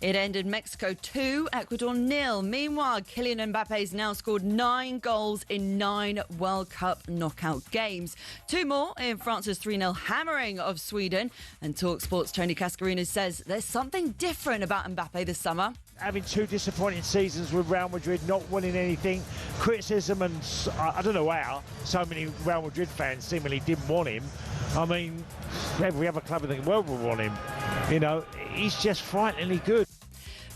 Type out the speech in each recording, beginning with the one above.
It ended Mexico 2, Ecuador 0. Meanwhile, Kylian Mbappe's now scored 9 goals in 9 World Cup knockout games. 2 more in France's 3-0 hammering of Sweden. And talkSPORT's Tony Cascarino says there's something different about Mbappe this summer. Having 2 disappointing seasons with Real Madrid, not winning anything, criticism, and I don't know how so many Real Madrid fans seemingly didn't want him. I mean, every other club in the world will want him. You know, he's just frighteningly good.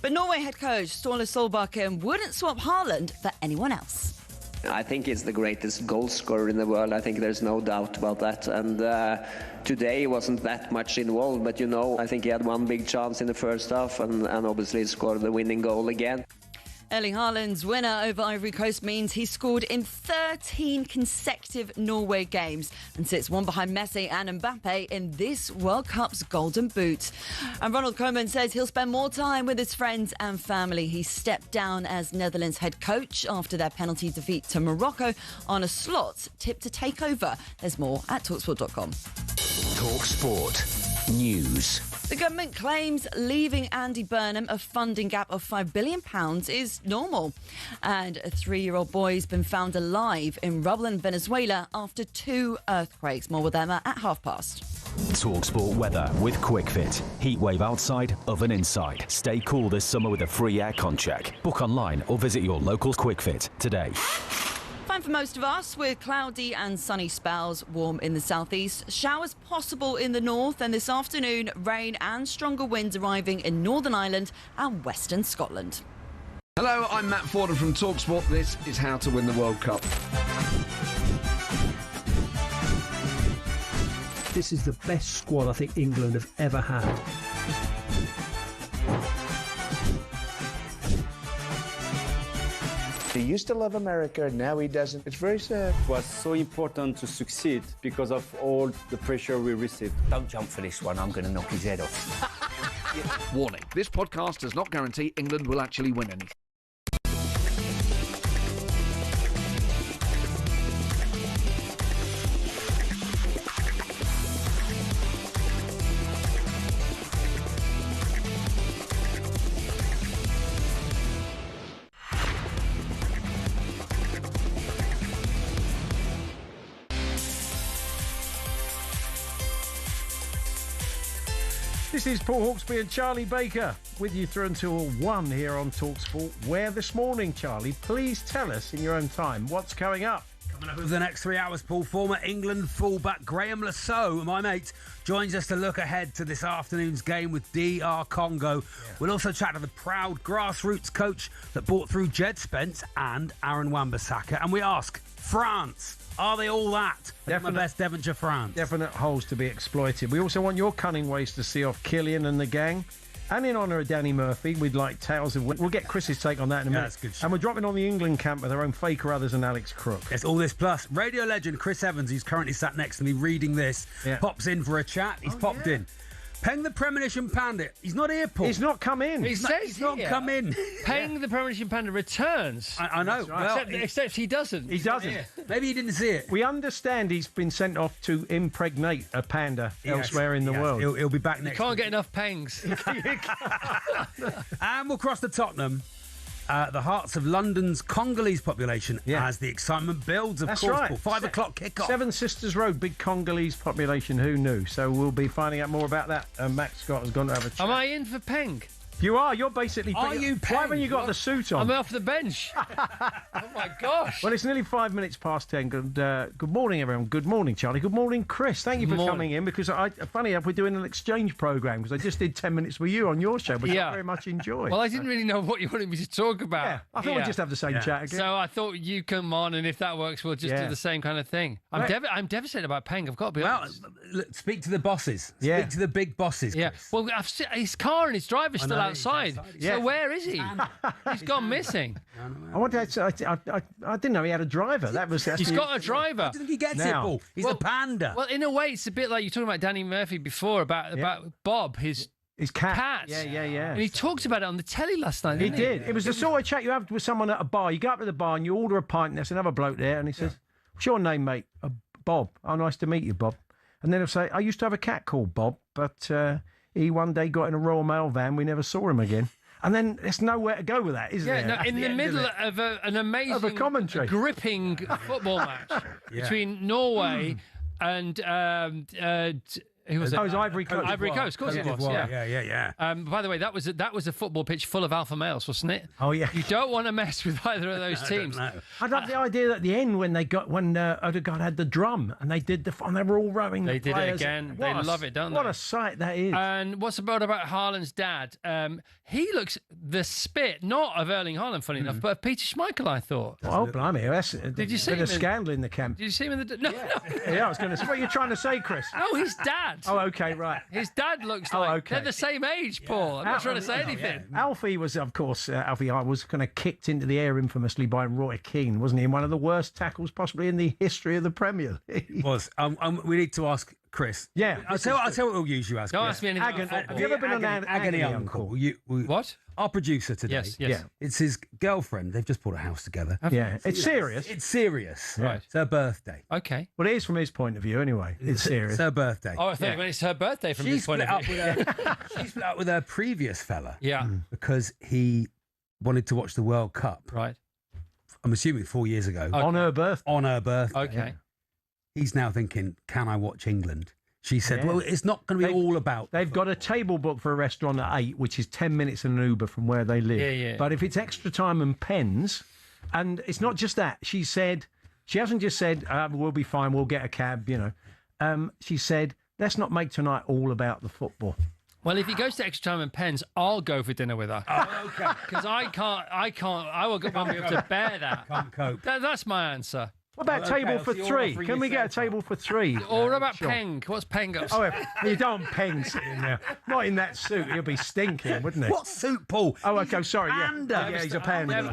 But Norway head coach Ståle Solbakken wouldn't swap Haaland for anyone else. I think he's the greatest goal scorer in the world. I think there's no doubt about that. And today he wasn't that much involved, but I think he had one big chance in the first half and obviously scored the winning goal again. Erling Haaland's winner over Ivory Coast means he scored in 13 consecutive Norway games and sits one behind Messi and Mbappe in this World Cup's Golden Boot. And Ronald Koeman says he'll spend more time with his friends and family. He stepped down as Netherlands head coach after their penalty defeat to Morocco on a slot tipped to take over. There's more at talksport.com. talkSPORT News. The government claims leaving Andy Burnham a funding gap of £5 billion is normal. And a 3-year-old boy has been found alive in rubble in Venezuela after 2 earthquakes. More with Emma at past. talkSPORT weather with QuickFit. Heatwave outside, oven inside. Stay cool this summer with a free aircon check. Book online or visit your local QuickFit today. Fine for most of us, with cloudy and sunny spells, warm in the southeast. Showers possible in the north, and this afternoon, rain and stronger winds arriving in Northern Ireland and western Scotland. Hello, I'm Matt Forden from talkSPORT. This is how to win the World Cup. This is the best squad I think England have ever had. He used to love America, now he doesn't. It's very sad. It was so important to succeed because of all the pressure we received. Don't jump for this one, I'm going to knock his head off. Warning, this podcast does not guarantee England will actually win anything. This is Paul Hawksbee and Charlie Baker with you through until 1 here on talkSPORT. Where this morning, Charlie? Please tell us in your own time what's coming up. Coming up over the next 3 hours, Paul, former England fullback Graham Lasso, my mate, joins us to look ahead to this afternoon's game with DR Congo. Yeah. We'll also chat to the proud grassroots coach that brought through Jed Spence and Aaron Wan-Bissaka. And we ask, France, are they all that? My best Devonshire France. Definite holes to be exploited. We also want your cunning ways to see off Kylian and the gang. And in honour of Danny Murphy, we'd like tales of... We'll get Chris's take on that in a minute. That's good shit. And we're dropping on the England camp with our own Faker Others and Alex Crook. Yes, all this plus radio legend Chris Evans, who's currently sat next to me reading this, pops in for a chat. He's popped in. Peng the Premonition Panda. He's not here, Paul. He's not come in. He's not come in. Peng the Premonition Panda returns. I know. Right. Well, except he doesn't. He doesn't. Maybe he didn't see it. We understand he's been sent off to impregnate a panda elsewhere in the world. He'll be back next week. You can't get enough Pengs. And we'll cross to Tottenham. The hearts of London's Congolese population as the excitement builds, of course. Right. 5 o'clock kickoff. Seven Sisters Road, big Congolese population. Who knew? So we'll be finding out more about that. Max Scott has gone to have a chat. Am I in for Peng? You are. You're basically... Are you Peng? Why haven't you got the suit on? I'm off the bench. Oh, my gosh. Well, it's nearly 5 minutes past 10. Good morning, everyone. Good morning, Charlie. Good morning, Chris. Thank you for coming in, because, funny enough, we're doing an exchange programme, because I just did 10 minutes with you on your show, which I very much enjoyed. Well, I didn't really know what you wanted me to talk about. Yeah, I thought we'd just have the same chat again. So I thought you come on, and if that works, we'll just do the same kind of thing. I'm devastated about Peng, I've got to be honest. Speak to the bosses. Speak to the big bosses, Chris. Yeah. Well, his car and his driver's still outside. So where is he? He's gone missing. I didn't know he had a driver. He's got a driver. I don't think he gets it, Paul. He's a panda. Well, in a way, it's a bit like you were talking about Danny Murphy before, about Bob, his cat. Yeah. And he talked about it on the telly last night, didn't he? He did. It was the sort of chat you have with someone at a bar. You go up to the bar and you order a pint, and there's another bloke there, and he says, "What's your name, mate?" "Bob." "Oh, nice to meet you, Bob." And then he'll say, "I used to have a cat called Bob, but he one day got in a Royal Mail van. We never saw him again. And then there's nowhere to go with that, is there? Yeah, no, in the middle of an amazing, commentary, gripping football match between Norway and who was it? Oh, it was Ivory Coast. Ivory Coast, of course it was. Yeah. By the way, that was a football pitch full of alpha males, wasn't it? Oh yeah. You don't want to mess with either of those teams. I love the idea that at the end when Odegaard had the drum and they did and they were all rowing. They the did players. it again. They love it, don't they? What a sight that is. And what's about Haaland's dad? He looks the spit, not of Erling Haaland, funny enough, but of Peter Schmeichel, I thought. Oh, blimey. Did you see him? A scandal in the camp. Did you see him in the... No. Yeah, I was going to say, what are you trying to say, Chris? No, his dad. Oh, okay, right. His dad looks like they're the same age, Paul. I'm not trying to say anything. Alfie was, of course, Alfie was kind of kicked into the air infamously by Roy Keane, wasn't he? In one of the worst tackles possibly in the history of the Premier League. Was. We need to ask Chris. Yeah. I'll tell you what we'll use you as. Don't ask me anything about Have you ever been on an agony uncle? What? Our producer today. Yes. Yeah. It's his girlfriend. They've just bought a house together. Yeah. It's serious. It's serious. Right. It's her birthday. Okay. Well, it is from his point of view anyway. It's serious. It's her birthday. Oh, I think when it's her birthday from this point of view. She split up with her previous fella. Yeah. Because he wanted to watch the World Cup. Right. I'm assuming 4 years ago. Okay. On her birthday. On her birthday. Okay. Yeah. He's now thinking, can I watch England? She said, well, it's not going to be all about... They've got a table booked for a restaurant at 8, which is 10 minutes in an Uber from where they live. Yeah. But if it's extra time and pens, and it's not just that, she said, she hasn't just said, we'll be fine, we'll get a cab, she said, let's not make tonight all about the football. Well, if he goes to extra time and pens, I'll go for dinner with her. Oh, okay. Because I won't be able to bear that. Can't cope. That's my answer. What about table for three? Can we get a table for three? Or what about Peng? What's Peng got? Oh, you don't want Peng sitting there. Not in that suit. He'll be stinking, wouldn't he? What suit, Paul? Oh, okay, sorry. Yeah, he's a panda.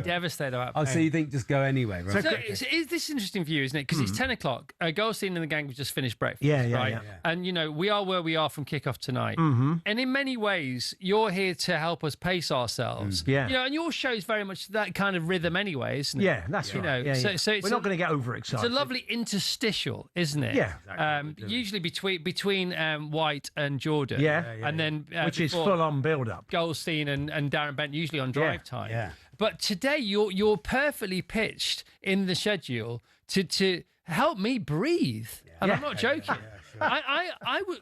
Devastated about Oh, Peng. so you think just go anyway, right? So is this interesting for you, isn't it? Because it's 10 o'clock. Goldstein and the gang have just finished breakfast. Yeah. And, we are where we are from kickoff tonight. Mm-hmm. And in many ways, you're here to help us pace ourselves. Yeah. And your show is very much that kind of rhythm anyway, isn't it? Yeah, that's right. So we're not going to get overexcited. It's a lovely interstitial, isn't it? Yeah. Usually between White and Jordan. Yeah. And then which is full-on build-up. Goldstein and Darren Bent usually on drive time. Yeah. But today you're perfectly pitched in the schedule to help me breathe. And I'm not joking. I would,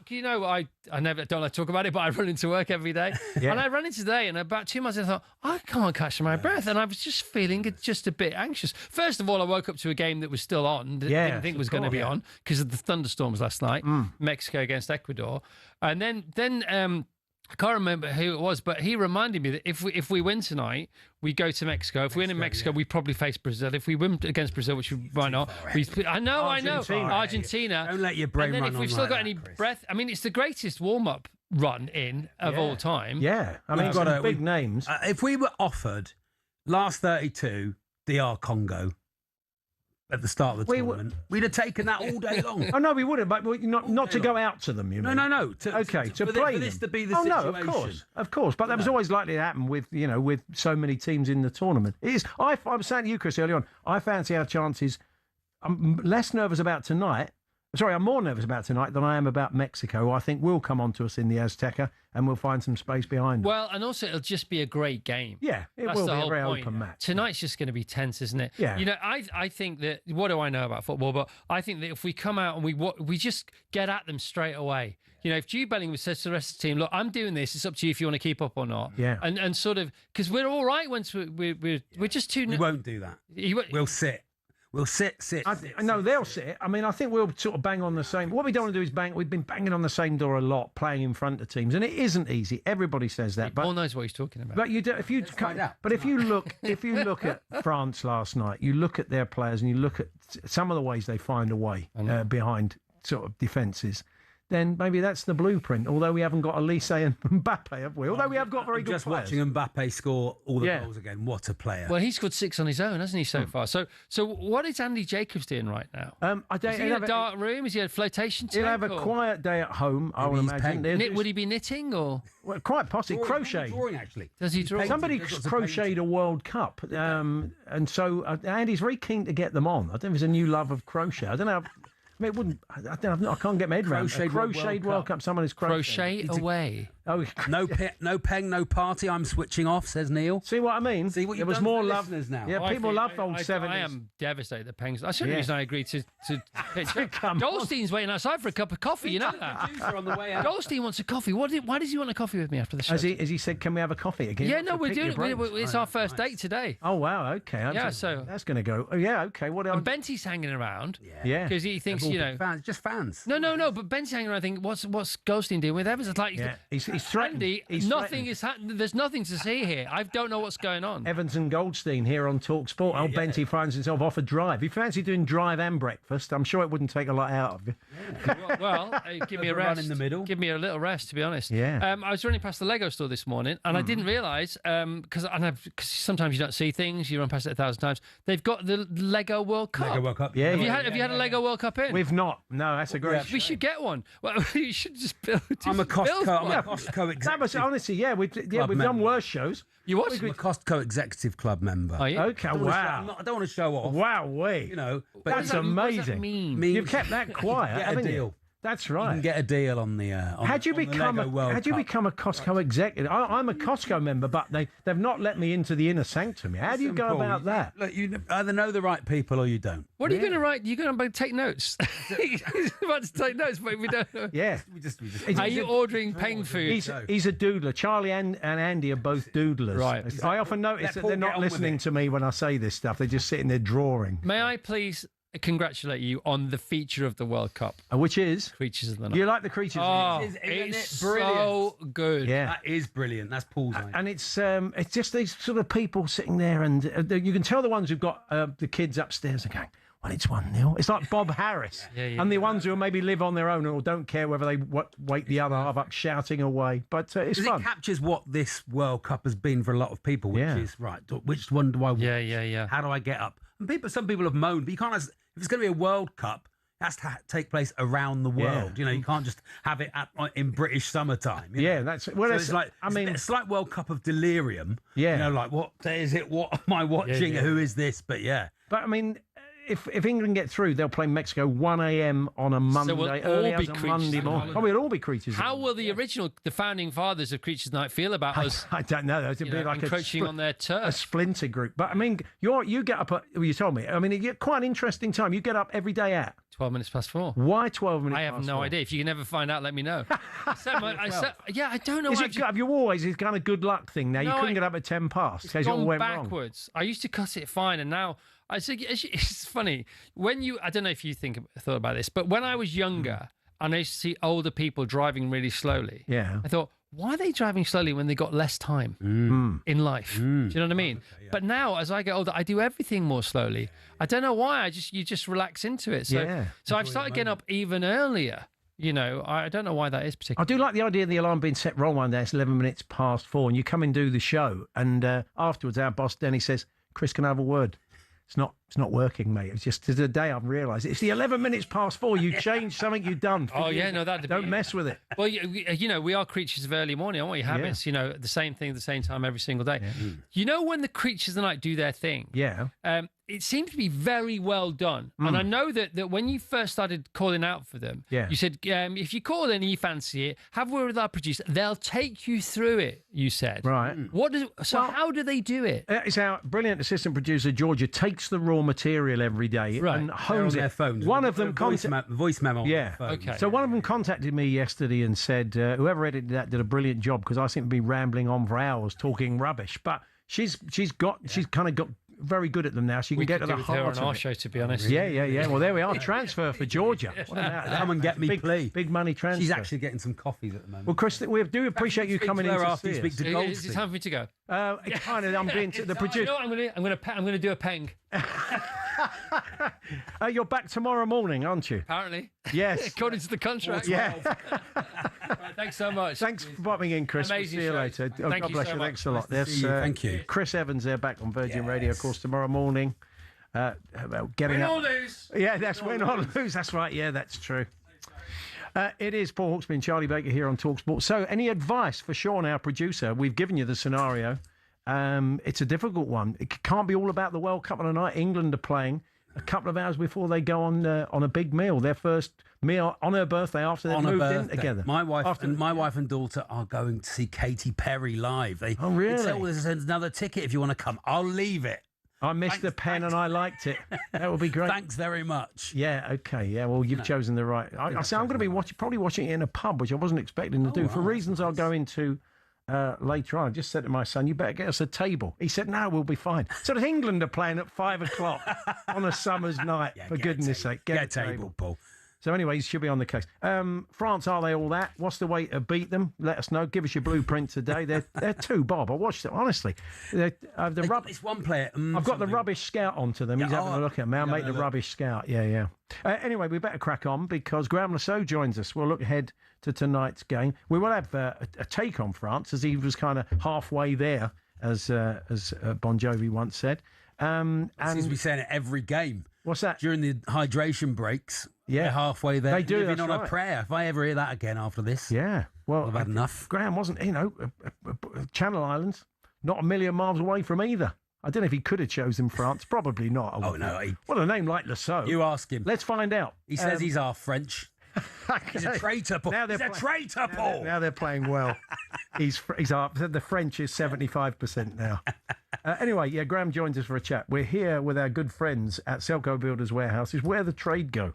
I never don't like to talk about it, but I run into work every day. Yeah. And I ran into today, and about 2 months I thought, I can't catch my breath. And I was just feeling just a bit anxious. First of all, I woke up to a game that was still on, that didn't think was going to be on because of the thunderstorms last night, Mexico against Ecuador. And then I can't remember who it was, but he reminded me that if we win tonight, we go to Mexico. If we win in Mexico, we probably face Brazil. If we win against Brazil, which we might not, I know, Argentina. Don't let your brain run on. run And then if we've on still like got that, any Chris. breath, I mean, it's the greatest warm-up run of all time. Yeah, I mean, some big names. If we were offered last 32 DR Congo at the start of the tournament, we'd have taken that all day long. Oh no, we wouldn't, but not to go out to them. You mean? No. To play for them. this to be the situation. situation. No, of course. But that was always likely to happen with with so many teams in the tournament. It is. I was saying to you, Chris, early on. I fancy our chances. I'm less nervous about tonight. Sorry, I'm more nervous about tonight than I am about Mexico, who I think will come onto us in the Azteca and we'll find some space behind them. Well, and also it'll just be a great game. Yeah, That's will the be a whole very point. open match. Tonight's just going to be tense, isn't it? Yeah. I think that, what do I know about football, but I think that if we come out and we just get at them straight away. If Jude Bellingham says to the rest of the team, look, I'm doing this, it's up to you if you want to keep up or not. Yeah. And sort of, because we're all right once we're just too... We won't do that. We'll sit. We'll sit. No, they'll sit. I mean, I think we'll sort of bang on the same. What we don't want to do is bang. We've been banging on the same door a lot, playing in front of teams, and it isn't easy. Everybody says that, but Paul knows what he's talking about. But you do, if you look at France last night, you look at their players and you look at some of the ways they find a way behind sort of defences. Then maybe that's the blueprint. Although we haven't got Elise and Mbappe, have we? Although we have got very good just players. Watching Mbappe score all the goals again. What a player! Well, he's scored 6 on his own, hasn't he, so far? So what is Andy Jacobs doing right now? Is he in a dark room? Is he a flotation tank? He'll have a quiet day at home, I would imagine. Would he be knitting or? Well, quite possibly crochet. Drawing, actually. Does he draw? Somebody crocheted a World Cup, and so Andy's very keen to get them on. I don't know if it's a new love of crochet. I don't know. I mean, it wouldn't. I can't get my head around a crocheted World Cup. Someone is crochet away. Oh, no peng, no party. I'm switching off, says Neil. See what I mean? See what there you've was done more for the love. listeners now. Yeah, people love old 70s. I am devastated that Peng's. That's the only reason I agreed to Goldstein's waiting outside for a cup of coffee. You know that. On the way out. Goldstein wants a coffee. Why does he want a coffee with me after the show? Has he said, can we have a coffee again? Yeah, no, we're doing it. It's our first date today. Oh, wow, okay. So that's going to go. Oh, yeah, okay. What else? And Benty's hanging around. Yeah. Because he thinks, fans, just fans. No, but Benty's hanging around thinking, what's Goldstein doing with Evans? It's like, he's threatened. Andy, nothing is happening. There's nothing to see here. I don't know what's going on. Evans and Goldstein here on talkSPORT. Old Benty finds himself off a drive. If you fancy doing drive and breakfast, I'm sure it wouldn't take a lot out of you. Well, give me a rest. In the middle. Give me a little rest, to be honest. Yeah. I was running past the Lego store this morning, and I didn't realise, because sometimes you don't see things, you run past it 1,000 times. They've got the Lego World Cup. Lego World Cup. Yeah. Have you had a Lego World Cup in? We've not. No, that's a great. We should get one. Well, you should just build. I'm a Costco executive. Honestly, we've done worse shows. You what? I'm a Costco executive club member. Are you? Okay, wow. I don't want to show off. Wow, but that's amazing. What does that mean? You've kept that quiet, haven't you? That's right. You can get a deal on the. How'd you become a Costco executive? I'm a Costco member, but they've not let me into the inner sanctum. How do you go about that? Look, you either know the right people or you don't. What are you going to write? You're going to take notes. He's about to take notes, but we don't know. Yeah. Are you ordering Peng food? He's a doodler. Charlie and Andy are both doodlers. Right. I often notice that they're not listening to me when I say this stuff. They're just sitting there drawing. May I please congratulate you on the feature of the World Cup, which is Creatures of the Night. You like the Creatures? It's so good. Yeah, that is brilliant. That's Paul's idea. And it's just these sort of people sitting there, and you can tell the ones who've got the kids upstairs are going, well, it's 1-0. It's like Bob Harris. And the ones who maybe live on their own or don't care whether they wake the other half up shouting away. But it's fun. It captures what this World Cup has been for a lot of people, which is, right, which one do I watch? Yeah. How do I get up? And some people have moaned, but you can't, if it's going to be a World Cup, it has to take place around the world. Yeah. You can't just have it in British summertime. That's well. So it's like it's like World Cup of delirium. Yeah, like what day is it? What am I watching? Who is this? But but I mean, if England get through, they'll play Mexico 1 a.m. on a Monday, early as a Monday morning. Probably it'll all be Creatures. How will the founding fathers of Creatures Night feel about us? I don't know. It'd be like encroaching on their turf, a splinter group. But I mean, you get up at. You told me. I mean, you get quite an interesting time. You get up every day at 12 minutes past 4. Why 12 minutes? I have no idea. If you can never find out, let me know. I don't know. Have you always? It's kind of good luck thing. Now you couldn't get up at 10 past. It's gone backwards. I used to cut it fine, and now. It's funny I don't know if you thought about this, but when I was younger and I used to see older people driving really slowly, I thought, why are they driving slowly when they got less time in life? Do you know what I mean? Okay, but now, as I get older, I do everything more slowly. I don't know why. You just relax into it. So I've started getting up even earlier. I don't know why that is particularly. I do like the idea of the alarm being set wrong one day. It's 11 minutes past 4, and you come and do the show, and afterwards, our boss Denny says, "Chris, can I have a word?" It's not working, mate. It's just today I've realised it's the 11 minutes past 4. You changed something you've done. Don't mess with it. Well, we are creatures of early morning, aren't we? Habits, the same thing at the same time every single day. Yeah. When the Creatures of the Night do their thing, it seems to be very well done. And I know that when you first started calling out for them, you said, if you call in, you fancy it, have a word with our producer. They'll take you through it, you said. Right. How do they do it? It's our brilliant assistant producer, Georgia, takes the raw material every day and hones their it. phones. One of them voice memo. Yeah. Okay. So one of them contacted me yesterday and said, whoever edited that did a brilliant job, because I seem to be rambling on for hours talking rubbish. But she's kind of got very good at them now. She can get to the heart of it. On our show, to be honest. Yeah. Well, there we are. Transfer for Georgia. Come and get me, please. Big money transfer. She's actually getting some coffees at the moment. Well, Chris, we do appreciate you coming in to see us. Is it time for me to go? Kind of. I'm being the producer. I'm going to do a peng. You're back tomorrow morning, aren't you? Apparently. Yes. According to the contract. Yeah. Right, thanks so much. Thanks for popping in, Chris. Amazing we'll see you show. later. Thank God you bless so you. much. Thanks a lot. Nice to see you. Thank you. Chris Evans there back on Virgin Radio, of course, tomorrow morning. Win or lose. Yeah, that's win or lose. That's right. Yeah, that's true. It is Paul Hawksbee and Charlie Baker here on talkSPORT. So, any advice for Sean, our producer? We've given you the scenario. It's a difficult one. It can't be all about the World Cup on a night. England are playing. a couple of hours before they go on a big meal, their first meal on her birthday after they've moved in together. My wife and daughter are going to see Katy Perry live. Oh, really? They said, well, there's another ticket if you want to come. I'll leave it. I missed the pen and I liked it. That would be great. Thanks very much. Yeah, okay. Yeah, well, you've chosen the right. I say I'm going to be probably watching it in a pub, which I wasn't expecting to do. For reasons I'll go into later on. I just said to my son, you better get us a table. He said, no, we'll be fine. So does England are playing at 5 o'clock on a summer's night, for goodness sake. Get a table, Paul. So anyway, you should be on the case. France, are they all that? What's the way to beat them? Let us know. Give us your blueprint today. They're two, Bob. I watched it, honestly. It's one player. I've got the rubbish scout onto them. He's having a look at me. I'll make the rubbish scout. Yeah. Anyway, we better crack on because Graham Lasso joins us. We'll look ahead to tonight's game. We will have a take on France as he was kind of halfway there, as Bon Jovi once said. And seems to be saying it every game. What's that? During the hydration breaks. Yeah. They're halfway there. They do. Living on a prayer. If I ever hear that again after this. Yeah. Well, I've had enough. Graham wasn't, Channel Islands, not a million miles away from either. I don't know if he could have chosen France. Probably not. Oh, no. Well, a name like Lasso. You ask him. Let's find out. He says he's half French. He's a traitor, Paul. Now they're playing well. He's half. The French is 75% now. Anyway, Graham joins us for a chat. We're here with our good friends at Selco Builders Warehouses, where the trade go.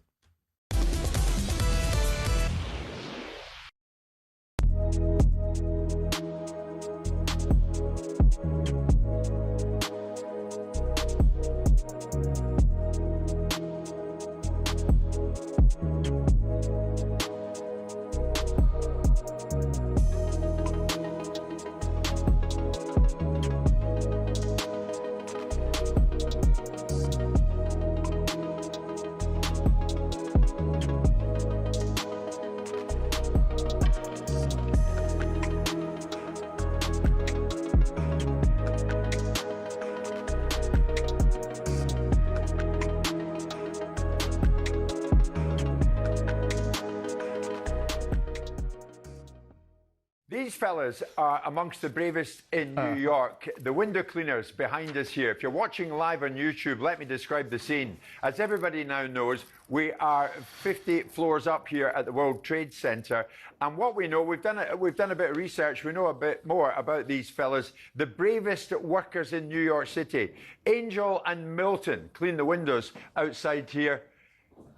These fellas are amongst the bravest in New York. The window cleaners behind us here. If you're watching live on YouTube, let me describe the scene. As everybody now knows, we are 50 floors up here at the World Trade Center. And what we know, we've done a bit of research. We know a bit more about these fellas. The bravest workers in New York City. Angel and Milton clean the windows outside here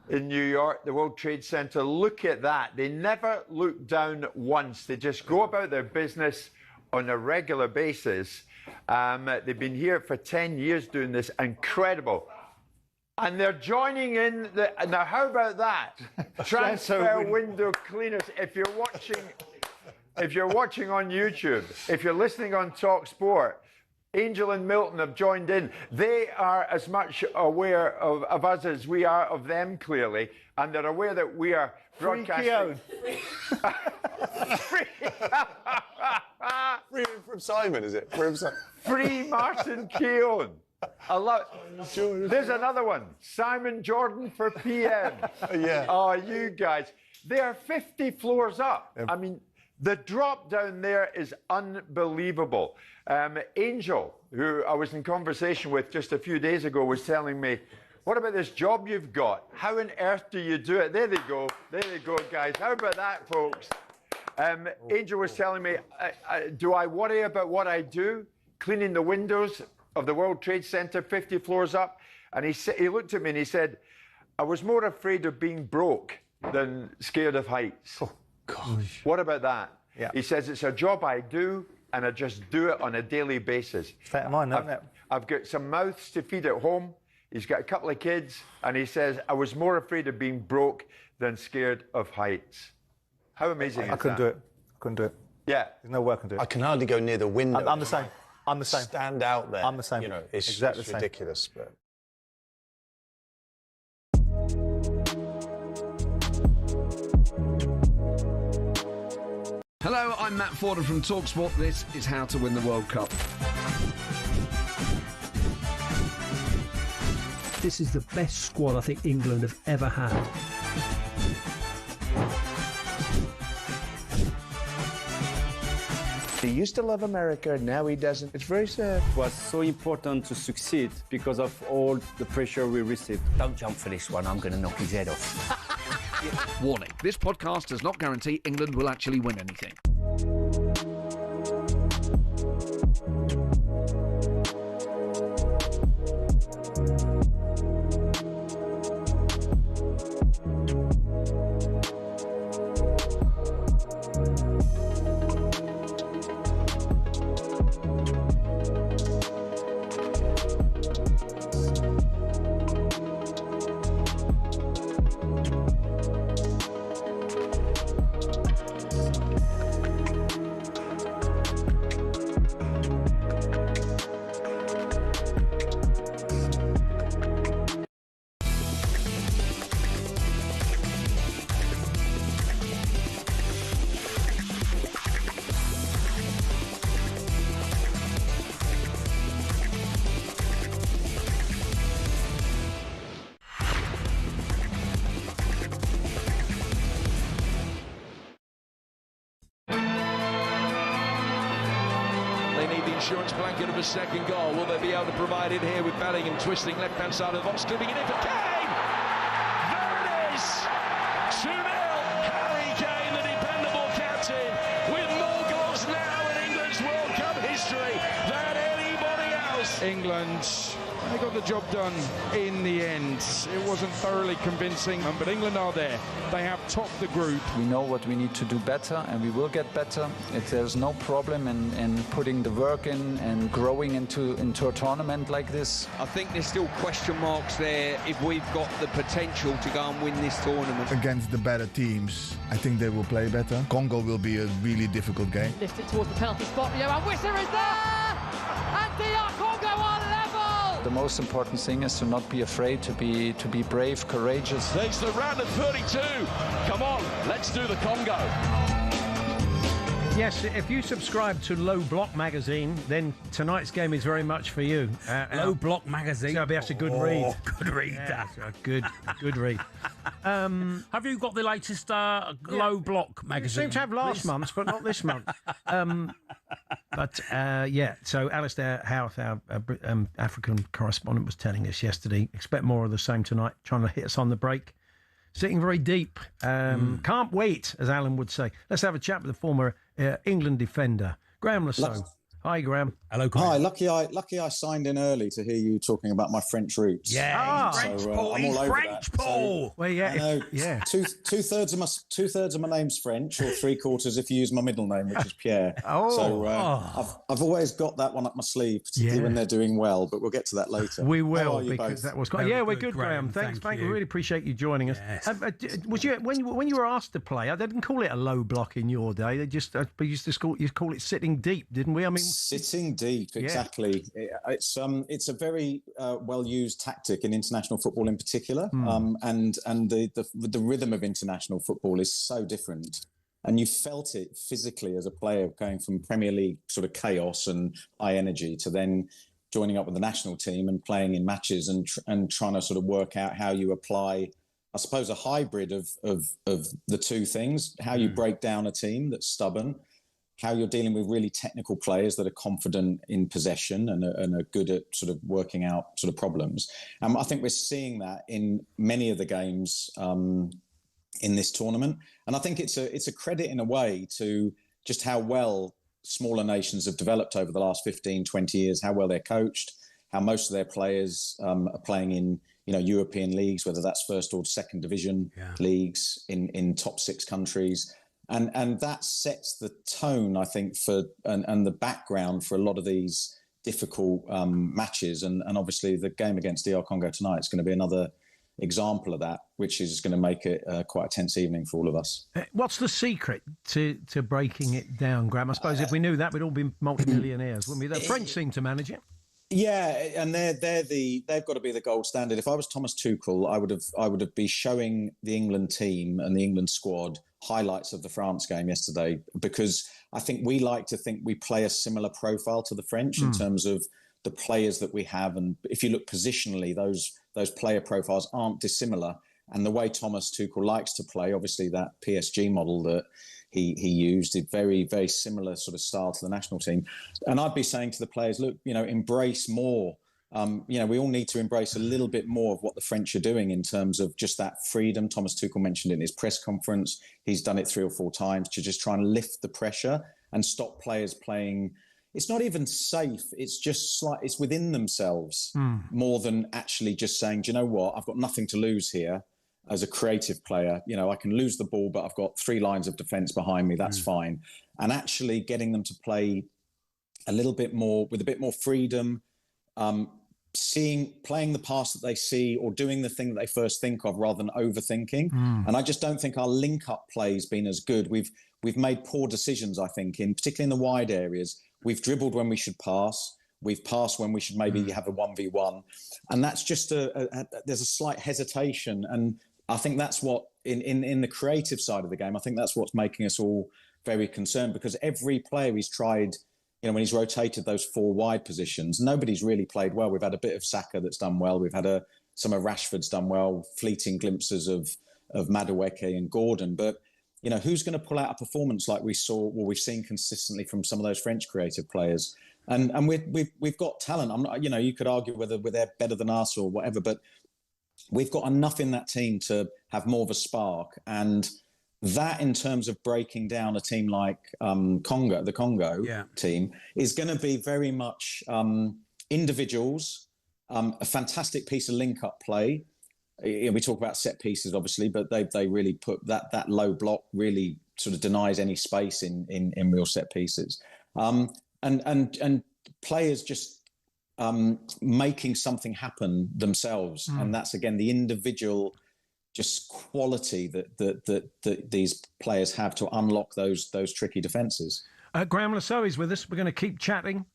in New York, the World Trade Center. Look at that. They never look down once. They just go about their business on a regular basis. They've been here for 10 years doing this. Incredible. And they're joining in. Now, how about that? Transfer window cleaners. If you're watching on YouTube, if you're listening on talkSPORT, Angel and Milton have joined in. They are as much aware of us as we are of them, clearly, and they're aware that we are broadcasting. Free from Simon, is it? Free Martin Keown. There's another one. Simon Jordan for PM. Yeah. Oh, you guys. They are 50 floors up. Yeah. I mean, the drop down there is unbelievable. Angel, who I was in conversation with just a few days ago, was telling me, what about this job you've got? How on earth do you do it? There they go. There they go, guys. How about that, folks? Angel was telling me, do I worry about what I do? Cleaning the windows of the World Trade Center, 50 floors up. And he looked at me and he said, I was more afraid of being broke than scared of heights. Oh, gosh. What about that? Yeah. He says, it's a job I do, and I just do it on a daily basis. State of mind, isn't it? I've got some mouths to feed at home. He's got a couple of kids, and he says, I was more afraid of being broke than scared of heights. How amazing is that? I couldn't do it. Yeah. There's no way I can do it. I can hardly go near the window. I'm the same. I'm the same. Stand out there. I'm the same. You know, it's exactly the same. Ridiculous. But... Hello, I'm Matt Forden from talkSPORT. This is How to Win the World Cup. This is the best squad I think England have ever had. He used to love America, now he doesn't. It's very sad. It was so important to succeed because of all the pressure we received. Don't jump for this one, I'm going to knock his head off. Warning, this podcast does not guarantee England will actually win anything. Insurance blanket of a second goal. Will they be able to provide it here with Bellingham twisting left-hand side of the box, clipping it in for Kane? There it is! 2-0. Harry Kane, the dependable captain, with more goals now in England's World Cup history than anybody else. England, they got the job done in the end. It wasn't thoroughly convincing, but England are there. They have topped the group. We know what we need to do better, and we will get better. There's no problem in putting the work in and growing into a tournament like this. I think there's still question marks there if we've got the potential to go and win this tournament. Against the better teams, I think they will play better. Congo will be a really difficult game. Lift it towards the penalty spot, and Whistler is there! And DR Congo are level! The most important thing is to not be afraid, to be brave, courageous. It's the round of 32. Come on, let's do the Congo. Yes, if you subscribe to Low Block magazine, then tonight's game is very much for you. Low Block magazine. That's a good read. Good read. Yeah, a good read. Have you got the latest Low Block magazine? Seem to have last month's, but not this month. So Alistair Howarth, our African correspondent, was telling us yesterday, expect more of the same tonight, trying to hit us on the break. Sitting very deep. Can't wait, as Alan would say. Let's have a chat with the former England defender, Graham Lasso. Hi, Graham. Hello, Graham. Hi, lucky I signed in early to hear you talking about my French roots. Yeah, French Paul. I'm all over French that. Paul. Well, yeah. Two-thirds of my name's French, or 3/4 if you use my middle name, which is Pierre. I've always got that one up my sleeve, particularly when they're doing well. But we'll get to that later. We will, How are you because both? that was quite. Yeah, we're good, Graham. Thanks, mate. We really appreciate you joining us. Yes. Was you when you were asked to play? They didn't call it a low block in your day. They just used to call it sitting deep, didn't we? I mean, sitting deep. Exactly. It's a very well used tactic in international football in particular, and the rhythm of international football is so different. And you felt it physically as a player going from Premier League sort of chaos and high energy to then joining up with the national team and playing in matches and trying to sort of work out how you apply, I suppose, a hybrid of the two things, how you break down a team that's stubborn, how you're dealing with really technical players that are confident in possession and are good at sort of working out sort of problems. I think we're seeing that in many of the games in this tournament. And I think it's a credit in a way to just how well smaller nations have developed over the last 15, 20 years, how well they're coached, how most of their players are playing in European leagues, whether that's first or second division leagues in top 6 countries. And that sets the tone, I think, and the background for a lot of these difficult matches. And obviously the game against DR Congo tonight is going to be another example of that, which is going to make it quite a tense evening for all of us. What's the secret to breaking it down, Graham? I suppose if we knew that, we'd all be multimillionaires, wouldn't we? The French seem to manage it. Yeah, and they've got to be the gold standard. If I was Thomas Tuchel, I would have been showing the England team and the England squad highlights of the France game yesterday, because I think we like to think we play a similar profile to the French in terms of the players that we have. And if you look positionally, those player profiles aren't dissimilar. And the way Thomas Tuchel likes to play, obviously that PSG model that he used. A very, very similar sort of style to the national team. And I'd be saying to the players, look, embrace more. We all need to embrace a little bit more of what the French are doing in terms of just that freedom. Thomas Tuchel mentioned it in his press conference. He's done it 3 or 4 times to just try and lift the pressure and stop players playing. It's not even safe. It's just it's within themselves more than actually just saying, do you know what? I've got nothing to lose here as a creative player. I can lose the ball, but I've got 3 lines of defence behind me. That's fine. And actually getting them to play a little bit more with a bit more freedom, playing the pass that they see or doing the thing that they first think of rather than overthinking. And I just don't think our link-up play has been as good. We've made poor decisions, I think, particularly in the wide areas. We've dribbled when we should pass. We've passed when we should maybe have a 1v1. And that's just there's a slight hesitation. And I think that's what, in the creative side of the game, I think that's what's making us all very concerned, because every player he's tried, when he's rotated those 4 wide positions, nobody's really played well. We've had a bit of Saka that's done well. We've had some of Rashford's done well, fleeting glimpses of Madueke and Gordon. But, who's going to pull out a performance like we've seen consistently from some of those French creative players? And we've got talent. I'm not, you could argue whether they're better than us or whatever, but we've got enough in that team to have more of a spark. And that, in terms of breaking down a team like the Congo team, is going to be very much individuals, a fantastic piece of link-up play. We talk about set pieces, obviously, but they really put that low block really sort of denies any space in real set pieces. And players just making something happen themselves. And that's, again, the individual just quality that these players have to unlock those tricky defences. Graham Lasso is with us. We're going to keep chatting.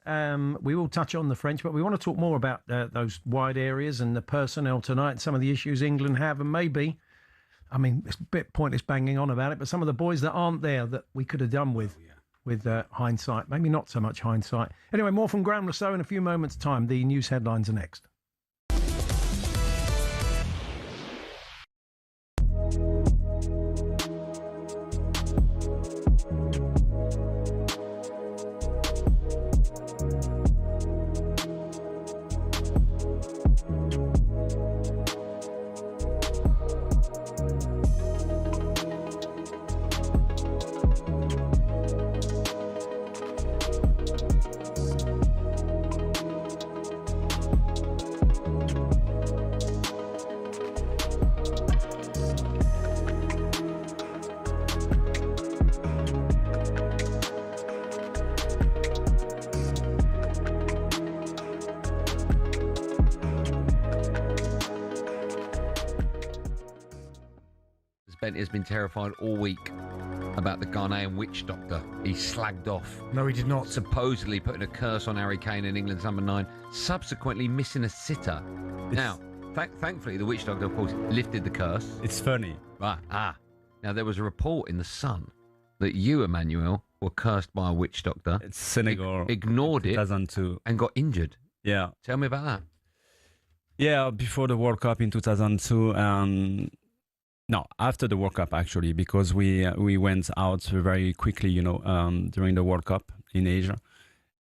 We will touch on the French, but we want to talk more about those wide areas and the personnel tonight, some of the issues England have, and maybe, it's a bit pointless banging on about it, but some of the boys that aren't there that we could have done with hindsight. Maybe not so much hindsight. Anyway, more from Graham Lasso in a few moments' time. The news headlines are next. Bentley has been terrified all week about the Ghanaian witch doctor he slagged off. No, he did not. Supposedly putting a curse on Harry Kane and England's number 9, subsequently missing a sitter. Now, thankfully, the witch doctor, of course, lifted the curse. It's funny. Right. Now, there was a report in The Sun that you, Emmanuel, were cursed by a witch doctor. It's Senegal. Ignored it 2002. And got injured. Yeah. Tell me about that. Yeah, before the World Cup in 2002. No, after the World Cup, actually, because we went out very quickly, during the World Cup in Asia.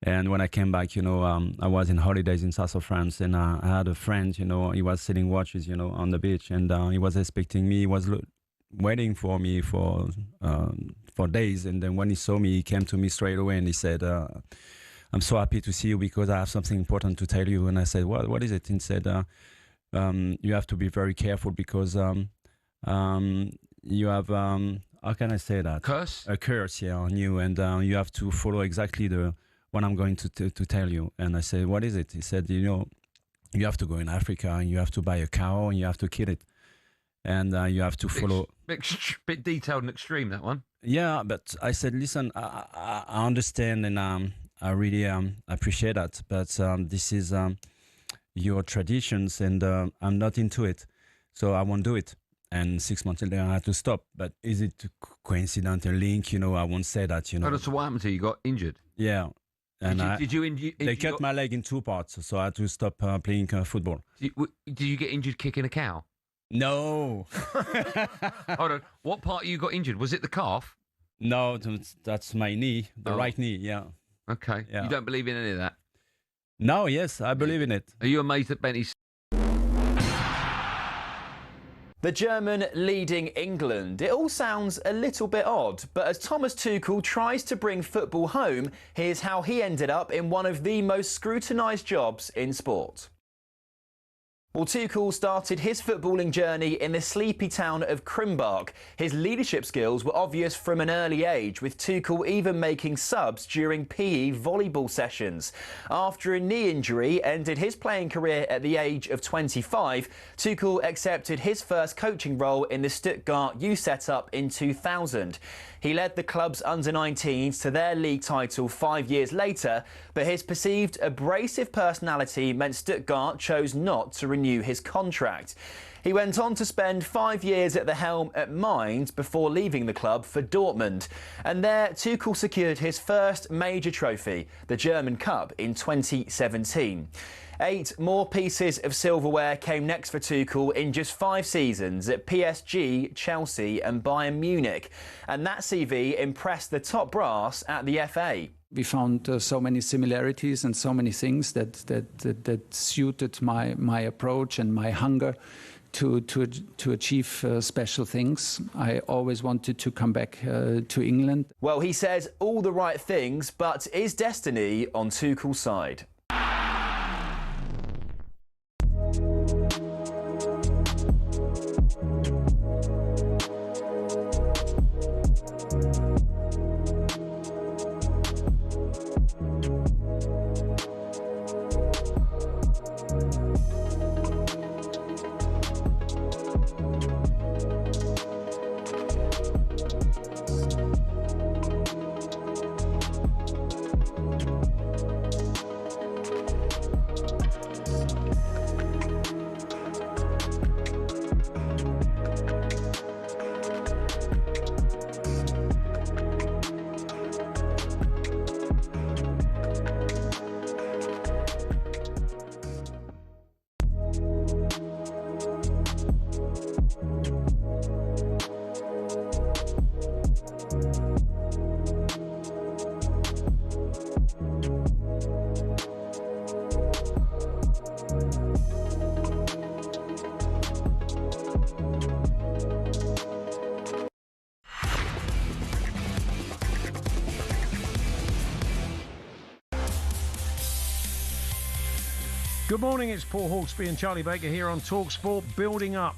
And when I came back, I was in holidays in south of France, and I had a friend, he was selling watches, on the beach, and he was expecting me. He was waiting for me for days. And then when he saw me, he came to me straight away and he said, I'm so happy to see you because I have something important to tell you. And I said, well, what is it? And he said, you have to be very careful because you have, how can I say that? Curse? A curse, yeah, on you. And you have to follow exactly what I'm going to tell you. And I said, what is it? He said, you have to go in Africa and you have to buy a cow and you have to kill it. And you have to follow. Bit detailed and extreme, that one. Yeah, but I said, listen, I understand and I really appreciate that. But this is your traditions and I'm not into it. So I won't do it. And 6 months later, I had to stop. But is it coincidental link? I won't say that, Oh, so what happened to you? You got injured? Yeah. And they cut my leg in 2 parts, so I had to stop playing football. Did you get injured kicking a cow? No. Hold on. What part you got injured? Was it the calf? No, that's my knee, the right knee. Yeah. Okay. Yeah. You don't believe in any of that? No. Yes, I believe in it. Are you amazed at Benny's? The German leading England. It all sounds a little bit odd, but as Thomas Tuchel tries to bring football home, here's how he ended up in one of the most scrutinised jobs in sport. Well, Tuchel started his footballing journey in the sleepy town of Krimbach. His leadership skills were obvious from an early age, with Tuchel even making subs during PE volleyball sessions. After a knee injury ended his playing career at the age of 25, Tuchel accepted his first coaching role in the Stuttgart youth setup in 2000. He led the club's under-19s to their league title 5 years later, but his perceived abrasive personality meant Stuttgart chose not to renew his contract. He went on to spend 5 years at the helm at Mainz before leaving the club for Dortmund. And there, Tuchel secured his first major trophy, the German Cup, in 2017. 8 more pieces of silverware came next for Tuchel in just 5 seasons at PSG, Chelsea and Bayern Munich. And that CV impressed the top brass at the FA. We found so many similarities and so many things that suited my approach and my hunger to achieve special things. I always wanted to come back to England. Well, he says all the right things, but is destiny on Tuchel's side? Good morning, it's Paul Hawksbee and Charlie Baker here on talkSPORT, building up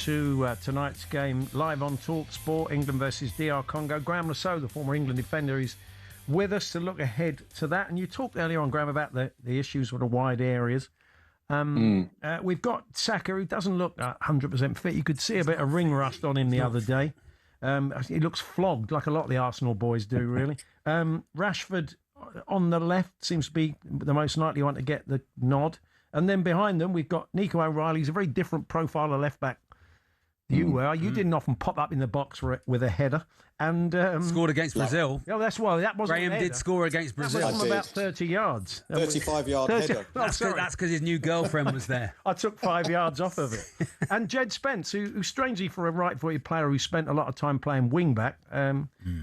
to tonight's game live on talkSPORT, England versus DR Congo. Graham Lasso, the former England defender, is with us to look ahead to that. And you talked earlier on, Graham, about the issues with the wide areas. We've got Saka, who doesn't look 100% fit. You could see a bit of ring rust on him the other day. He looks flogged, like a lot of the Arsenal boys do, really. Rashford on the left seems to be the most likely one to get the nod. And then behind them, we've got Nico O'Reilly. He's a very different profile of left-back. You were. You didn't often pop up in the box with a header. And scored against Brazil. Oh, that's why. That wasn't Graham did score against Brazil. That was from about 30 yards. 35-yard header. That's because his new girlfriend was there. I took 5 yards off of it. And Jed Spence, who strangely for a right-footed player who spent a lot of time playing wing-back,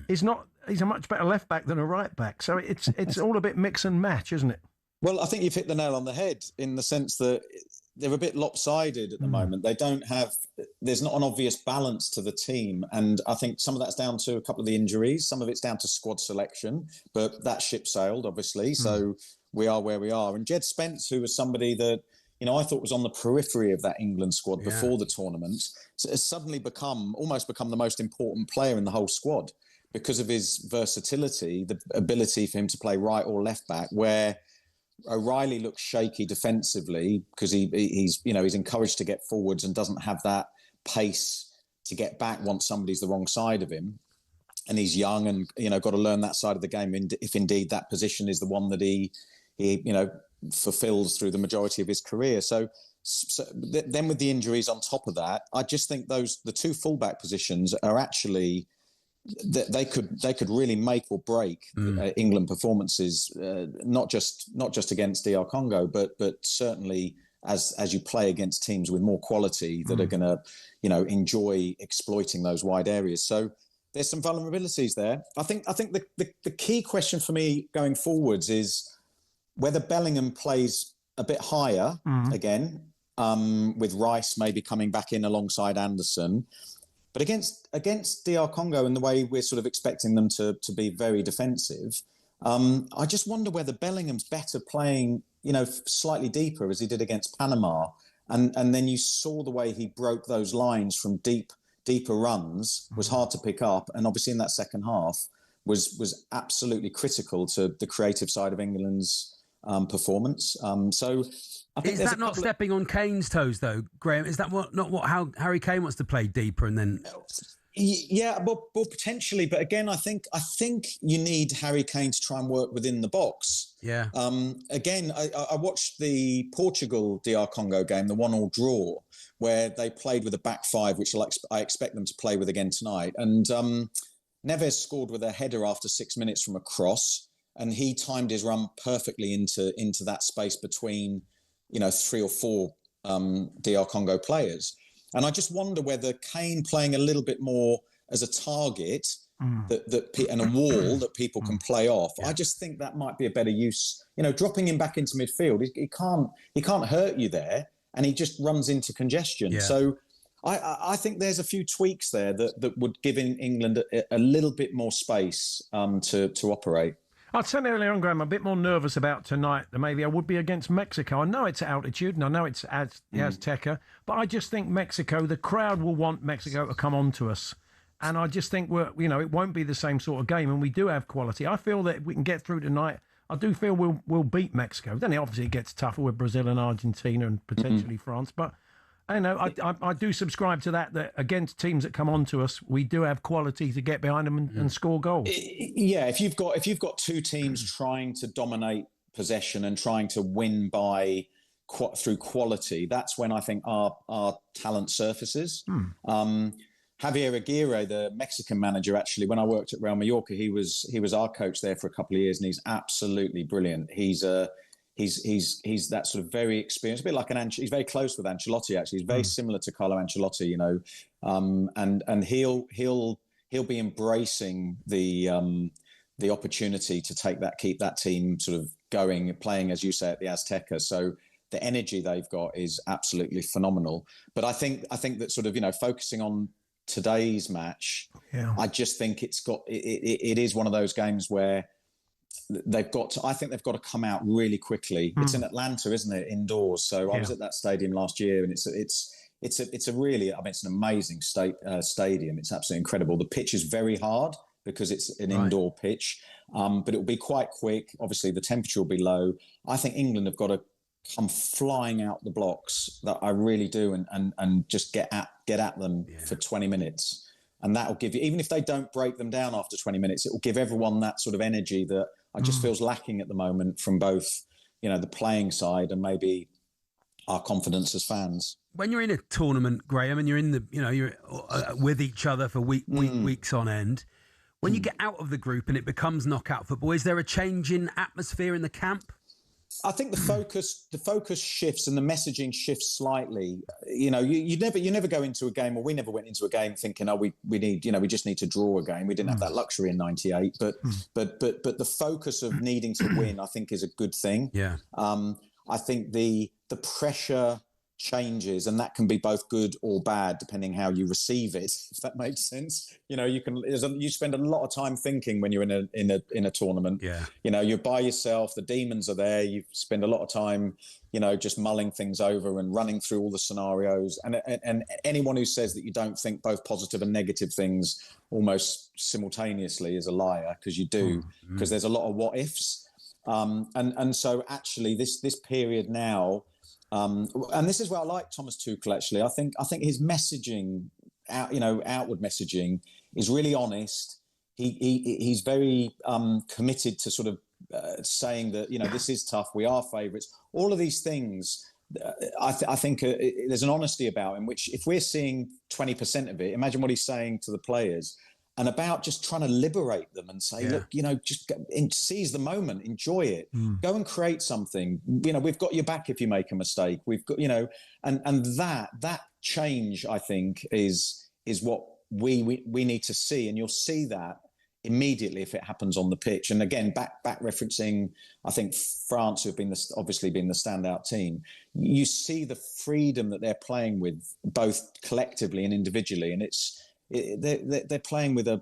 is not... He's a much better left-back than a right-back. So it's all a bit mix and match, isn't it? Well, I think you've hit the nail on the head in the sense that they're a bit lopsided at the moment. They don't have, there's not an obvious balance to the team. And I think some of that's down to a couple of the injuries. Some of it's down to squad selection, but that ship sailed, obviously. So we are where we are. And Jed Spence, who was somebody that, I thought was on the periphery of that England squad before the tournament, has suddenly almost become the most important player in the whole squad because of his versatility, the ability for him to play right or left back, where O'Reilly looks shaky defensively because he's encouraged to get forwards and doesn't have that pace to get back once somebody's the wrong side of him. And he's young and, got to learn that side of the game if indeed that position is the one that he fulfills through the majority of his career. So then with the injuries on top of that, I just think the two fullback positions are actually... They could really make or break England performances, not just against DR Congo, but certainly as you play against teams with more quality that are going to enjoy exploiting those wide areas. So there's some vulnerabilities there. I think the key question for me going forwards is whether Bellingham plays a bit higher again, with Rice maybe coming back in alongside Anderson. But against DR Congo and the way we're sort of expecting them to be very defensive, I just wonder whether Bellingham's better playing, slightly deeper as he did against Panama. And then you saw the way he broke those lines from deeper runs was hard to pick up. And obviously in that second half was absolutely critical to the creative side of England's performance. So I think is that not stepping on Kane's toes, though, Graham? Is that how Harry Kane wants to play deeper and then? Yeah, well, potentially, but again, I think you need Harry Kane to try and work within the box. Yeah. Again, I watched the Portugal DR Congo game, the 1-1 draw, where they played with a back five, which I expect them to play with again tonight. And Neves scored with a header after 6 minutes from a cross, and he timed his run perfectly into that space between 3 or 4 DR Congo players. And I just wonder whether Kane playing a little bit more as a target and a wall that people can play off. I just think that might be a better use. Dropping him back into midfield, he can't hurt you there, and he just runs into congestion. Yeah. So I think there's a few tweaks there that would give England a little bit more space to operate. I'd said earlier on, Graham, I'm a bit more nervous about tonight than maybe I would be against Mexico. I know it's altitude and I know it's Azteca, but I just think Mexico, the crowd will want Mexico to come on to us. And I just think it won't be the same sort of game, and we do have quality. I feel that if we can get through tonight, I do feel we'll beat Mexico. Then obviously it gets tougher with Brazil and Argentina and potentially France, but I do subscribe to that against teams that come on to us, we do have quality to get behind them and score goals. Yeah, if you've got two teams trying to dominate possession and trying to win through quality, that's when I think our talent surfaces. Javier Aguirre, the Mexican manager, actually, when I worked at Real Mallorca, he was our coach there for a couple of years, and he's absolutely brilliant. He's that sort of very experienced, a bit like he's very close with Ancelotti, actually. He's very similar to Carlo Ancelotti, and he'll be embracing the opportunity to keep that team sort of going, playing, as you say, at the Azteca. So the energy they've got is absolutely phenomenal. But I think that sort of, focusing on today's match, I just think it is one of those games where I think they've got to come out really quickly. It's in Atlanta, isn't it? Indoors. So I was at that stadium last year, and it's a really, it's an amazing stadium. It's absolutely incredible. The pitch is very hard because it's an indoor pitch, but it will be quite quick. Obviously, the temperature will be low. I think England have got to come flying out the blocks. That I really do, and just get at them for 20 minutes. And that will give you, even if they don't break them down after 20 minutes, it will give everyone that sort of energy that I just feels lacking at the moment from both, the playing side and maybe our confidence as fans. When you're in a tournament, Graham, and you're in you're with each other for weeks on end, when you get out of the group and it becomes knockout football, is there a change in atmosphere in the camp? I think the focus shifts and the messaging shifts slightly. You never go into a game, or we never went into a game thinking, we need, we just need to draw a game. We didn't have that luxury in '98, but the focus of needing to win, I think, is a good thing. Yeah. I think the pressure changes, and that can be both good or bad depending how you receive it, if that makes sense. You spend a lot of time thinking when you're in a tournament. Yeah. You're by yourself, the demons are there, you spend a lot of time just mulling things over and running through all the scenarios, and anyone who says that you don't think both positive and negative things almost simultaneously is a liar, because you do, because there's a lot of what ifs, and so actually this period now, and this is where I like Thomas Tuchel. Actually, I think his messaging, outward messaging, is really honest. He's very committed to sort of saying that this is tough. We are favourites. All of these things, I think there's an honesty about him. Which, if we're seeing 20% of it, imagine what he's saying to the players. And about just trying to liberate them and say, look, just seize the moment, enjoy it, go and create something. We've got your back if you make a mistake. We've got, and that change, I think, is what we need to see, and you'll see that immediately if it happens on the pitch. And again, back referencing, I think France, who've been obviously been the standout team, you see the freedom that they're playing with, both collectively and individually, and they're playing with a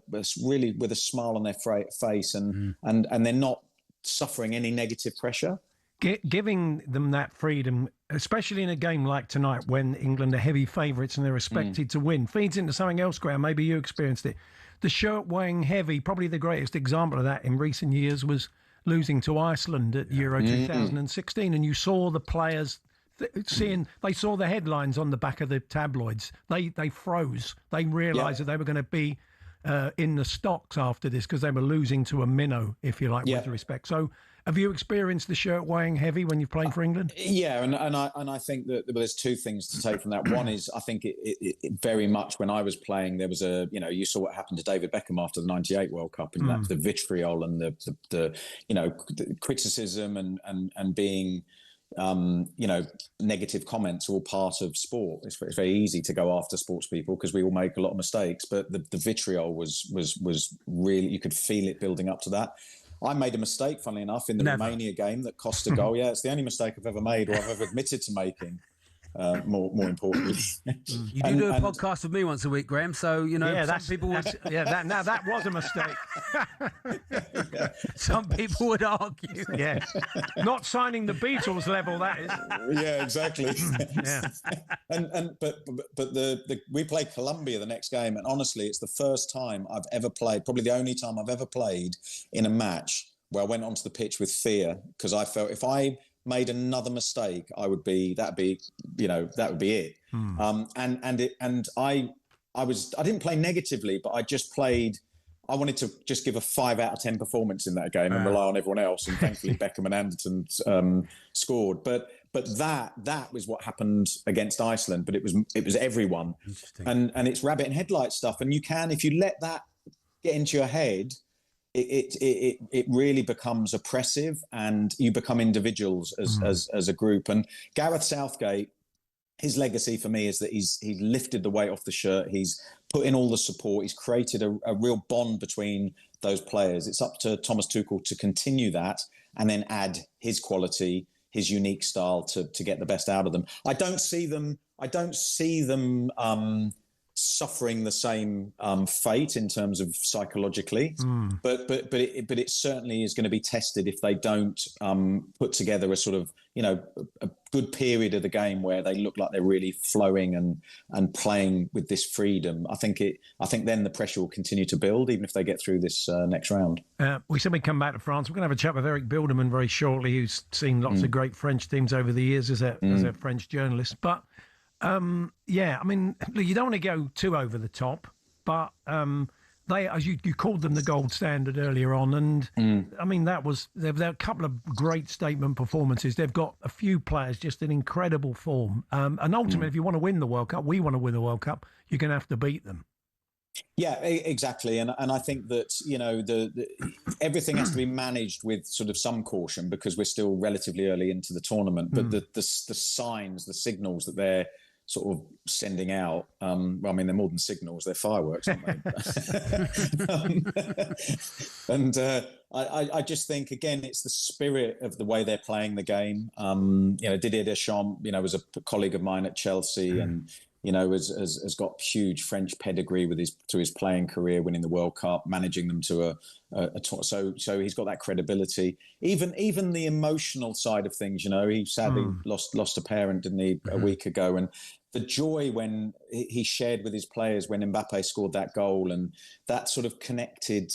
smile on their face, and they're not suffering any negative pressure. Giving them that freedom, especially in a game like tonight when England are heavy favourites and they're expected to win, feeds into something else, Graham. Maybe you experienced it. The shirt weighing heavy, probably the greatest example of that in recent years was losing to Iceland at Euro 2016. And you saw the players they saw the headlines on the back of the tabloids. They froze. They realised that they were going to be in the stocks after this because they were losing to a minnow, if you like, with respect. So have you experienced the shirt weighing heavy when you've played for England? Yeah, and I think that there's two things to take from that. One is I think it very much when I was playing, there was you saw what happened to David Beckham after the '98 World Cup, and that's the vitriol and the criticism and being negative comments are all part of sport. It's very easy to go after sports people because we all make a lot of mistakes, but the vitriol was really, you could feel it building up to that. I made a mistake, funnily enough, in the Romania game that cost a goal. Yeah, it's the only mistake I've ever made or I've ever admitted to making. More importantly, you do a podcast with me once a week, Graham. So some people would. That was a mistake. Some people would argue. Yeah, not signing the Beatles level. That is. Yeah, exactly. But we played Colombia the next game, and honestly, it's the first time I've ever played. Probably the only time I've ever played in a match where I went onto the pitch with fear because I felt if I made another mistake, that would be it. I didn't play negatively, but I wanted to just give a 5 out of 10 performance in that game and rely on everyone else. And thankfully Beckham and Anderton scored. But that was what happened against Iceland. But it was everyone. And it's rabbit and headlight stuff. And if you let that get into your head, it really becomes oppressive, and you become individuals as a group. And Gareth Southgate, his legacy for me is that he's lifted the weight off the shirt. He's put in all the support. He's created a real bond between those players. It's up to Thomas Tuchel to continue that and then add his quality, his unique style to get the best out of them. I don't see them suffering the same fate in terms of psychologically, but it certainly is going to be tested if they don't put together a sort of a good period of the game where they look like they're really flowing and playing with this freedom. I think then the pressure will continue to build even if they get through this next round. We said we'd come back to France. We're going to have a chat with Eric Bilderman very shortly, who's seen lots of great French teams over the years as a French journalist, but. I mean, you don't want to go too over the top, but they, as you called them, the gold standard earlier on, and I mean they've had a couple of great statement performances. They've got a few players just in incredible form, and ultimately, if you want to win the World Cup, we want to win the World Cup, you're going to have to beat them. Yeah, exactly, and I think that everything has to be managed with sort of some caution because we're still relatively early into the tournament. But the signs, the signals that they're sort of sending out. I mean, they're more than signals; they're fireworks, aren't they? I just think again, it's the spirit of the way they're playing the game. Didier Deschamps, was a colleague of mine at Chelsea, and has got huge French pedigree through his playing career, winning the World Cup, managing them to so he's got that credibility. Even the emotional side of things, he sadly lost a parent, didn't he, a week ago, and the joy when he shared with his players when Mbappe scored that goal, and that sort of connected,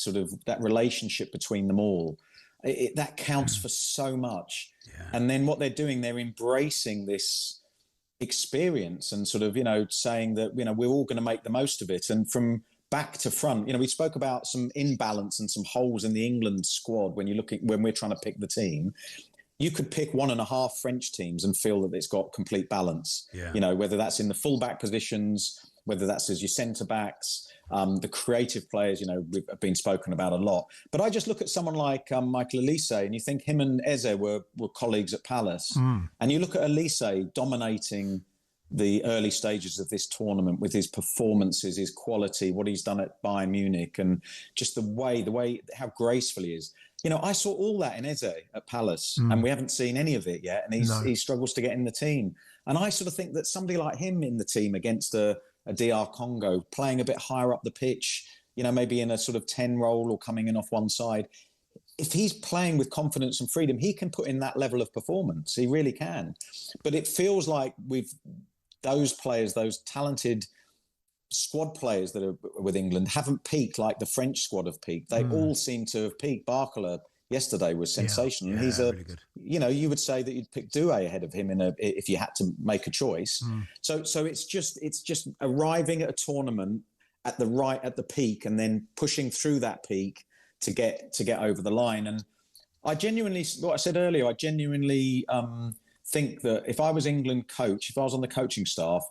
that relationship between them all, that counts for so much. Yeah. And then what they're doing, they're embracing this experience and saying that we're all going to make the most of it. And from back to front, we spoke about some imbalance and some holes in the England squad when we're trying to pick the team. You could pick 1.5 French teams and feel that it's got complete balance. Yeah. Whether that's in the fullback positions, whether that's as your centre backs, the creative players, we've been spoken about a lot. But I just look at someone like Michael Olise, and you think him and Eze were colleagues at Palace. And you look at Olise dominating the early stages of this tournament with his performances, his quality, what he's done at Bayern Munich, and just the way how graceful he is. You know, I saw all that in Eze at Palace, and we haven't seen any of it yet, and he struggles to get in the team. And I sort of think that somebody like him in the team against a DR Congo, playing a bit higher up the pitch, you know, maybe in a sort of 10 role or coming in off one side, if he's playing with confidence and freedom, he can put in that level of performance. He really can. But it feels like those players, those talented squad players that are with England, haven't peaked like the French squad have peaked. They all seem to have peaked. Barcola yesterday was sensational. Yeah, He's really good. You know, you would say that you'd pick Doué ahead of him if you had to make a choice. So it's just arriving at a tournament at the peak and then pushing through that peak to get over the line. And I genuinely, what I said earlier, I genuinely think that if I was England coach, if I was on the coaching staff,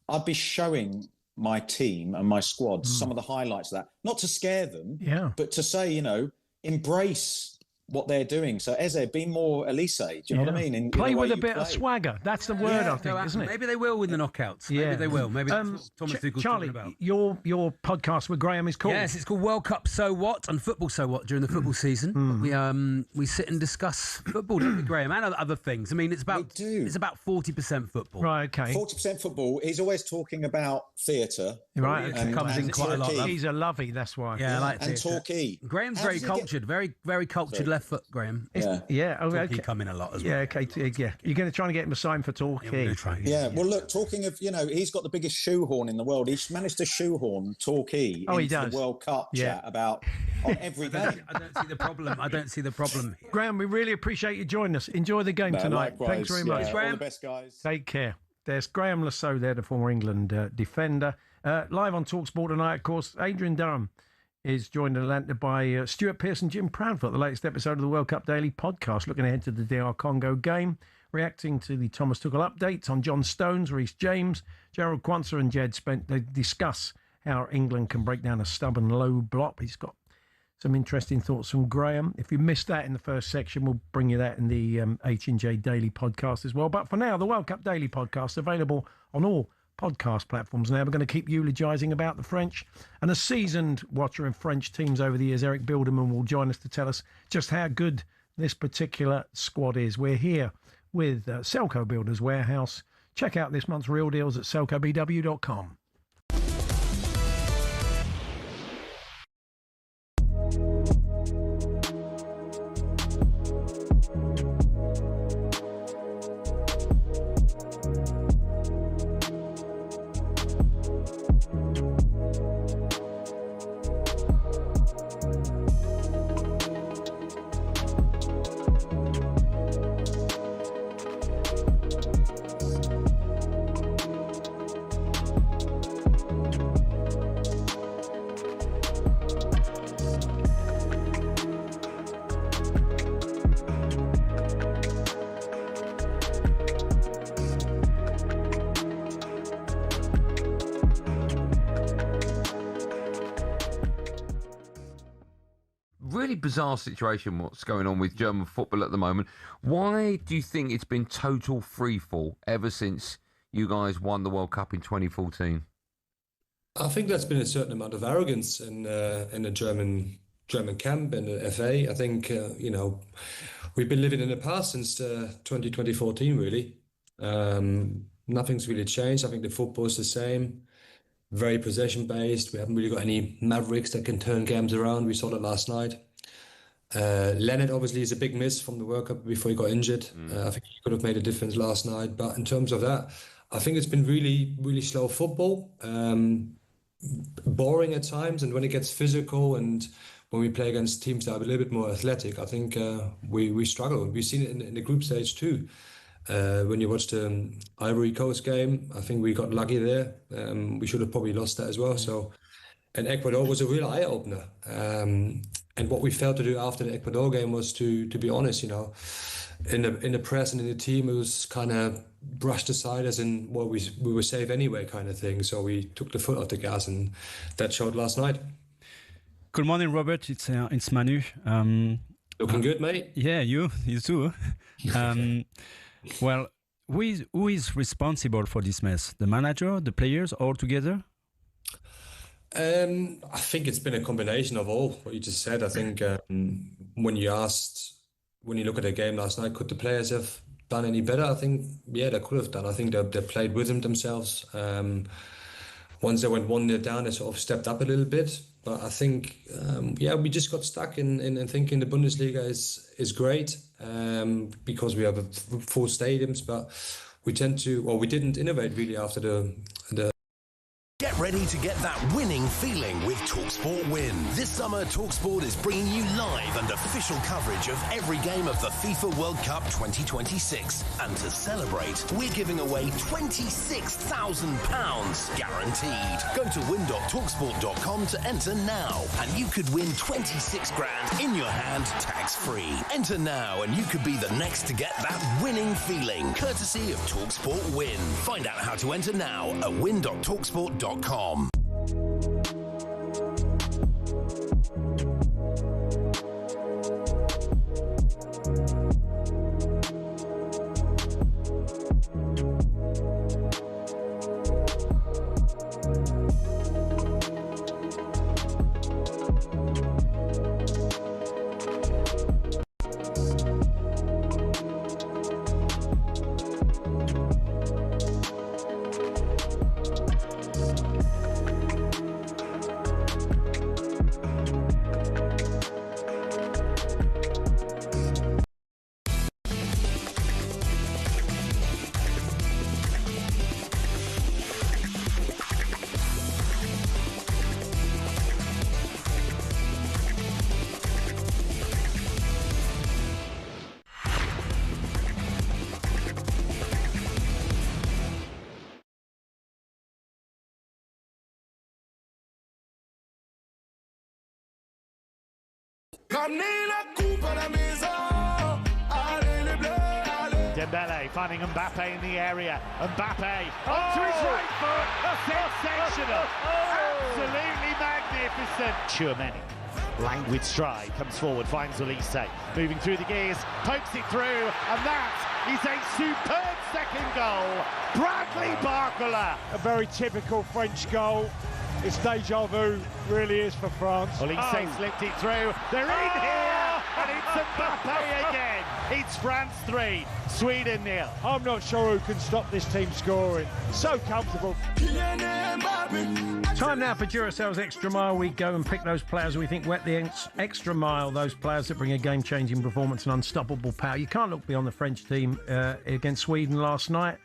I'd be showing my team and my squad some of the highlights of that, not to scare them, but to say, you know, embrace what they're doing. So Eze, be more Elise. Do you know what I mean? Play with a bit of swagger. That's the word, I think, isn't it? Maybe they will win the knockouts. Maybe they will. Maybe that's what Thomas Tuchel's Charlie, talking about. your podcast with Graham is called? Yes, it's called World Cup So What and Football So What during the football season. We sit and discuss football, don't we, Graham, and other things. I mean, it's about 40% football. Right, okay. 40% football. He's always talking about theatre. Right, okay. Comes in quite a lot. He's a lovey, that's why. Yeah, I like and theatre. Torquay. Graham's very cultured, very cultured left foot, Graham. Yeah. Torquay come in a lot as well. Yeah, okay. Yeah. You're going to try and get him a sign for Torquay. Well, look, talking of, you know, he's got the biggest shoehorn in the world. He's managed to shoehorn Torquay into the World Cup chat about on every game. I don't see the problem. I don't see the problem here. Graham, we really appreciate you joining us. Enjoy the game tonight. Likewise. Thanks very much. All the best, guys. Take care. There's Graham Lasso there, the former England defender. Live on talkSPORT tonight, of course, Adrian Durham is joined in Atlanta by Stuart Pearce and Jim Proudfoot, the latest episode of the World Cup Daily podcast, looking ahead to the DR Congo game, reacting to the Thomas Tuchel updates on John Stones, Reece James, Gerald Quansah and Jed Spence. They discuss how England can break down a stubborn low block. He's got some interesting thoughts from Graham. If you missed that in the first section, we'll bring you that in the H&J Daily podcast as well. But for now, the World Cup Daily podcast available on all podcast platforms now. We're going to keep eulogising about the French, and a seasoned watcher of French teams over the years, Eric Bilderman, will join us to tell us just how good this particular squad is. We're here with Selco Builders Warehouse. Check out this month's real deals at selcobw.com. Really bizarre situation what's going on with German football at the moment. Why do you think it's been total freefall ever since you guys won the World Cup in 2014? I think there's been a certain amount of arrogance in the German camp and the FA. I think we've been living in the past since 2014 really. Nothing's really changed. I think the football is the same. Very possession based. We haven't really got any mavericks that can turn games around. We saw that last night. Leonard obviously is a big miss from the World Cup before he got injured. I think he could have made a difference last night. But in terms of that, I think it's been really, really slow football. Boring at times, and when it gets physical and when we play against teams that are a little bit more athletic, I think we struggle. We've seen it in the group stage too. When you watched the Ivory Coast game, I think we got lucky there. We should have probably lost that as well. So, and Ecuador was a real eye-opener. And what we failed to do after the Ecuador game was to be honest, in the press and in the team, it was kind of brushed aside as in, well, we were safe anyway kind of thing. So we took the foot off the gas, and that showed last night. Good morning, Robert. It's Manu. Looking good, mate. Yeah, you too. Well, who is responsible for this mess? The manager, the players, all together? I think it's been a combination of all what you just said. I think when you look at the game last night, could the players have done any better? I think, yeah, they could have done. I think they played with themselves. Once they went 1-0 down, they sort of stepped up a little bit. But I think, we just got stuck in thinking the Bundesliga is great because we have full stadiums, but we didn't innovate really after the. Get ready to get that winning feeling with talkSPORT Win. This summer, talkSPORT is bringing you live and official coverage of every game of the FIFA World Cup 2026. And to celebrate, we're giving away £26,000 guaranteed. Go to win.talksport.com to enter now, and you could win 26 grand in your hand, tax-free. Enter now, and you could be the next to get that winning feeling, courtesy of talkSPORT Win. Find out how to enter now at win.talksport.com. Dembele finding Mbappe in the area. Mbappe onto his right foot. Sensational. Absolutely magnificent. Tchouameni. Languid stride, comes forward, finds Olise. Moving through the gears, pokes it through, and that is a superb second goal. Bradley Barcola. A very typical French goal. It's deja vu, really is for France. Olise slipped it through. They're in here, and it's Mbappe again. It's France 3, Sweden 0. I'm not sure who can stop this team scoring. So comfortable. Time now for Duracel's Extra Mile. We go and pick those players we think went the extra mile, those players that bring a game-changing performance and unstoppable power. You can't look beyond the French team against Sweden last night.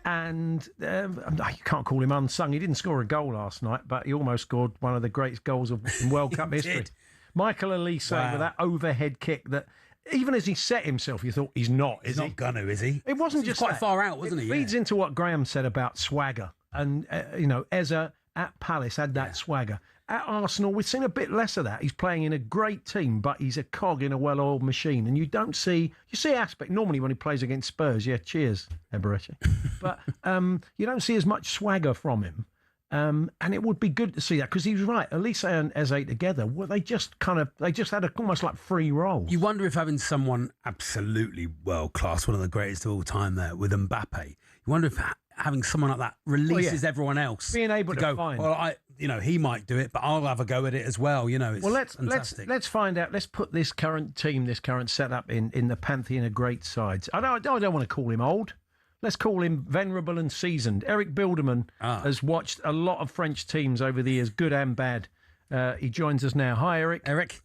And you can't call him unsung. He didn't score a goal last night, but he almost scored one of the greatest goals in World Cup history. Did. Michael Olise with that overhead kick that, even as he set himself, you thought he's not. He's not gonna, is he? It wasn't He's just quite that. far out, wasn't he? It feeds into what Graham said about swagger, and Eze at Palace had that swagger. At Arsenal, we've seen a bit less of that. He's playing in a great team, but he's a cog in a well-oiled machine. And you see aspect normally when he plays against Spurs. Yeah, cheers, Eberechi. But you don't see as much swagger from him. And it would be good to see that, because he was right. Olise and Eze together, well, they just had almost like free roll. You wonder if having someone absolutely world class, one of the greatest of all time there with Mbappe, you wonder if having someone like that releases everyone else. Being able to go, find. well, he might do it, but I'll have a go at it as well. It's fantastic. Let's find out. Let's put this current team, this current setup in the pantheon of great sides. I don't want to call him old. Let's call him venerable and seasoned. Eric Bilderman has watched a lot of French teams over the years, good and bad. He joins us now. Hi, Eric. Eric.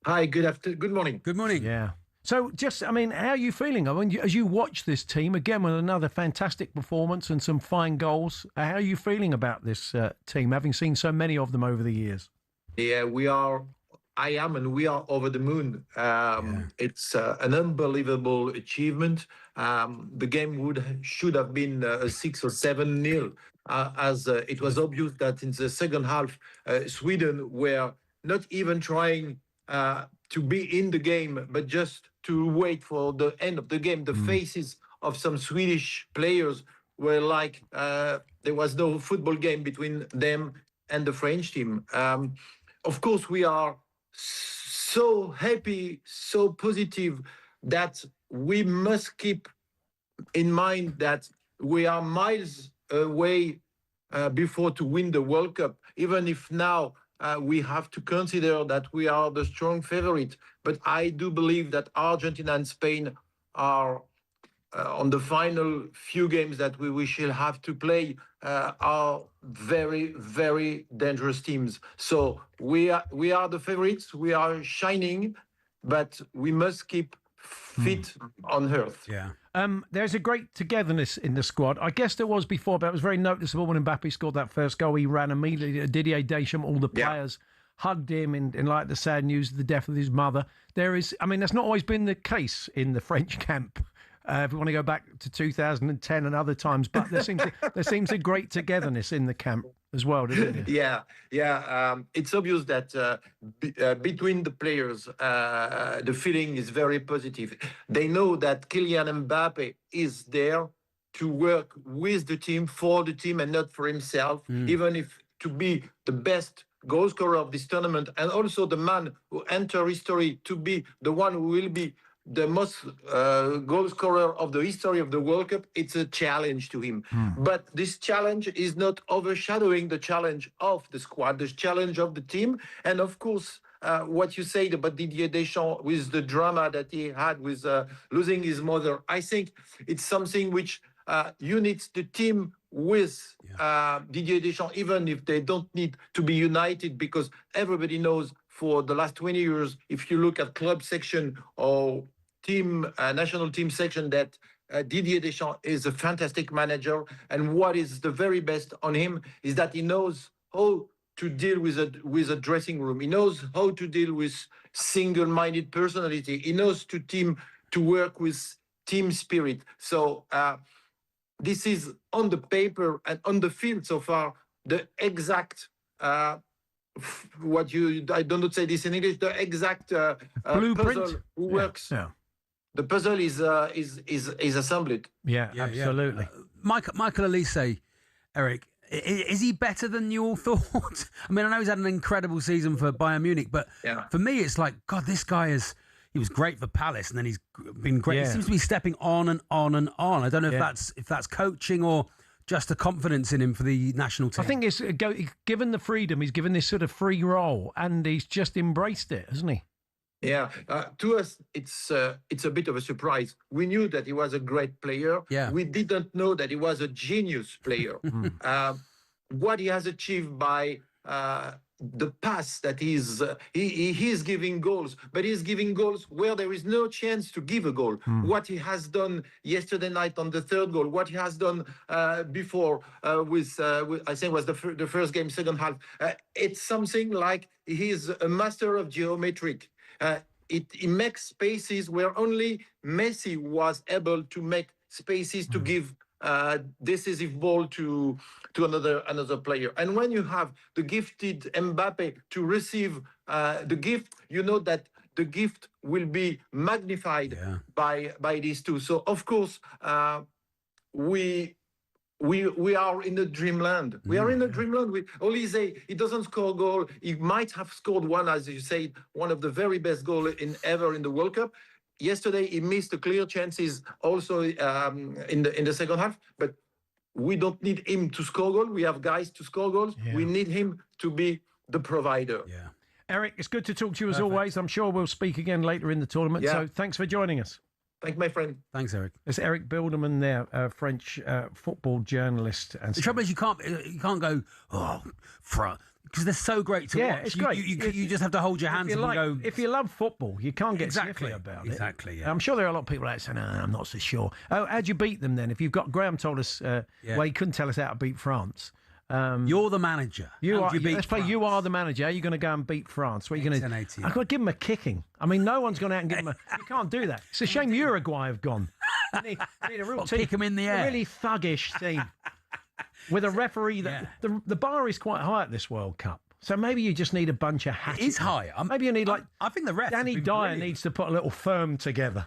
Hi, good morning. Good morning. Yeah. So how are you feeling? I mean, as you watch this team, again, with another fantastic performance and some fine goals, how are you feeling about this team, having seen so many of them over the years? Yeah, we are over the moon. It's an unbelievable achievement. The game should have been 6 or 7-0, as it was obvious that in the second half, Sweden were not even trying to be in the game, but just to wait for the end of the game. The faces of some Swedish players were like there was no football game between them and the French team. Of course, we are so happy, so positive that we must keep in mind that we are miles away before to win the World Cup, even if now we have to consider that we are the strong favorite. But I do believe that Argentina and Spain are on the final few games that we shall have to play are very, very dangerous teams. So we are the favorites. We are shining, but we must keep fit on earth. Yeah. There's a great togetherness in the squad. I guess there was before, but it was very noticeable when Mbappe scored that first goal. He ran immediately to Didier Deschamps. All the players hugged him in like the sad news of the death of his mother. That's not always been the case in the French camp. If we want to go back to 2010 and other times, but there seems a great togetherness in the camp as well, doesn't it? Yeah. It's obvious that between the players, the feeling is very positive. They know that Kylian Mbappe is there to work with the team, for the team, and not for himself, even if to be the best goal scorer of this tournament, and also the man who enter history to be the one who will be the most goal scorer of the history of the World Cup. It's a challenge to him. But this challenge is not overshadowing the challenge of the squad, the challenge of the team. And of course, what you said about Didier Deschamps with the drama that he had with losing his mother, I think it's something which unites the team with Didier Deschamps, even if they don't need to be united, because everybody knows for the last 20 years, if you look at club section or team national team section, that Didier Deschamps is a fantastic manager. And what is the very best on him is that he knows how to deal with a dressing room. He knows how to deal with single-minded personality. He knows to work with team spirit. So this is on the paper and on the field so far the exact I don't say this in English, the exact blueprint puzzle who works. Yeah. The puzzle is assembled. Yeah, absolutely. Michael Olise, Eric, is he better than you all thought? I mean, I know he's had an incredible season for Bayern Munich, but for me, it's like, God, this guy he was great for Palace, and then he's been great. He seems to be stepping on and on and on. I don't know if that's coaching or just the confidence in him for the national team. I think it's given the freedom, he's given this sort of free role, and he's just embraced it, hasn't he? Yeah, to us, it's a bit of a surprise. We knew that he was a great player. Yeah. We didn't know that he was a genius player. What he has achieved by the pass that he's giving goals, but he's giving goals where there is no chance to give a goal. What he has done yesterday night on the third goal, what he has done before with I think was the first game, second half. It's something like he's a master of geometric. He makes spaces where only Messi was able to make spaces to give decisive ball to another player. And when you have the gifted Mbappe to receive the gift, you know that the gift will be magnified by these two. So of course we are in a dreamland. We are in a dreamland. With Olise, he doesn't score a goal. He might have scored one, as you said, one of the very best goals ever in the World Cup. Yesterday, he missed the clear chances also in the second half. But we don't need him to score goals. We have guys to score goals. We need him to be the provider. Yeah. Eric, it's good to talk to you as always. I'm sure we'll speak again later in the tournament. So thanks for joining us. Thank you, my friend. Thanks, Eric. It's Eric Bilderman there, French football journalist. And the trouble is, you can't go, France, because they're so great to watch. It's great. You just have to hold your hands up and go. If you love football, you can't get sniffy about it. Exactly. Yeah. I'm sure there are a lot of people out saying, I'm not so sure. How'd you beat them then? If you've got Graham told us, well, he couldn't tell us how to beat France. You're the manager. Let's play. You are the manager. How are you going to go and beat France? What are you going to? I've got to give him a kicking. I mean, no one's gone out and give him a. You can't do that. It's a shame Uruguay have gone. They need a real team. Kick him in the air. A really thuggish team with a referee that the bar is quite high at this World Cup. So maybe you just need a bunch of hatchets. It is high. Maybe you need I think the ref. Danny Dyer needs to put a little firm together.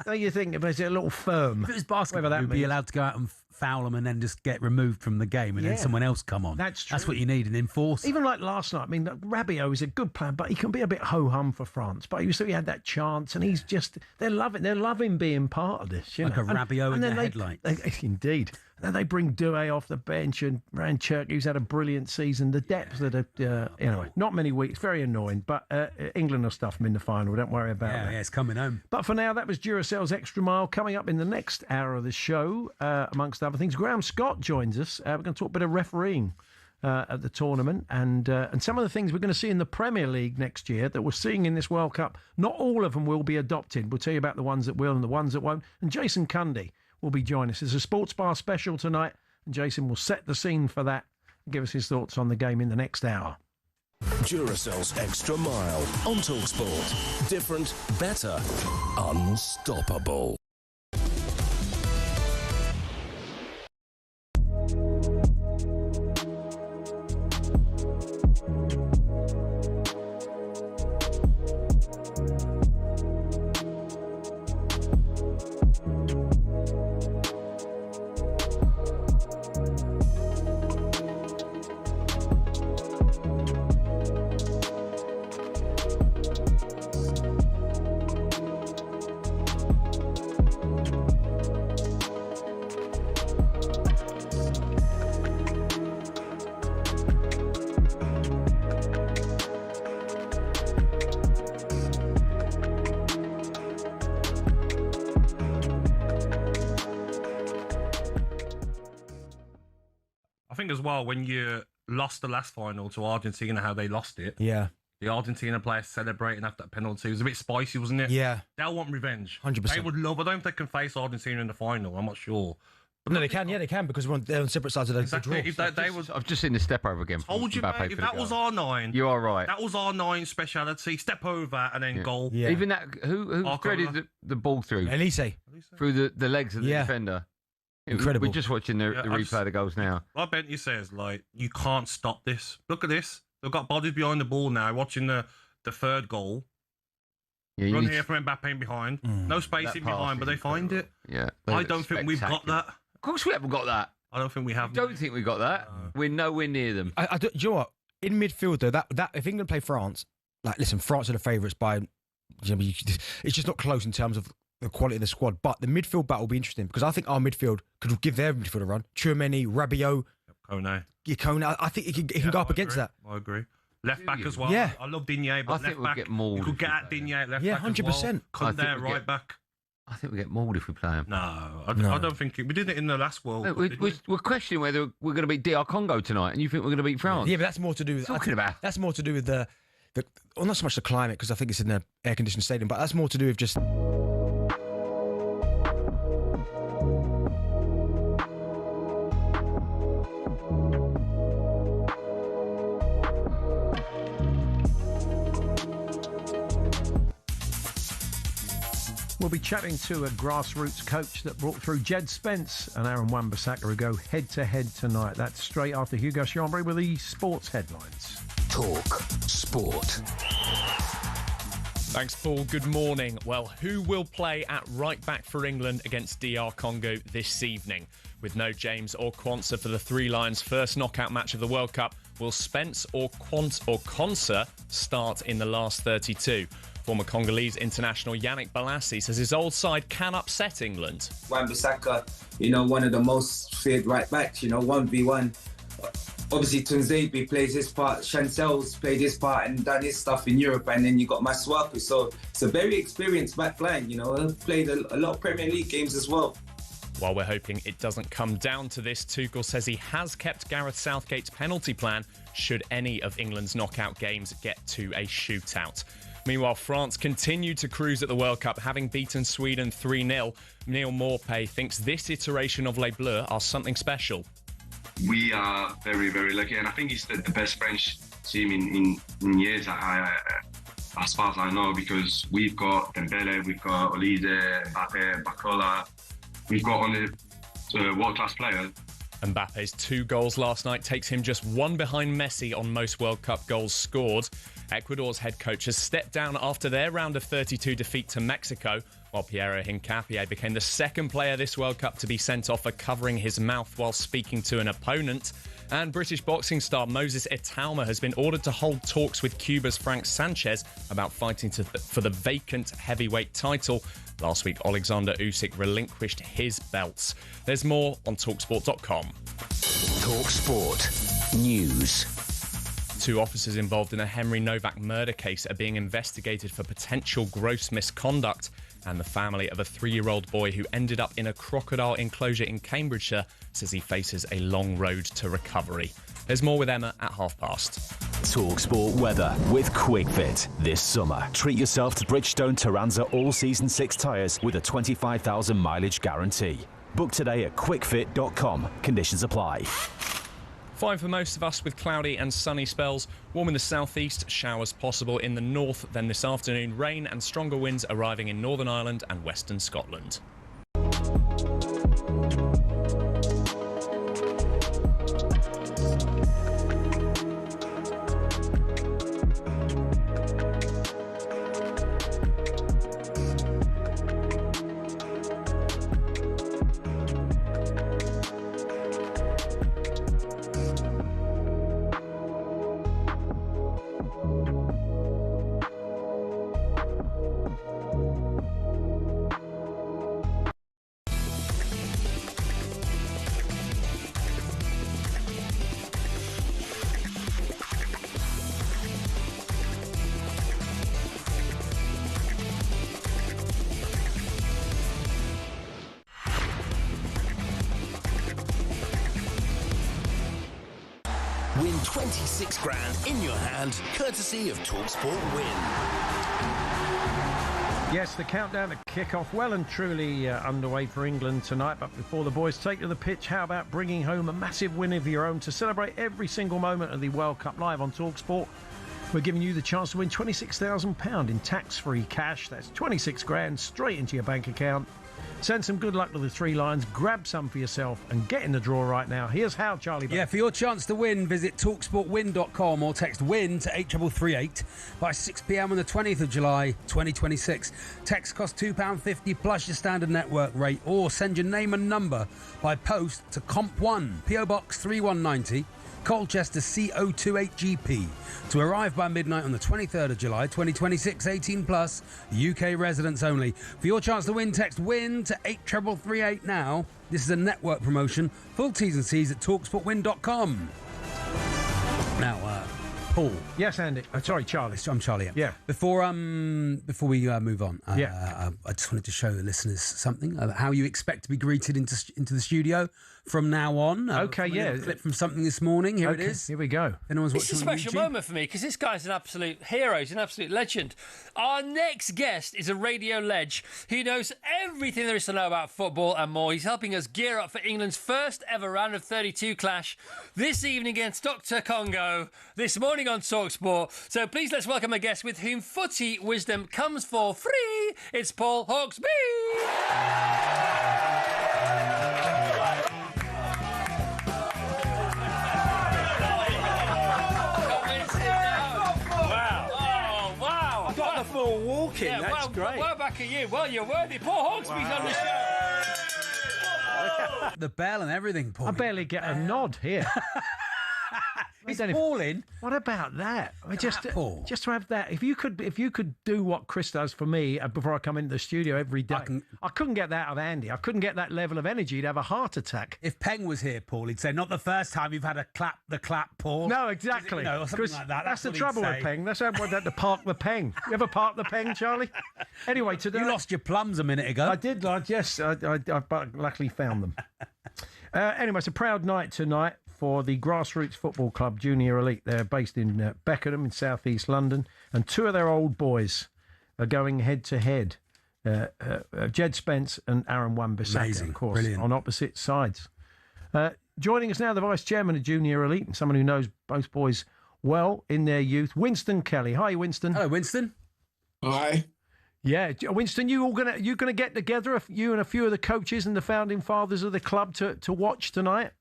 Don't you think? If there's a little firm. If it was basketball, you'd be allowed to go out and foul them and then just get removed from the game and then someone else come on. That's true. That's what you need, an enforcer. Even like last night, I mean, Rabiot is a good player, but he can be a bit ho-hum for France. But he had that chance, and he's just, they're loving being part of this. You like know? a Rabiot in the headlights. Indeed. And then they bring Doué off the bench and Ranchuk, who's had a brilliant season. The depth that anyway, not many weeks, very annoying. But England will stuff them in the final. Don't worry about that. Yeah, it's coming home. But for now, that was Duracell's Extra Mile. Coming up in the next hour of the show, amongst other things, Graham Scott joins us. We're going to talk a bit of refereeing at the tournament and some of the things we're going to see in the Premier League next year that we're seeing in this World Cup. Not all of them will be adopted. We'll tell you about the ones that will and the ones that won't. And Jason Cundy will be joining us. There's a sports bar special tonight, and Jason will set the scene for that and give us his thoughts on the game in the next hour. Duracell's Extra Mile on talkSPORT. Different, better, unstoppable. I think as well, when you lost the last final to Argentina, how they lost it. Yeah. The Argentina players celebrating after that penalty. It was a bit spicy, wasn't it? Yeah. They'll want revenge. 100%. They would love. I don't think they can face Argentina in the final. I'm not sure. But no, they can. Yeah, they can because they're on separate sides of the draw. If I've just seen the step over again. Told you, mate, if that was R9, you are right. That was R9 speciality. Step over and then goal. Yeah. Even that, who threaded the ball through? Elise. Through the legs of the defender. Incredible. We're just watching the replay of the goals now. Like Bentley says, like, you can't stop this. Look at this. They've got bodies behind the ball now, watching the third goal. Yeah, Run here from Mbappe behind. No space in behind, but they find it. Yeah. I don't think we've got that. Of course we haven't got that. I don't think we have. Don't think we got that. We're nowhere near them. Do you know what? In midfield, though, that if England play France, like, listen, France are the favourites by... It's just not close in terms of the quality of the squad. But the midfield battle will be interesting because I think our midfield could give their midfield a run. Tchouameni, Rabiot, Kone. Kone. I think he can go up against that. I agree. Left back as well. Yeah. I love Digne, but I think we'll get mauled. You could get at Digne at left Yeah, back 100%. Come there, right back. I think we get mauled if we play them. No, I don't think we did it in the last World Cup. We're questioning whether we're going to beat DR Congo tonight, and you think we're going to beat France. Yeah, but that's more to do with that's more to do with the well, not so much the climate because I think it's in an air-conditioned stadium, but that's more to do with just. We'll be chatting to a grassroots coach that brought through Jed Spence and Aaron Wan-Bissaka who go head-to-head tonight. That's straight after Hugo Chambry with the sports headlines. Talk Sport. Thanks, Paul. Good morning. Well, who will play at right back for England against DR Congo this evening? With no James or Quansah for the Three Lions' first knockout match of the World Cup, will Spence or Quansah start in the last 32? Former Congolese international Yannick Bolasie says his old side can upset England. Wan-Bissaka, one of the most feared right backs, 1v1. Obviously, Tunzebe plays his part, Chancel's played his part and done his stuff in Europe, and then you got Masuaku. So it's a very experienced back line, played a lot of Premier League games as well. While we're hoping it doesn't come down to this, Tuchel says he has kept Gareth Southgate's penalty plan should any of England's knockout games get to a shootout. Meanwhile, France continue to cruise at the World Cup, having beaten Sweden 3-0. Neil Maupay thinks this iteration of Les Bleus are something special. We are very, very lucky, and I think it's the best French team in years, as far as I know, because we've got Dembele, we've got Olise, Mbappe, Bacola. We've got only world-class players. Mbappe's 2 goals last night takes him just 1 behind Messi on most World Cup goals scored. Ecuador's head coach has stepped down after their round of 32 defeat to Mexico. while Piero Hincapié became the second player this World Cup to be sent off for covering his mouth while speaking to an opponent. And British boxing star Moses Itauma has been ordered to hold talks with Cuba's Frank Sanchez about fighting for the vacant heavyweight title. Last week, Alexander Usyk relinquished his belts. There's more on talkSPORT.com. talkSPORT News. 2 officers involved in a Henry Novak murder case are being investigated for potential gross misconduct, and the family of a 3-year-old boy who ended up in a crocodile enclosure in Cambridgeshire says he faces a long road to recovery. There's more with Emma at past. talkSPORT weather with QuickFit. This summer, treat yourself to Bridgestone Turanza All-Season 6 tyres with a 25,000 mileage guarantee. Book today at quickfit.com. Conditions apply. Fine for most of us with cloudy and sunny spells. Warm in the southeast, showers possible in the north. Then this afternoon, rain and stronger winds arriving in Northern Ireland and Western Scotland. Win 26 grand in your hand, courtesy of talkSPORT Win. Yes, the countdown to kick-off well and truly underway for England tonight. But before the boys take to the pitch, how about bringing home a massive win of your own to celebrate every single moment of the World Cup live on talkSPORT? We're giving you the chance to win £26,000 in tax-free cash. That's 26 grand straight into your bank account. Send some good luck to the 3 Lions, grab some for yourself and get in the draw right now. Here's how, Charlie. Yeah, for your chance to win, visit talksportwin.com or text WIN to 83338 by 6 p.m. on the 20th of July 2026. Text costs £2.50 plus your standard network rate, or send your name and number by post to Comp1, PO Box 3190, Colchester CO28GP, to arrive by midnight on the 23rd of July 2026. 18 plus, UK residents only. For your chance to win, text WIN to 83338 now. This is a network promotion. Full T's and C's at talksportwin.com. Now, Paul. Yes, Andy. Sorry, Charlie. I'm Charlie. Yeah. Before we move on, I just wanted to show the listeners something about how you expect to be greeted into the studio from now on. Okay, yeah. A clip from something this morning. Here it is. Here we go. It's a special moment for me because this guy's an absolute hero. He's an absolute legend. Our next guest is a radio ledge. He knows everything there is to know about football and more. He's helping us gear up for England's first ever round of 32 clash this evening against Dr. Congo, this morning on talkSPORT. So please let's welcome a guest with whom footy wisdom comes for free. It's Paul Hawksbee. Full walking, yeah, that's great. Well back at you. Well, you're worthy. Paul Hawksbee's on the show. The bell and everything, Paul. I barely get a nod here. He's falling. What about that? Just Paul. to have that. If you could do what Chris does for me before I come into the studio every day, I couldn't get that out of Andy. I couldn't get that level of energy. He'd have a heart attack. If Peng was here, Paul, he'd say, "Not the first time you've had the clap, Paul." No, exactly. Or something like that. That's the trouble with Peng. That's why I want that to park the Peng. You ever park the Peng, Charlie? Anyway, today you lost your plums a minute ago. I did. Yes, I luckily found them. Anyway, it's a proud night tonight for the Grassroots Football Club Junior Elite. They're based in Beckenham in southeast London, and 2 of their old boys are going head-to-head. Jed Spence and Aaron Wan-Bissaka, of course, brilliant. on opposite sides. Joining us now, the Vice-Chairman of Junior Elite, and someone who knows both boys well in their youth, Winston Kelly. Hi, Winston. Hello, Winston. Hi. Yeah, Winston, you gonna get together, you and a few of the coaches and the founding fathers of the club to watch tonight?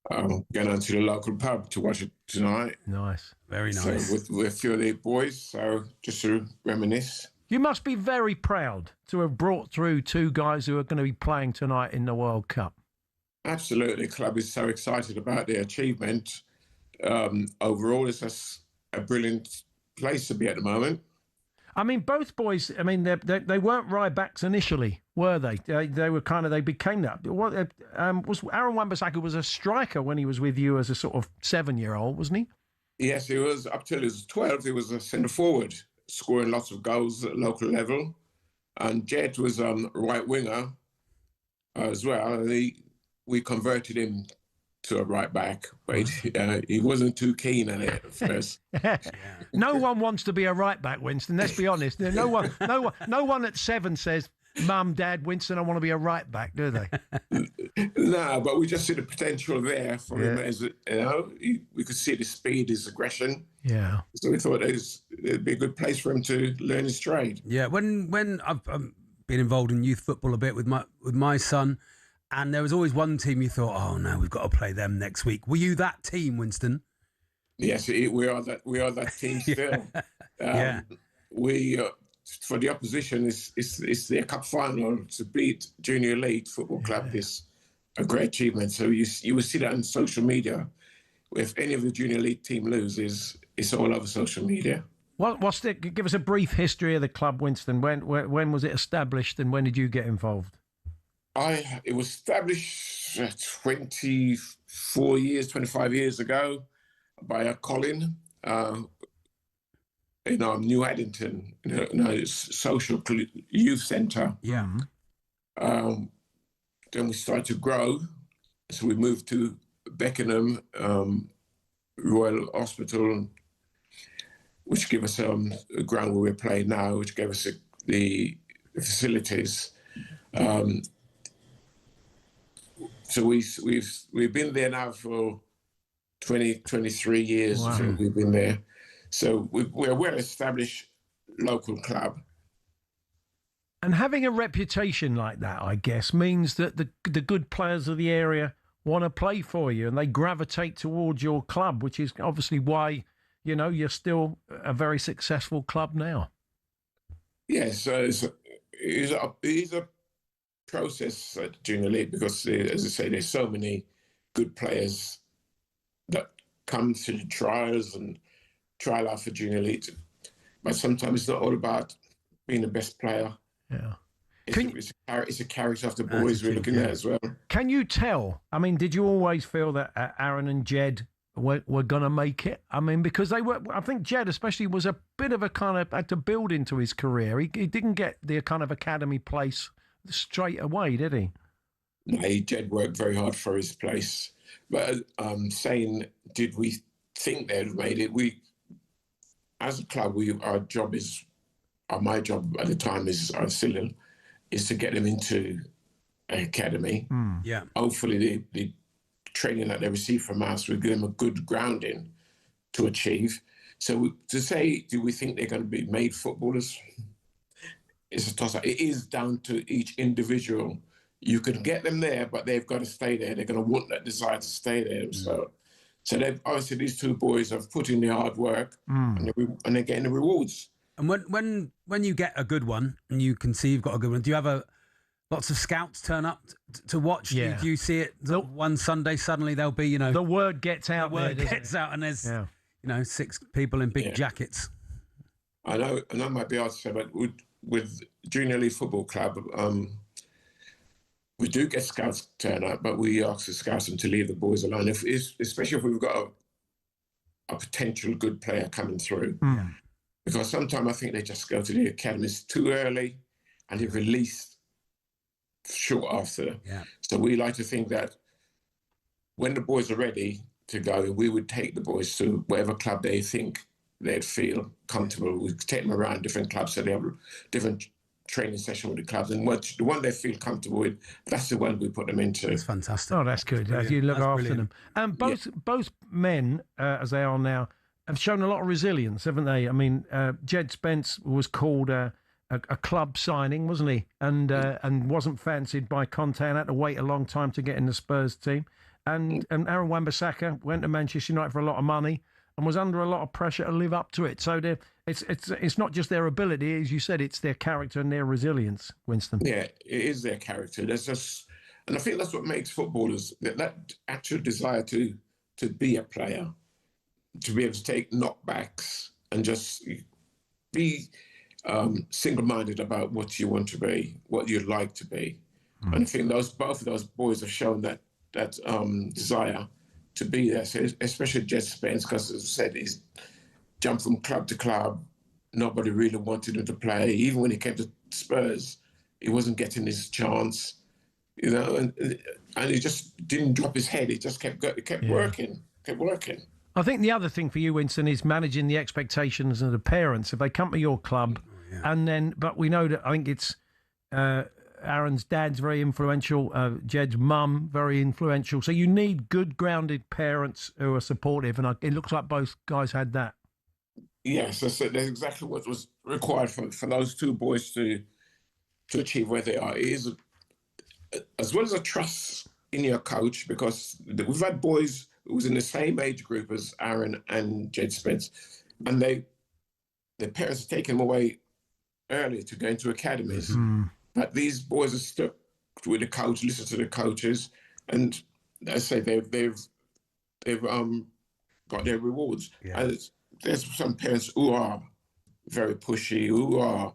I'm going to the local pub to watch it tonight. Nice, very nice. So with a few of the boys, so just to reminisce. You must be very proud to have brought through two guys who are going to be playing tonight in the World Cup. Absolutely. The club is so excited about their achievement. Overall, it's just a brilliant place to be at the moment. I mean, both boys, I mean, they weren't right backs initially, were they? They were kind of, they became that. Was Aaron Wan-Bissaka was a striker when he was with you as a sort of 7-year-old, wasn't he? Yes, he was. Up till he was 12, he was a centre-forward, scoring lots of goals at local level. And Jed was a right winger as well. We converted him to a right back, but he wasn't too keen on it at first. No one wants to be a right back, Winston. Let's be honest. No one at 7 says, "Mum, Dad, Winston, I want to be a right back," do they? No, but we just see the potential there for him. As we could see the speed, his aggression. Yeah. So we thought it'd be a good place for him to learn his trade. Yeah. When I've been involved in youth football a bit with my son. And there was always one team you thought, oh no, we've got to play them next week. Were you that team, Winston? Yes, we are that team still. We for the opposition, it's their cup final to beat Junior Elite Football Club is a great achievement. So you will see that on social media. If any of the Junior Elite team loses, it's all over social media. Give us a brief history of the club, Winston. When was it established, and when did you get involved? It was established 25 years ago by a Colin in New Addington, in a social youth centre. Yeah. Then we started to grow, so we moved to Beckenham Royal Hospital, which gave us a ground where we're playing now, which gave us the facilities. So we've been there now for 23 years. Wow. I think we've been there. So we're a well-established local club. And having a reputation like that, I guess, means that the good players of the area want to play for you and they gravitate towards your club, which is obviously why, you're still a very successful club now. Yes, it's a process at Junior League because, as I say, there's so many good players that come to the trials and trial out for Junior League. But sometimes it's not all about being the best player. Yeah. It's a character of the boys we're looking at as well. Can you tell? I mean, did you always feel that Aaron and Jed were going to make it? I mean, because they were. I think Jed especially was a bit of a kind of had to build into his career. He didn't get the kind of academy place straight away, did he? No, Jed worked very hard for his place. But saying, did we think they'd have made it? We, as a club, our job is, my job at the time is to get them into an academy. Yeah. Hopefully, the training that they receive from us will give them a good grounding to achieve. So to say, do we think they're going to be made footballers? It's a toss-up. It is down to each individual. You can get them there, but they've got to stay there. They're going to want that desire to stay there. So they've obviously, these two boys have put in the hard work and they're getting the rewards. And when you get a good one and you can see you've got a good one, do you have lots of scouts turn up to watch? Yeah. Do you see it one Sunday suddenly there'll be the word gets out. The word gets out and there's 6 people in big jackets. I know it might be hard to say, but with Junior League Football Club, we do get scouts turn up, but we ask the scouts them to leave the boys alone, especially if we've got a potential good player coming through. Because sometimes I think they just go to the academies too early and they're released short after. Yeah. So we like to think that when the boys are ready to go, we would take the boys to whatever club they think they'd feel comfortable. We take them around different clubs so they have different training session with the clubs, and the one they feel comfortable with, that's the one we put them into. That's fantastic. Oh, that's good. You look after them. And both men, as they are now, have shown a lot of resilience, haven't they? I mean, Jed Spence was called a club signing, wasn't he? And wasn't fancied by Conte and had to wait a long time to get in the Spurs team. And Aaron Wan-Bissaka went to Manchester United for a lot of money and was under a lot of pressure to live up to it. So it's not just their ability, as you said, it's their character and their resilience, Winston. Yeah, it is their character. And I think that's what makes footballers, that actual desire to be a player, to be able to take knockbacks and just be single-minded about what you want to be, what you'd like to be. And I think both of those boys have shown that desire to be there. So especially Jed Spence, because as I said, he's jumped from club to club. Nobody really wanted him to play. Even when he came to Spurs, he wasn't getting his chance, you know, and he just didn't drop his head. He just kept working. I think the other thing for you, Winston, is managing the expectations of the parents. If they come to your club, but we know that I think it's Aaron's dad's very influential, Jed's mum very influential. So you need good, grounded parents who are supportive, and it looks like both guys had that. Yes, that's exactly what was required for those two boys to achieve where they are. It is, as well as a trust in your coach, because we've had boys who was in the same age group as Aaron and Jed Spence, and their parents have taken them away early to go into academies. But these boys are stuck with the coach, listen to the coaches, and as I say, they've got their rewards. Yeah. And there's some parents who are very pushy, who are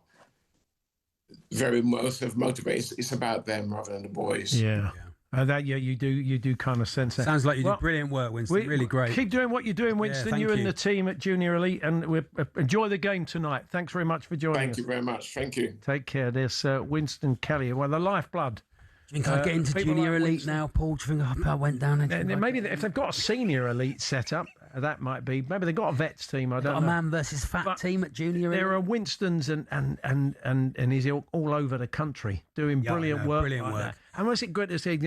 very motivated. It's about them rather than the boys. Yeah. You do kind of sense that. Sounds like you do brilliant work, Winston. Really great. Keep doing what you're doing, Winston. You and the team at Junior Elite, and we enjoy the game tonight. Thanks very much for joining us. Thank you very much. Thank you. Take care. There's Winston Kelly, one of the lifeblood. Do you think I'd get into Junior Elite now, Paul? Do you think I went down? Maybe if they've got a Senior Elite set up, that might be. Maybe they've got a vets team. I don't know. A man versus fat team at Junior Elite. There are Winstons and he's all over the country doing brilliant work. That. And was it good to say,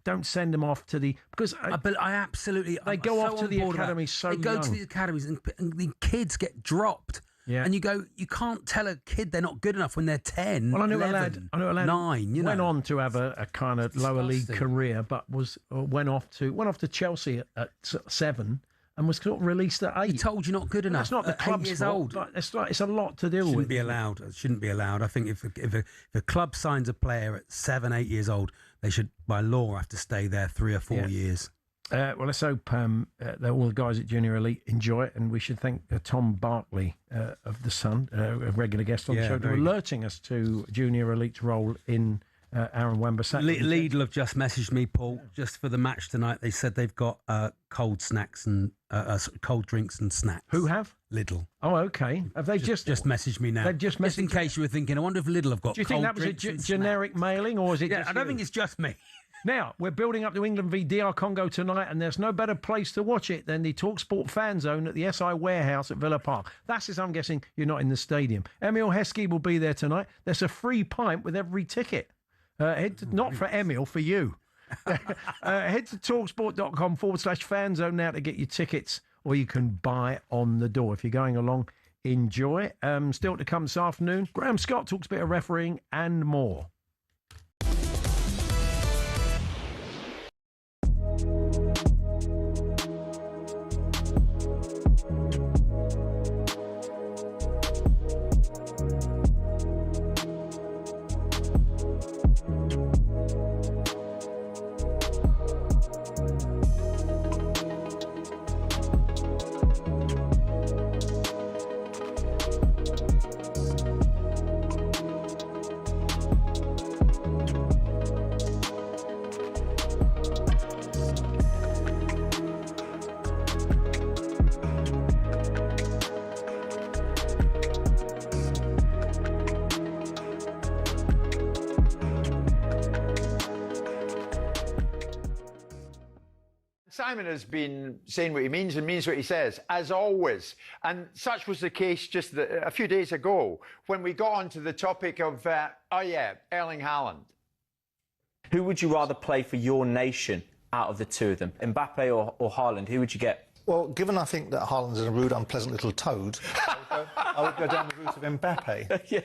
don't send them off to because I absolutely they go off to the academy so young. They go to the academies and the kids get dropped. Yeah. And you can't tell a kid they're not good enough when they're 10, well, I knew 11, a lad 9. Went on to have a kind of lower league career, but went off to Chelsea at 7 and was sort of released at 8. He told you not good enough. That's not the club's years fault. Old. But it's a lot to deal with. Shouldn't be allowed. It shouldn't be allowed. I think if a club signs a player at 7, 8 years old, they should, by law, have to stay there 3 or 4 years. Well, let's hope that all the guys at Junior Elite enjoy it, and we should thank Tom Barkley of The Sun, a regular guest on the show, for alerting us to Junior Elite's role in Aaron Wan-Bissaka. Lidl have just messaged me, Paul, just for the match tonight. They said they've got cold snacks and cold drinks and snacks. Who have? Lidl. Oh, okay. Have they just messaged me now? They've just messaged. Just in case you were thinking, I wonder if Lidl have got. Do you think that was a generic mailing, or is it? Yeah, just I don't think it's just me. Now, we're building up to England v DR Congo tonight, and there's no better place to watch it than the talkSPORT fan zone at the SI Warehouse at Villa Park. That's as I'm guessing you're not in the stadium. Emil Heskey will be there tonight. There's a free pint with every ticket. Not for Emil, for you. Head to talksport.com/fan zone now to get your tickets, or you can buy on the door. If you're going along, enjoy. Still to come this afternoon, Graham Scott talks a bit of refereeing and more. Simon has been saying what he means and means what he says, as always. And such was the case just a few days ago when we got onto the topic of, Erling Haaland. Who would you rather play for your nation out of the two of them, Mbappe or Haaland? Who would you get? Well, given I think that Haaland's a rude, unpleasant little toad, I would go down the route of Mbappe. Yeah,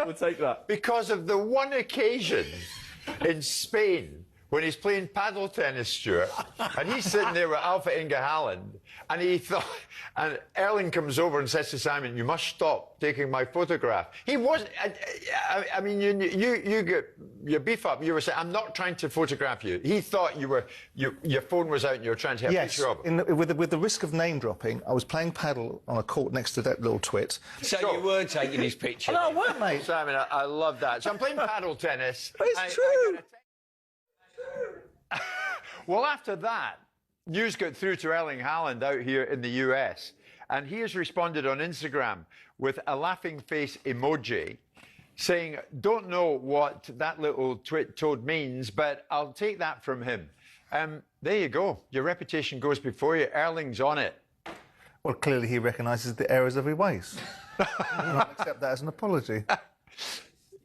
we'll take that. Because of the one occasion in Spain when he's playing paddle tennis, Stuart, and he's sitting there with Alpha Inga Haaland, and he thought, and Erling comes over and says to Simon, "You must stop taking my photograph." He wasn't. I mean, you get your beef up. You were saying, "I'm not trying to photograph you." He thought your phone was out and you were trying to have a picture of him. With the risk of name dropping, I was playing paddle on a court next to that little twit. So you weren't taking his picture? No, I weren't, mate. Simon, I love that. So I'm playing paddle tennis. But it's true. Well, after that, news got through to Erling Haaland out here in the US, and he has responded on Instagram with a laughing face emoji saying, "Don't know what that little twit toad means, but I'll take that from him." There you go. Your reputation goes before you. Erling's on it. Well, clearly he recognises the errors of his ways. I'll accept that as an apology.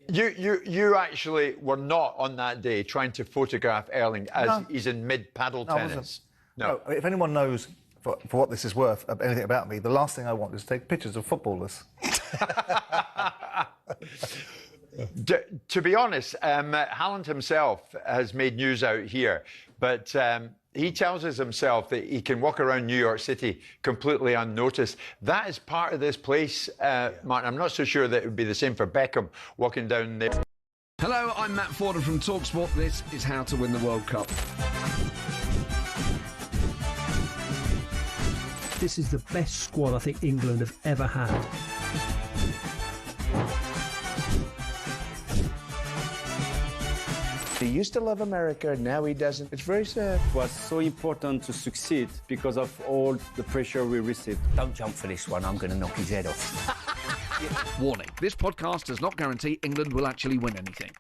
You actually were not on that day trying to photograph Erling as he's in mid-paddle tennis. No. If anyone knows, for what this is worth, anything about me, the last thing I want is to take pictures of footballers. To be honest, Haaland himself has made news out here, but he tells us himself that he can walk around New York City completely unnoticed. That is part of this place, Martin. I'm not so sure that it would be the same for Beckham walking down there. Hello, I'm Matt Forden from talkSPORT. This is How to Win the World Cup. This is the best squad I think England have ever had. He used to love America, now he doesn't. It's very sad. It was so important to succeed because of all the pressure we received. Don't jump for this one, I'm going to knock his head off. Warning, this podcast does not guarantee England will actually win anything.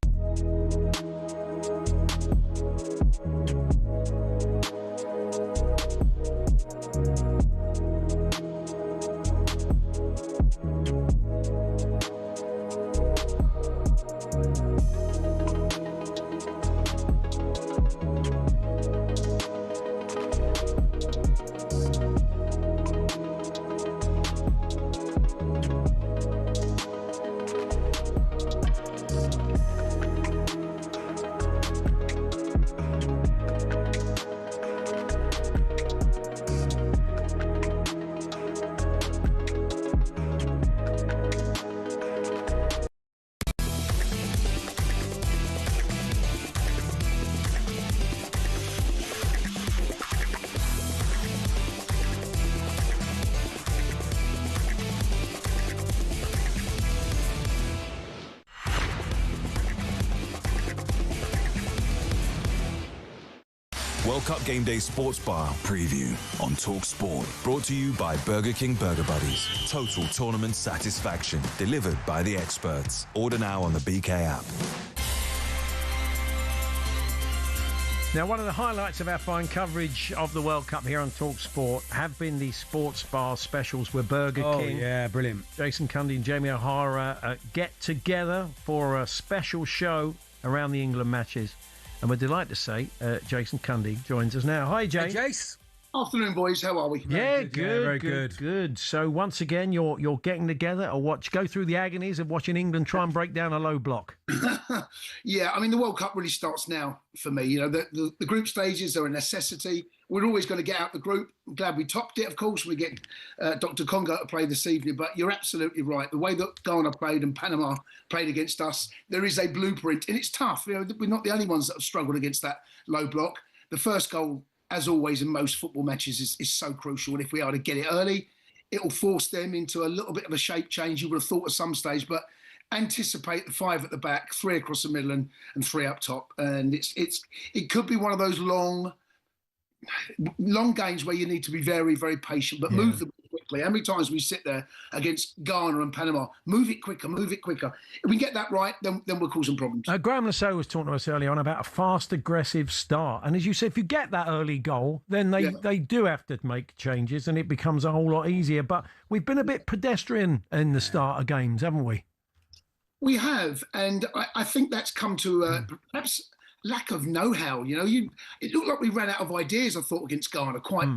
World Cup Game Day Sports Bar preview on talkSPORT. Brought to you by Burger King Burger Buddies. Total tournament satisfaction. Delivered by the experts. Order now on the BK app. Now, one of the highlights of our fine coverage of the World Cup here on talkSPORT have been the sports bar specials where Burger King. Oh, yeah, brilliant. Jason Cundy and Jamie O'Hara get together for a special show around the England matches. And we're delighted to say Jason Cundy joins us now. Hi, Jay. Hey, Jace. Afternoon, boys. How are we? Yeah, Very good, good. So once again, you're getting together to go through the agonies of watching England try and break down a low block. Yeah, I mean, the World Cup really starts now for me. You know, the group stages are a necessity. We're always going to get out the group. I'm glad we topped it, of course. We get Dr. Congo to play this evening. But you're absolutely right. The way that Ghana played and Panama played against us, there is a blueprint. And it's tough. You know, we're not the only ones that have struggled against that low block. The first goal, as always in most football matches, is so crucial. And if we are to get it early, it will force them into a little bit of a shape change, you would have thought at some stage. But anticipate the 5 at the back, 3 across the middle and 3 up top. And it could be one of those long games where you need to be very, very patient, but move the ball quickly. How many times we sit there against Ghana and Panama? Move it quicker, move it quicker. If we get that right, then we'll cause some problems. Graham Lasseau was talking to us earlier on about a fast, aggressive start. And as you said, if you get that early goal, then they do have to make changes and it becomes a whole lot easier. But we've been a bit pedestrian in the start of games, haven't we? We have. And I think that's come to perhaps lack of know-how. You know, it looked like we ran out of ideas, I thought, against Ghana quite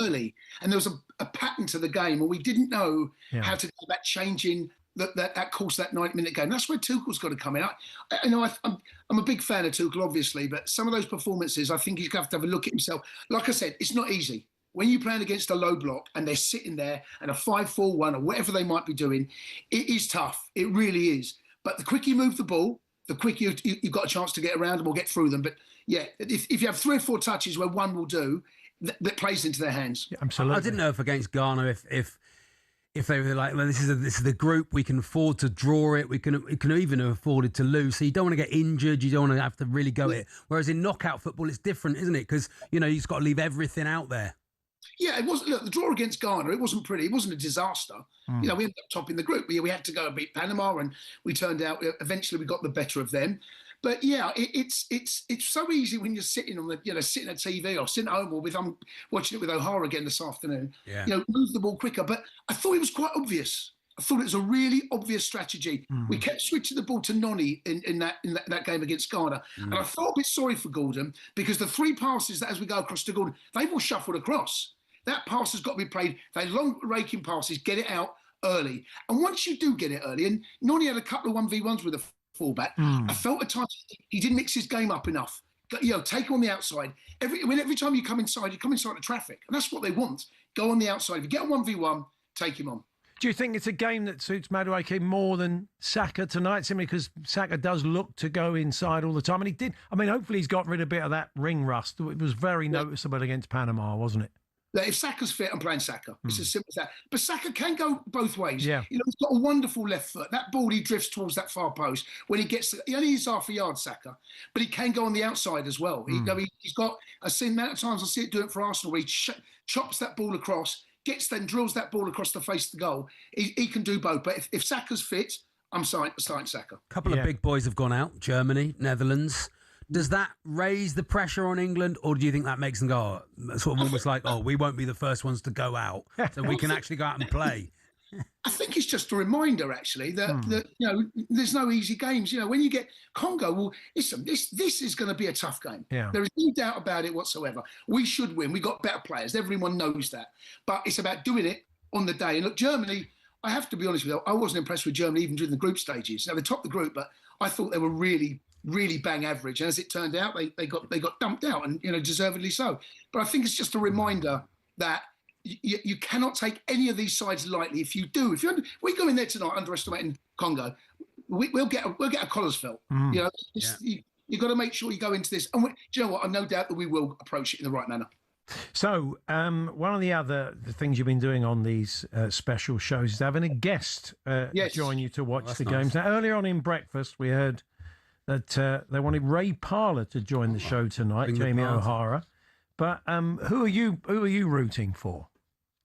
early. And there was a pattern to the game, and we didn't know how to do that changing that course, that 90-minute game. That's where Tuchel's got to come in. I'm a big fan of Tuchel, obviously, but some of those performances, I think he's going to have a look at himself. Like I said, it's not easy. When you're playing against a low block and they're sitting there and a 5-4-1 or whatever they might be doing, it is tough. It really is. But the quicker you move the ball, the quicker you've got a chance to get around them or get through them. But yeah, if you have 3 or 4 touches where one will do, that plays into their hands. Yeah, absolutely. I didn't know if against Ghana, if they were like, well, this is the group, we can afford to draw it, we can even afford it to lose. So you don't want to get injured, you don't want to have to really go it. Whereas in knockout football, it's different, isn't it? Because you've just got to leave everything out there. Yeah, it wasn't. Look, the draw against Ghana, it wasn't pretty. It wasn't a disaster. We ended up topping the group. We had to go and beat Panama, and we turned out eventually we got the better of them. But yeah, it's so easy when you're sitting on sitting at TV or sitting at home, or I'm watching it with O'Hara again this afternoon. Yeah. Move the ball quicker. But I thought it was quite obvious. I thought it was a really obvious strategy. We kept switching the ball to Noni in that game against Ghana. And I felt a bit sorry for Gordon because the 3 passes that as we go across to Gordon, they've all shuffled across. That pass has got to be played. They long raking passes, get it out early. And once you do get it early, and Noni had a couple of 1v1s with a fullback, I felt at times he didn't mix his game up enough. Take on the outside. Every time you come inside the traffic. And that's what they want. Go on the outside. If you get a 1v1, take him on. Do you think it's a game that suits Madueke more than Saka tonight, simply because Saka does look to go inside all the time? And he did. I mean, hopefully he's got rid of a bit of that ring rust. It was very noticeable against Panama, wasn't it? If Saka's fit, I'm playing Saka. It's as simple as that. But Saka can go both ways. Yeah. He's got a wonderful left foot. That ball, he drifts towards that far post. When he only is half a yard, Saka. But he can go on the outside as well. He's got, I've seen amount of times I see it do it for Arsenal, where he chops that ball across, drills that ball across the face of the goal. He can do both. But if Saka's fit, I'm starting Saka. A couple of big boys have gone out, Germany, Netherlands. Does that raise the pressure on England, or do you think that makes them go, sort of almost like, we won't be the first ones to go out, so we can actually go out and play? I think it's just a reminder, actually, that there's no easy games. When you get Congo, well, listen, this is going to be a tough game. Yeah. There is no doubt about it whatsoever. We should win. We got better players. Everyone knows that. But it's about doing it on the day. And look, Germany, I have to be honest with you, I wasn't impressed with Germany even during the group stages. Now, they topped the group, but I thought they were really bang average, and as it turned out, they got dumped out, and deservedly so. But I think it's just a reminder that you cannot take any of these sides lightly. If we go in there tonight underestimating Congo, we'll get a collar's felt. You've got to make sure you go into this, and do you know what? I've no doubt that we will approach it in the right manner. So, one of the other things you've been doing on these special shows is having a guest join you to watch the games. Now, earlier on in breakfast, we heard that they wanted Ray Parlour to join the show tonight, Jamie O'Hara. But who are you rooting for?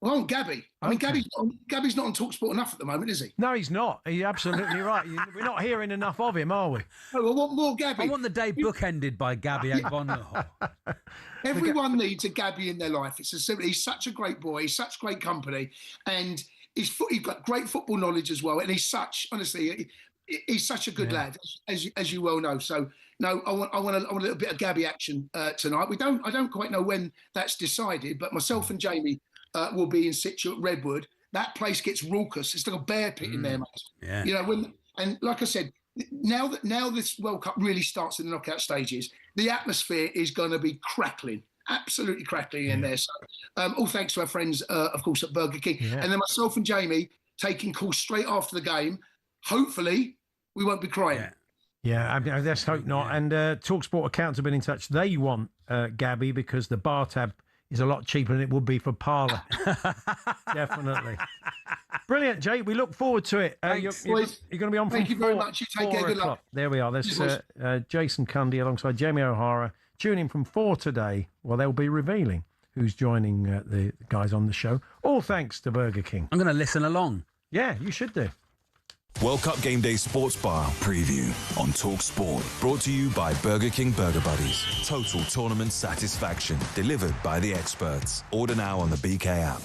Well, Gabby. I mean, Gabby's not on talkSPORT enough at the moment, is he? No, he's not. You're absolutely right. We're not hearing enough of him, are we? Oh, I want more Gabby. I want the day bookended by Gabby Agbonlahor. Everyone needs a Gabby in their life. It's as simple. He's such a great boy. He's such great company, and he's got great football knowledge as well. And he's such a good lad, as you well know. So no, I want a little bit of Gabby action tonight. I don't quite know when that's decided, but myself and Jamie will be in situ at Redwood. That place gets raucous. It's like a bear pit in there, mate. Yeah. And like I said, now this World Cup really starts in the knockout stages, the atmosphere is going to be crackling. Absolutely crackling in there. So, all thanks to our friends, of course, at Burger King. Yeah. And then myself and Jamie taking calls straight after the game. Hopefully, we won't be crying. Yeah, let's hope not. And talkSPORT accounts have been in touch. They want Gabby because the bar tab is a lot cheaper than it would be for Parlour. Definitely. Brilliant, Jay. We look forward to it. You're going to be on from Thank you very much. You take care. Good luck. There we are. There's Jason Cundy alongside Jamie O'Hara. Tune in from 4 today. Well, they'll be revealing who's joining the guys on the show. All thanks to Burger King. I'm going to listen along. Yeah, you should do. World Cup Game Day Sports Bar preview on talkSPORT. Brought to you by Burger King Burger Buddies. Total tournament satisfaction delivered by the experts. Order now on the BK app.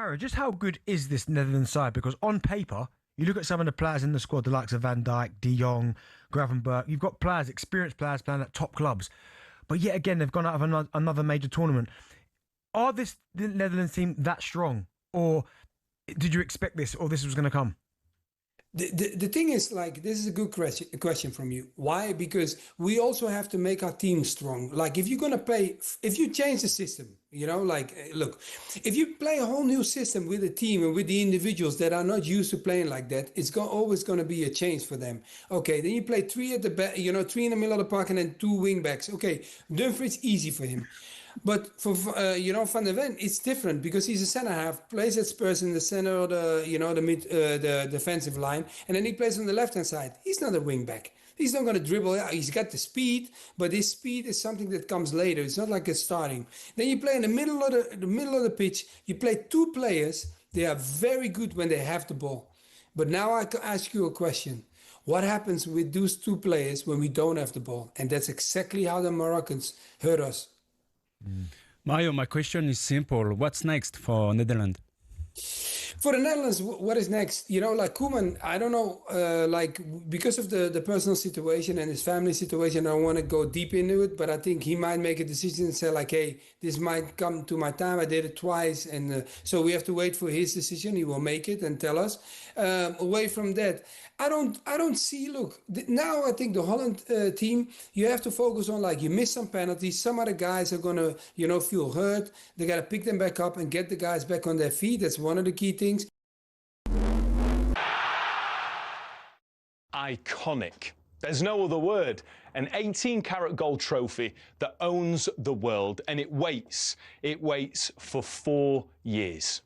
Harry, just how good is this Netherlands side? Because on paper, you look at some of the players in the squad, the likes of Van Dijk, De Jong, Gravenberch. You've got players, experienced players playing at top clubs. But yet again, they've gone out of another major tournament. Are the Netherlands team that strong? Or did you expect this, or this was going to come? The thing is, like, this is a good question from you. Why? Because we also have to make our team strong. Like, if you're going to play, if you change the system, you know, like, look, if you play a whole new system with a team and with the individuals that are not used to playing like that, it's always going to be a change for them. Okay, then you play three at the back, you know, three in the middle of the park and then two wing backs. Okay, Dumfries, easy for him. But for Van der Ven, it's different because he's a centre half, plays at Spurs in the centre of the defensive line, and then he plays on the left hand side. He's not a wing back. He's not going to dribble. He's got the speed, but his speed is something that comes later. It's not like it's starting. Then you play in the middle of the pitch. You play two players. They are very good when they have the ball. But now I can ask you a question. What happens with those two players when we don't have the ball? And that's exactly how the Moroccans hurt us. Mario, my question is simple. What's next for Netherlands? For the Netherlands, what is next? You know, like Koeman, I don't know, like, because of the personal situation and his family situation, I don't want to go deep into it, but I think he might make a decision and say, like, hey, this might come to my time. I did it twice, and so we have to wait for his decision. He will make it and tell us. Away from that, I don't see, look, now I think the Holland team, you have to focus on, like, you miss some penalties. Some other guys are going to, you know, feel hurt. They got to pick them back up and get the guys back on their feet. That's one of the key things. Iconic. There's no other word. An 18-carat gold trophy that owns the world, and it waits. It waits for 4 years.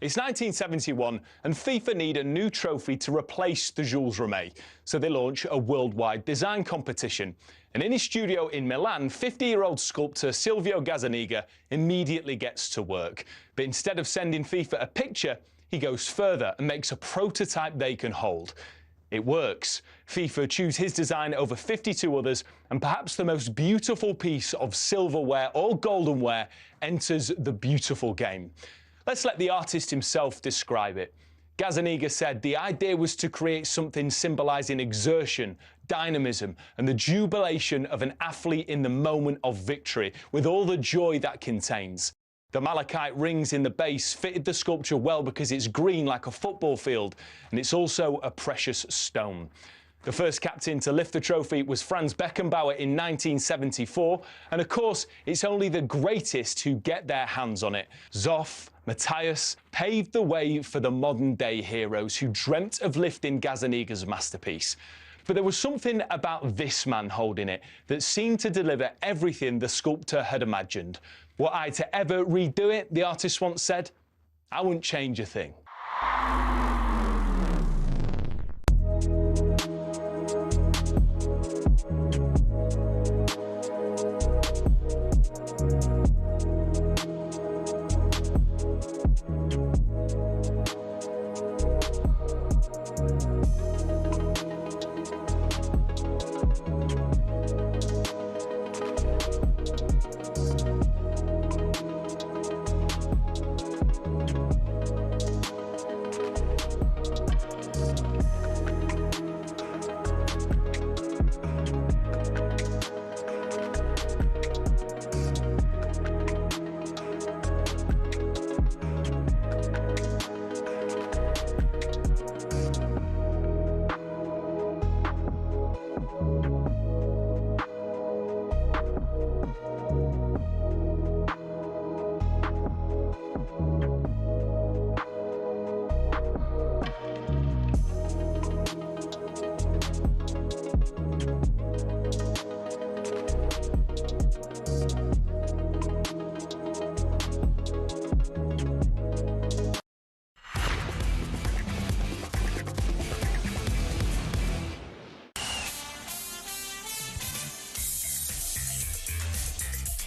It's 1971, and FIFA need a new trophy to replace the Jules Rimet, so they launch a worldwide design competition. And in his studio in Milan, 50-year-old sculptor Silvio Gazzaniga immediately gets to work. But instead of sending FIFA a picture, he goes further and makes a prototype they can hold. It works. FIFA choose his design over 52 others, and perhaps the most beautiful piece of silverware or goldenware enters the beautiful game. Let's let the artist himself describe it. Gazzaniga said the idea was to create something symbolising exertion, dynamism, and the jubilation of an athlete in the moment of victory, with all the joy that contains. The malachite rings in the base fitted the sculpture well because it's green like a football field, and it's also a precious stone. The first captain to lift the trophy was Franz Beckenbauer in 1974, and of course, it's only the greatest who get their hands on it. Zoff, Matthias paved the way for the modern-day heroes who dreamt of lifting Gazzaniga's masterpiece. But there was something about this man holding it that seemed to deliver everything the sculptor had imagined. Were I to ever redo it, the artist once said, I wouldn't change a thing.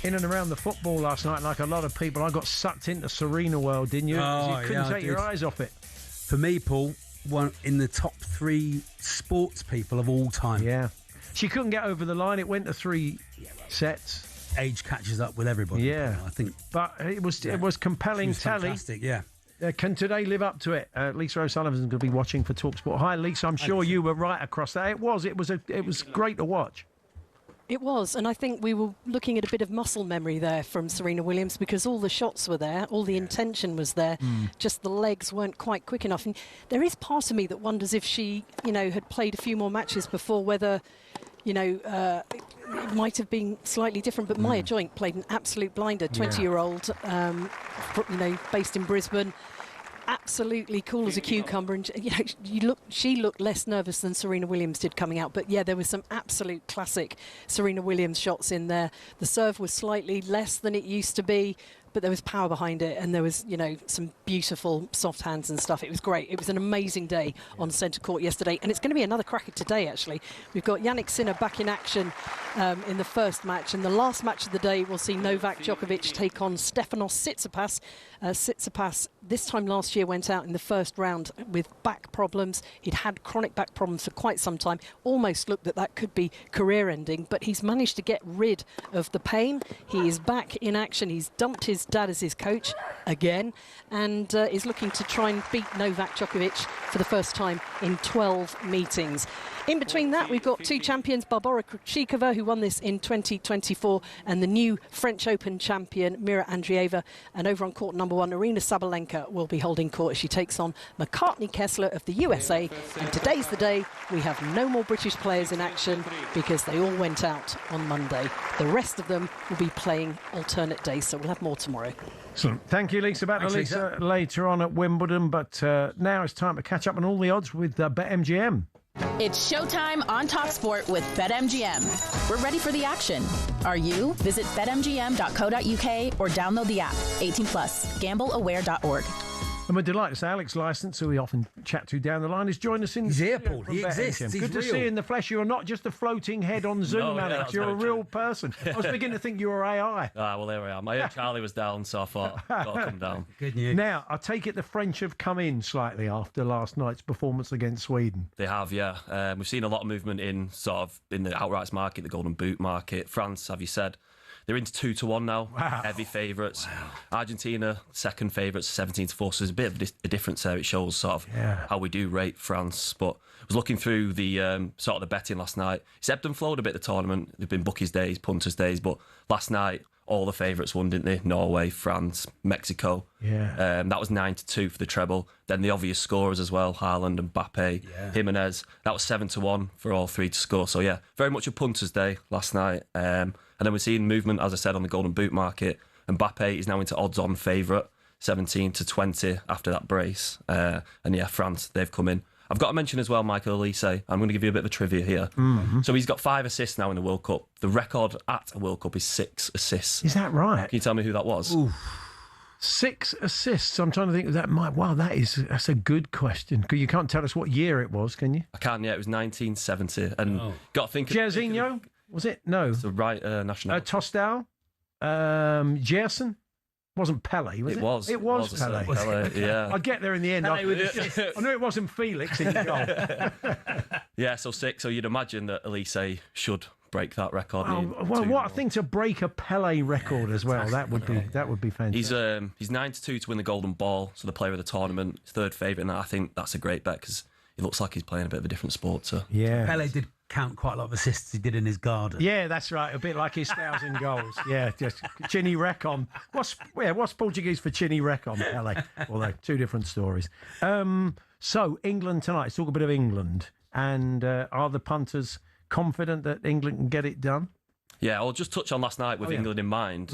In and around the football last night, like a lot of people, I got sucked into Serena World, didn't you? You couldn't take your eyes off it. For me, Paul, one in the top 3 sports people of all time. Yeah. She couldn't get over the line. It went to 3 sets. Age catches up with everybody. Yeah. I think. But it was compelling telly. Fantastic, yeah. Can today live up to it? Lisa O'Sullivan's going to be watching for talkSPORT. Hi, Lisa. I'm sure you were right across that. It was great to watch. It was, and I think we were looking at a bit of muscle memory there from Serena Williams, because all the shots were there, all the intention was there, just the legs weren't quite quick enough. And there is part of me that wonders if she, had played a few more matches before, whether, it might have been slightly different. But Maya Joink played an absolute blinder, 20-year-old, based in Brisbane. Absolutely cool as a cucumber, and she looked less nervous than Serena Williams did coming out. But yeah, there were some absolute classic Serena Williams shots in there. The serve was slightly less than it used to be, but there was power behind it, and there was some beautiful soft hands and stuff. It was great. It was an amazing day on centre court yesterday, and it's going to be another cracker today. Actually, we've got Yannick Sinner back in action in the first match, and the last match of the day we'll see Novak Djokovic take on Stefanos Tsitsipas. Tsitsipas this time last year went out in the first round with back problems. He'd had chronic back problems for quite some time. Almost looked that could be career-ending, but he's managed to get rid of the pain. He is back in action. He's dumped his dad as his coach again, and is looking to try and beat Novak Djokovic for the first time in 12 meetings. In between that, we've got two champions, Barbora Krejcikova, who won this in 2024, and the new French Open champion, Mira Andreeva. And over on court number 1, Arina Sabalenka will be holding court as she takes on McCartney Kessler of the USA. And today's the day we have no more British players in action, because they all went out on Monday. The rest of them will be playing alternate days, so we'll have more tomorrow. Excellent. Thank you, Lisa. Back to Lisa later on at Wimbledon, but now it's time to catch up on all the odds with BetMGM. It's showtime on talkSPORT with BetMGM. We're ready for the action. Are you? Visit betmgm.co.uk or download the app. 18+. Gambleaware.org. And we're delighted to say Alex Licence, who we often chat to down the line, has joined us in the studio from He exists. BetMGM. Good to see you in the flesh. You're not just a floating head on Zoom, Alex. You're a real person. I was beginning to think you were AI. Well, there we are. My Charlie was down, so I thought, got to come down. Good news. Now, I take it the French have come in slightly after last night's performance against Sweden. They have, yeah. We've seen a lot of movement in the outrights market, the Golden Boot market. France, have you said? They're into 2-1 now. Wow. Heavy favourites. Wow. Argentina, second favourites, 17-4. So there's a bit of a difference there. It shows sort of how we do rate France. But I was looking through the sort of the betting last night. It's ebbed and flowed a bit, the tournament. There've been bookies' days, punters' days. But last night, all the favourites won, didn't they? Norway, France, Mexico. Yeah. That was 9-2 for the treble. Then the obvious scorers as well, Haaland, Mbappe, Jimenez. That was 7-1 for all three to score. So, yeah, very much a punter's day last night. And then we're seeing movement, as I said, on the Golden Boot market. Mbappe is now into odds-on favourite, 17-20 after that brace. And yeah, France, they've come in. I've got to mention as well, Michael Elise. I'm going to give you a bit of a trivia here. Mm-hmm. So he's got 5 assists now in the World Cup. The record at a World Cup is 6 assists. Is that right? Can you tell me who that was? Ooh. 6 assists. I'm trying to think of that. Wow, that's a good question. You can't tell us what year it was, can you? I can, yeah. It was 1970. And got to think... Jairzinho? Was it? No. It's the right national. Tostal? Gerson? Wasn't Pele, was it? It was Pele. Pele, yeah. I'd get there in the end. I knew it wasn't Felix in the goal. Yeah, so 6. So you'd imagine that Elise should break that record. Well, what a thing to break a Pele record as well. That would be fantastic. He's 9-2 to win the Golden Ball, so the player of the tournament, third favourite, and I think that's a great bet because he looks like he's playing a bit of a different sport. So yeah, Pele did count quite a lot of assists he did in his garden. Yeah, that's right. A bit like his 1,000 goals. Yeah, just Chini Recon. What's Portuguese for Chini Recon, Pele? Although, two different stories. So, England tonight. Let's talk a bit of England. And are the punters confident that England can get it done? Yeah, I'll just touch on last night with England in mind.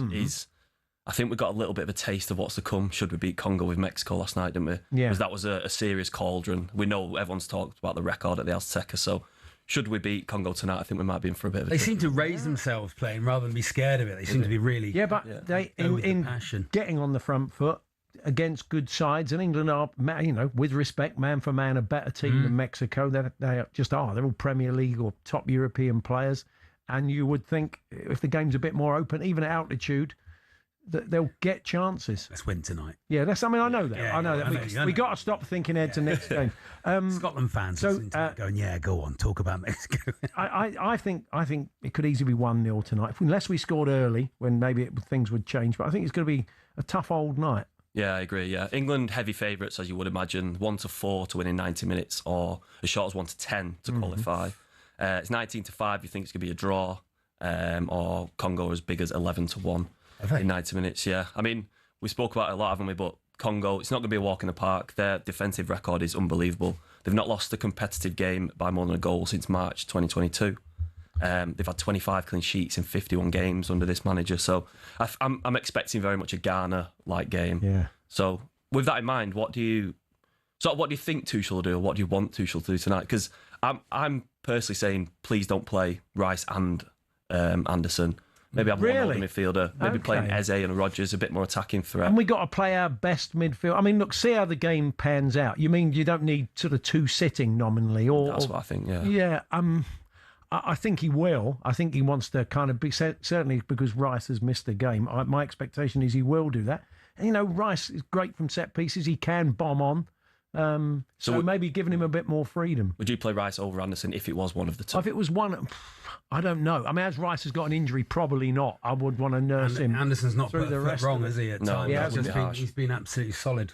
I think we got a little bit of a taste of what's to come should we beat Congo with Mexico last night, didn't we? Yeah. Because that was a serious cauldron. We know everyone's talked about the record at the Azteca, so should we beat Congo tonight, I think we might be in for a bit of a... They seem to raise themselves playing rather than be scared of it. They seem to be really... Yeah, but they in getting on the front foot against good sides, and England are, with respect, man for man, a better team than Mexico. They just are. They're all Premier League or top European players, and you would think if the game's a bit more open, even at altitude, that they'll get chances. Let's win tonight. Yeah, I know that. Yeah, I know that. We got to stop thinking ahead to next game. Scotland fans going, go on, talk about Mexico. I think it could easily be 1-0 tonight, unless we scored early when maybe things would change. But I think it's going to be a tough old night. Yeah, I agree. Yeah, England heavy favourites, as you would imagine, 1-4 to win in 90 minutes, or as short as 1-10 to qualify. It's 19-5. You think it's going to be a draw, or Congo as big as 11-1 in 90 minutes. Yeah, I mean, we spoke about it a lot, haven't we? But Congo, it's not going to be a walk in the park. Their defensive record is unbelievable. They've not lost a competitive game by more than a goal since March 2022. They've had 25 clean sheets in 51 games under this manager. So I'm expecting very much a Ghana-like game. Yeah. So with that in mind, what do you think Tuchel will do, or what do you want Tuchel to do tonight? Because I'm personally saying, please don't play Rice and Anderson. Maybe have one older midfielder. Maybe playing Eze and Rodgers, a bit more attacking threat. And we got to play our best midfield. I mean, look, see how the game pans out. You mean you don't need sort of two sitting nominally? That's what I think, yeah. Yeah, I think he will. I think he wants to kind of be, certainly because Rice has missed the game. My expectation is he will do that. And, you know, Rice is great from set pieces. He can bomb on. So maybe giving him a bit more freedom. Would you play Rice over Anderson if it was one of the two? If it was one, I don't know. I mean, as Rice has got an injury, probably not. I would want to nurse him. Anderson's not through the rest wrong, is he? At times, yeah, he's been absolutely solid.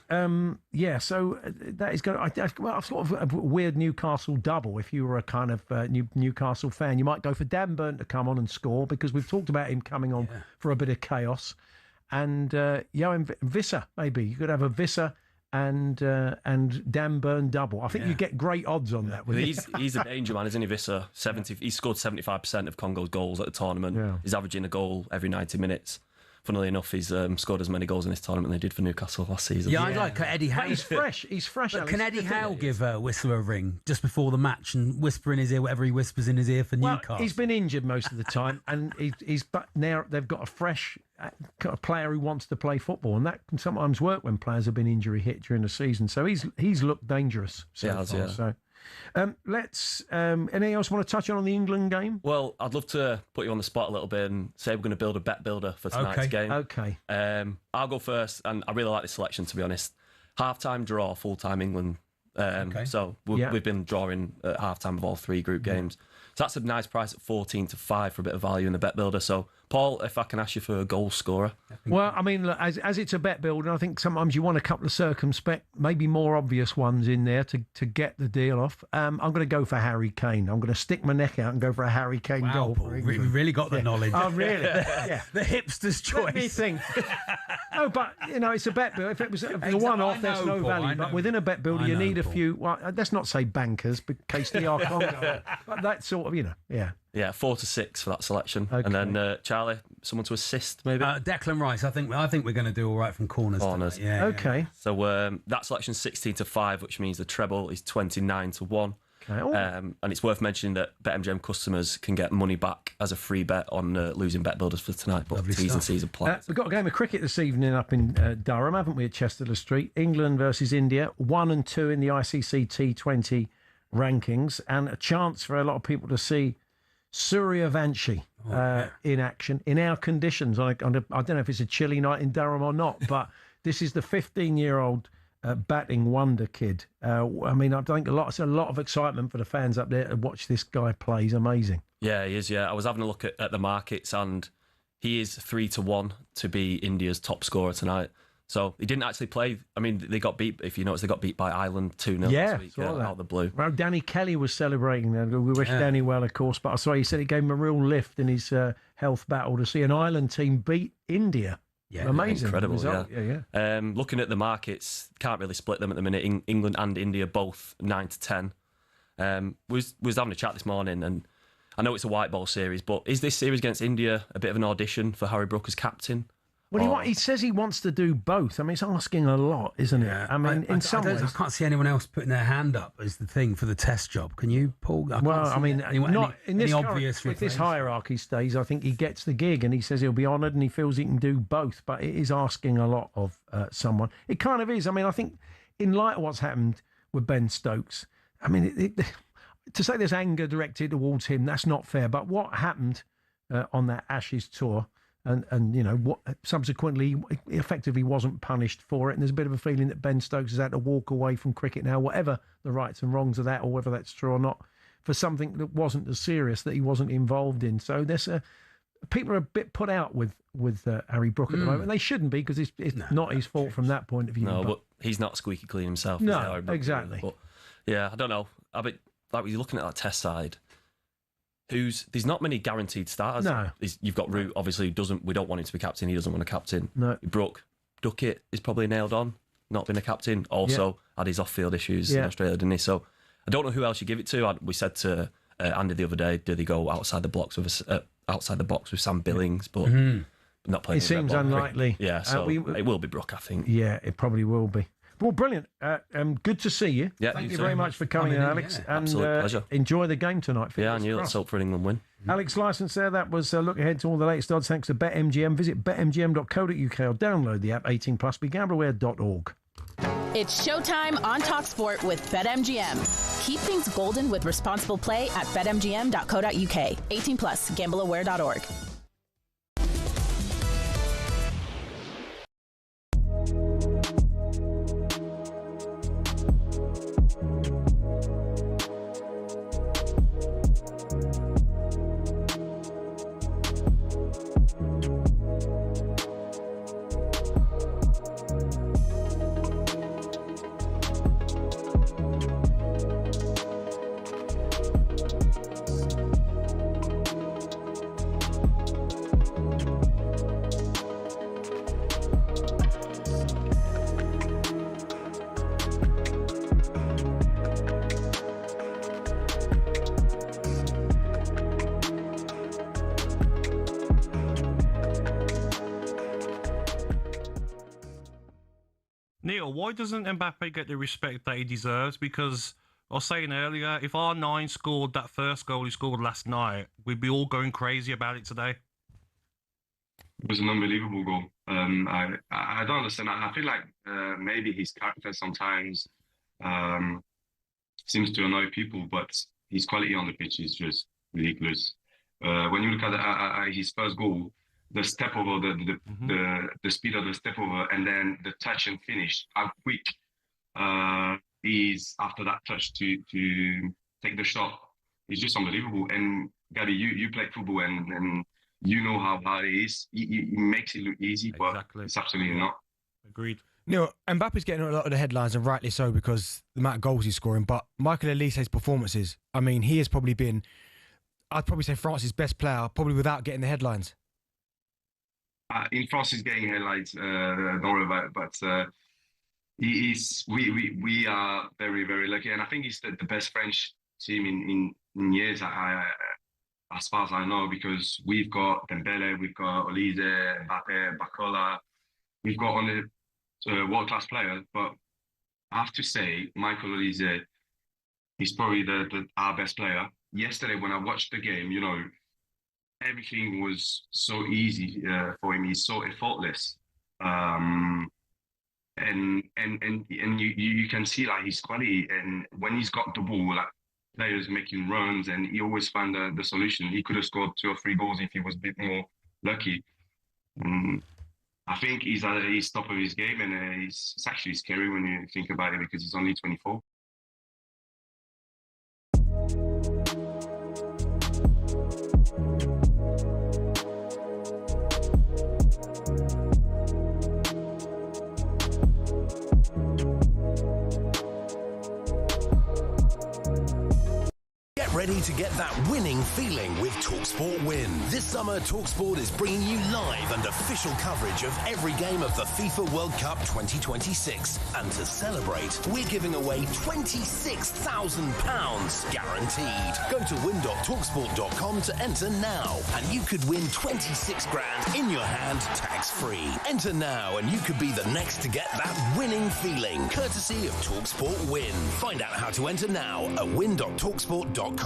Yeah, so that is good. I've sort of a weird Newcastle double. If you were a kind of Newcastle fan, you might go for Dan Burn to come on and score, because we've talked about him coming on for a bit of chaos. And Johan Visser, maybe you could have a Visser and Dan Burn double. I think you get great odds on that. He's a danger man, isn't he, Visser? He scored 75% of Congo's goals at the tournament. Yeah. He's averaging a goal every 90 minutes. Funnily enough, he's scored as many goals in this tournament as they did for Newcastle last season. Yeah, I'd like Eddie Howe. He's fresh. He's fresh. But can Eddie Howe give Whistler a ring just before the match and whisper in his ear whatever he whispers in his ear for Newcastle? He's been injured most of the time, and but now they've got a fresh player who wants to play football, and that can sometimes work when players have been injury hit during the season. So he's looked dangerous so far. Yeah. So let's. Anything else you want to touch on the England game? Well, I'd love to put you on the spot a little bit and say we're going to build a bet builder for tonight's game. Okay. I'll go first, and I really like this selection, to be honest. Half-time draw, full-time England. So we've been drawing at half-time of all three group games. So that's a nice price at 14-5 for a bit of value in the bet builder. So, Paul, if I can ask you for a goal scorer. Well, I mean, look, as it's a bet builder, I think sometimes you want a couple of circumspect, maybe more obvious ones in there to get the deal off. I'm going to go for Harry Kane. I'm going to stick my neck out and go for a Harry Kane goal. Paul, we really got the knowledge. Oh, really? Yeah. The hipster's choice. Let me think. No, but, you know, it's a bet builder. If it was a one-off, there's no value. But within a bet builder, you need a few, well, let's not say bankers, but DR Congo. But that sort of, yeah. Yeah, 4-6 for that selection. Okay. And then, Charlie, someone to assist, maybe? Declan Rice. I think we're going to do all right from corners. Yeah. Okay. So that selection's 16-5, which means the treble is 29-1. Okay. And it's worth mentioning that BetMGM customers can get money back as a free bet on losing bet builders for tonight, but T's and C's apply. We've got a game of cricket this evening up in Durham, haven't we, at Chester Street? England versus India, 1 and 2 in the ICC T20 rankings, and a chance for a lot of people to see Suryavanshi in action in our conditions. I don't know if it's a chilly night in Durham or not, but this is the 15-year-old batting wonder kid. I mean, I think it's a lot of excitement for the fans up there to watch this guy play. He's amazing. Yeah, he is. Yeah, I was having a look at the markets, and he is 3-1 to be India's top scorer tonight. So he didn't actually play. I mean, they got beat. If you notice, they got beat by Ireland 2-0 last week out of the blue. Well, Danny Kelly was celebrating. We wish Danny well, of course. But I saw he said it gave him a real lift in his health battle to see an Ireland team beat India. Yeah, amazing, incredible. Result. Yeah. Looking at the markets, can't really split them at the minute. England and India both 9-10. We was having a chat this morning, and I know it's a white ball series, but is this series against India a bit of an audition for Harry Brook as captain? Well, he says he wants to do both. I mean, it's asking a lot, isn't it? I mean, in some ways, I can't see anyone else putting their hand up as the thing for the test job. Can you, Paul? Not in this obvious. If this hierarchy stays, I think he gets the gig, and he says he'll be honoured, and he feels he can do both. But it is asking a lot of someone. It kind of is. I mean, I think in light of what's happened with Ben Stokes, I mean, to say there's anger directed towards him, that's not fair. But what happened on that Ashes tour? And you know what? Subsequently, he effectively wasn't punished for it, and there's a bit of a feeling that Ben Stokes has had to walk away from cricket now, whatever the rights and wrongs of that, or whether that's true or not, for something that wasn't as serious that he wasn't involved in. So there's people are a bit put out with Harry Brook at the moment. They shouldn't be, because it's not his fault from that point of view. No, but he's not squeaky clean himself. No, is he, Harry Brook? exactly. But yeah, I don't know. I mean, like when you're looking at that Test side, there's not many guaranteed starters. No. You've got Root, obviously, we don't want him to be captain. He doesn't want a captain. No. Brook, Duckett is probably nailed on, not being a captain. Also had his off-field issues in Australia, didn't he? So I don't know who else you give it to. We said to Andy the other day, did he go outside the box with Sam Billings? But not playing. It seems unlikely. Yeah, so it will be Brook, I think. Yeah, it probably will be. Well, brilliant. Good to see you. Yeah, Thank you very much for coming in, Alex. And absolute pleasure. Enjoy the game tonight. Yeah, and let's hope for an England win. Alex Licence there. That was a look ahead to all the latest odds thanks to BetMGM. Visit betmgm.co.uk or download the app 18+. BeGambleAware.org. It's showtime on talkSPORT with BetMGM. Keep things golden with responsible play at betmgm.co.uk. 18+. GambleAware.org. Neil, why doesn't Mbappe get the respect that he deserves? Because I was saying earlier, if R9 scored that first goal he scored last night, we'd be all going crazy about it today. It was an unbelievable goal. I don't understand. I feel like maybe his character sometimes seems to annoy people, but his quality on the pitch is just ridiculous. When you look at his first goal, the step over, the speed of the step over, and then the touch and finish, how quick is after that touch to take the shot, is just unbelievable. And Gabby, you play football and you know how hard it is. He makes it look easy, but it's absolutely not. Agreed. Neil, Mbappe's getting a lot of the headlines, and rightly so, because the amount of goals he's scoring. But Michael Olise's performances, I mean, he has probably been, I'd probably say, France's best player, probably without getting the headlines. In France, he's getting headlines. Don't worry about it. But we are very, very lucky, and I think he's the best French team in years. As far as I know, because we've got Dembele, we've got Olise, Mbappe, Bacola, we've got only world-class players. But I have to say, Michael Olise is probably our best player. Yesterday, when I watched the game, everything was so easy for him. He's so effortless, and you can see like his quality. And when he's got the ball, like players making runs, and he always found the solution. He could have scored 2 or 3 goals if he was a bit more lucky. I think he's at the top of his game, and it's actually scary when you think about it, because he's only 24. Get ready to get that winning feeling with talkSPORT Win. This summer, talkSPORT is bringing you live and official coverage of every game of the FIFA World Cup 2026. And to celebrate, we're giving away £26,000 guaranteed. Go to win.talksport.com to enter now, and you could win 26 grand in your hand, tax-free. Enter now, and you could be the next to get that winning feeling, courtesy of talkSPORT Win. Find out how to enter now at win.talksport.com.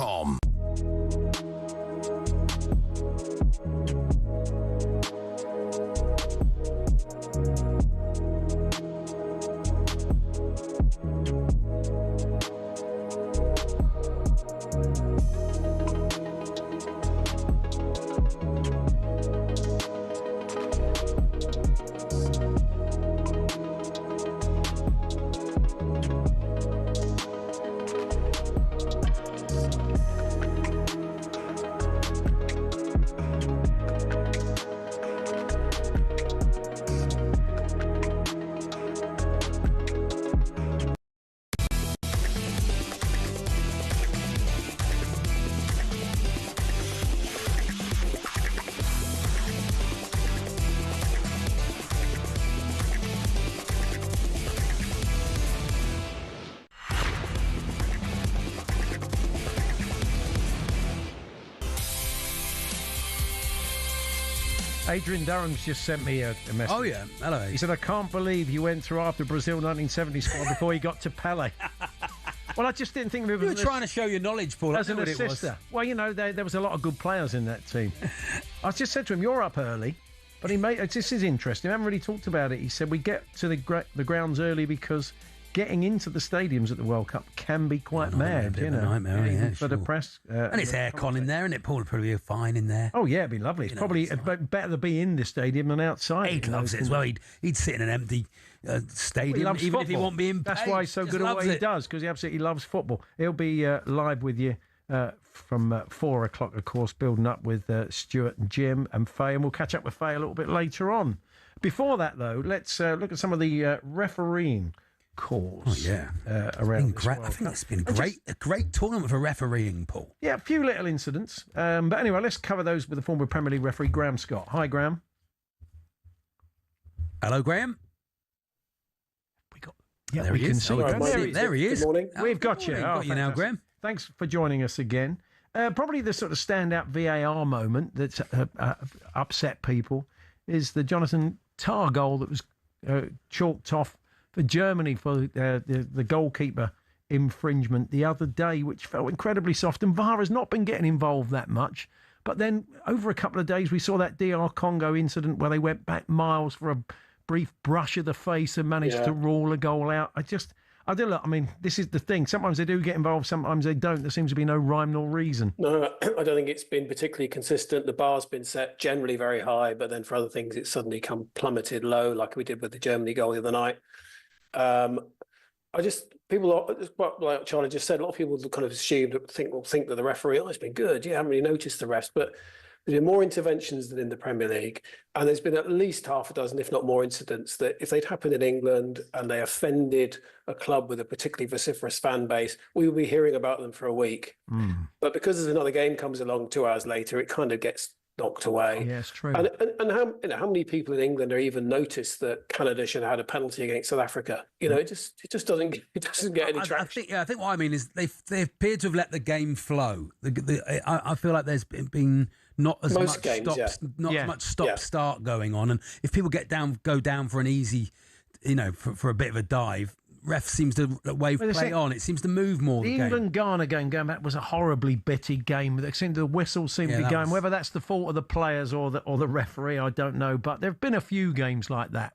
Adrian Durham's just sent me a message. Oh, yeah. Hello. He said, I can't believe you went through after Brazil 1970 squad before he got to Pele. Well, I just didn't think of him You were trying to show your knowledge, Paul. as an assister. Well, you know, there was a lot of good players in that team. I just said to him, you're up early. But this is interesting. I haven't really talked about it. He said, we get to the grounds early because getting into the stadiums at the World Cup can be quite mad, you know. Nightmare, yeah, for the press. And it's aircon in there, and it Paul would probably be fine in there. Oh, yeah, it'd be lovely. It's probably better to be in the stadium than outside. He loves it as well. He'd sit in an empty stadium, even if he won't be in paid. That's why he's so good at what he does, because he absolutely loves football. He'll be live with you from 4 o'clock, of course, building up with Stuart and Jim and Faye, and we'll catch up with Faye a little bit later on. Before that, though, let's look at some of the refereeing calls. Oh, yeah. Around this I World think Cup. it's been a great tournament for refereeing, Paul. Yeah, a few little incidents. But anyway, let's cover those with the former Premier League referee, Graham Scott. Hi, Graham. Hello, Graham. Yeah, there we he can is. see Oh, him. there he is. Good morning. We've got you. Got you now, fantastic. Graham. Thanks for joining us again. Probably the sort of standout VAR moment that's upset people is the Jonathan Tah goal that was chalked off for Germany for the goalkeeper infringement the other day, which felt incredibly soft. And VAR has not been getting involved that much. But then over a couple of days, we saw that DR Congo incident where they went back miles for a brief brush of the face and managed to rule a goal out. I don't know. I mean, this is the thing. Sometimes they do get involved, sometimes they don't. There seems to be no rhyme nor reason. No, I don't think it's been particularly consistent. The bar's been set generally very high, but then for other things, it's suddenly come plummeted low, like we did with the Germany goal the other night. Like Charlie just said, a lot of people kind of think that the referee, it's been good. Yeah, I haven't really noticed the rest, but there's been more interventions than in the Premier League, and there's been at least half a dozen, if not more, incidents that if they'd happened in England and they offended a club with a particularly vociferous fan base, we would be hearing about them for a week. But because there's another game comes along 2 hours later, it kind of gets knocked away. Yeah, it's true. And how many people in England are even noticed that Canada should have had a penalty against South Africa? You know, it just doesn't get any traction. I think what I mean is they appear to have let the game flow. I feel like there's been not as Most much games, as much stop-start going on, and if people go down for an easy, for a bit of a dive, ref seems to wave play on. It seems to move more. The England-Ghana game going back was a horribly bitty game. The whistles seem to be going. Whether that's the fault of the players or the referee, I don't know. But there have been a few games like that.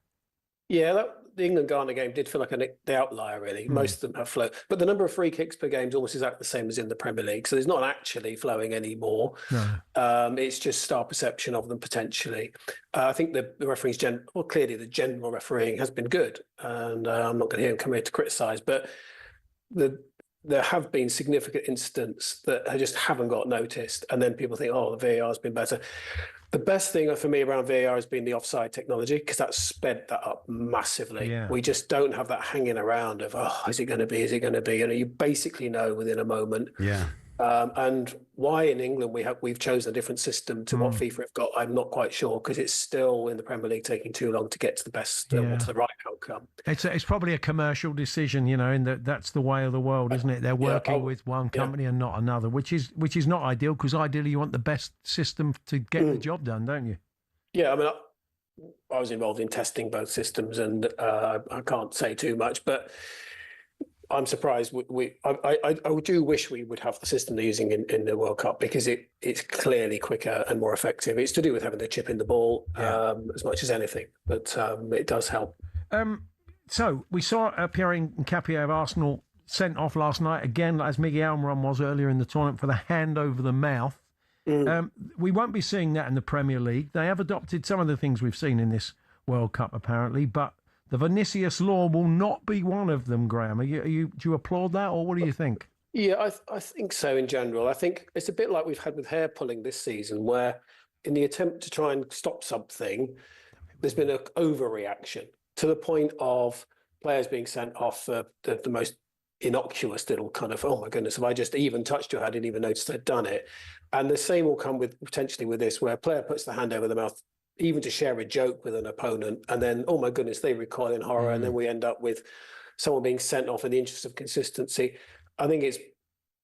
Yeah, the England-Ghana game did feel like the outlier, really. Most of them have flowed. But the number of free kicks per game is almost exactly the same as in the Premier League. So there's not actually flowing anymore. No. It's just our perception of them, potentially. I think the referee's clearly the general refereeing has been good. And I'm not going to hear him come here to criticise. But there have been significant incidents that just haven't got noticed. And then people think, the VAR has been better. The best thing for me around VAR has been the offside technology, because that's sped that up massively. Yeah. We just don't have that hanging around of, is it going to be? Is it going to be? You basically know within a moment. Yeah. And why in England we've chosen a different system to what FIFA have got, I'm not quite sure, because it's still in the Premier League taking too long to get to the best, to the right outcome. It's probably a commercial decision, in that's the way of the world, isn't it? They're working with one company and not another, which is not ideal, because ideally you want the best system to get the job done, don't you? Yeah, I mean, I was involved in testing both systems, and I can't say too much, but I'm surprised. I do wish we would have the system they're using in the World Cup, because it's clearly quicker and more effective. It's to do with having the chip in the ball as much as anything, but it does help. So we saw Pierre Nkapie of Arsenal sent off last night, again, as Miguel Almiron was earlier in the tournament, for the hand over the mouth. We won't be seeing that in the Premier League. They have adopted some of the things we've seen in this World Cup, apparently, but the Vinicius law will not be one of them, Graham. Do you applaud that, or what do you think? Yeah, I think so in general. I think it's a bit like we've had with hair pulling this season, where in the attempt to try and stop something, there's been an overreaction to the point of players being sent off for the most innocuous little kind of, oh my goodness, if I just even touched your hand, I didn't even notice they'd done it. And the same will come potentially with this, where a player puts the hand over the mouth, even to share a joke with an opponent, and then, oh my goodness, they recoil in horror, and then we end up with someone being sent off in the interest of consistency. I think it's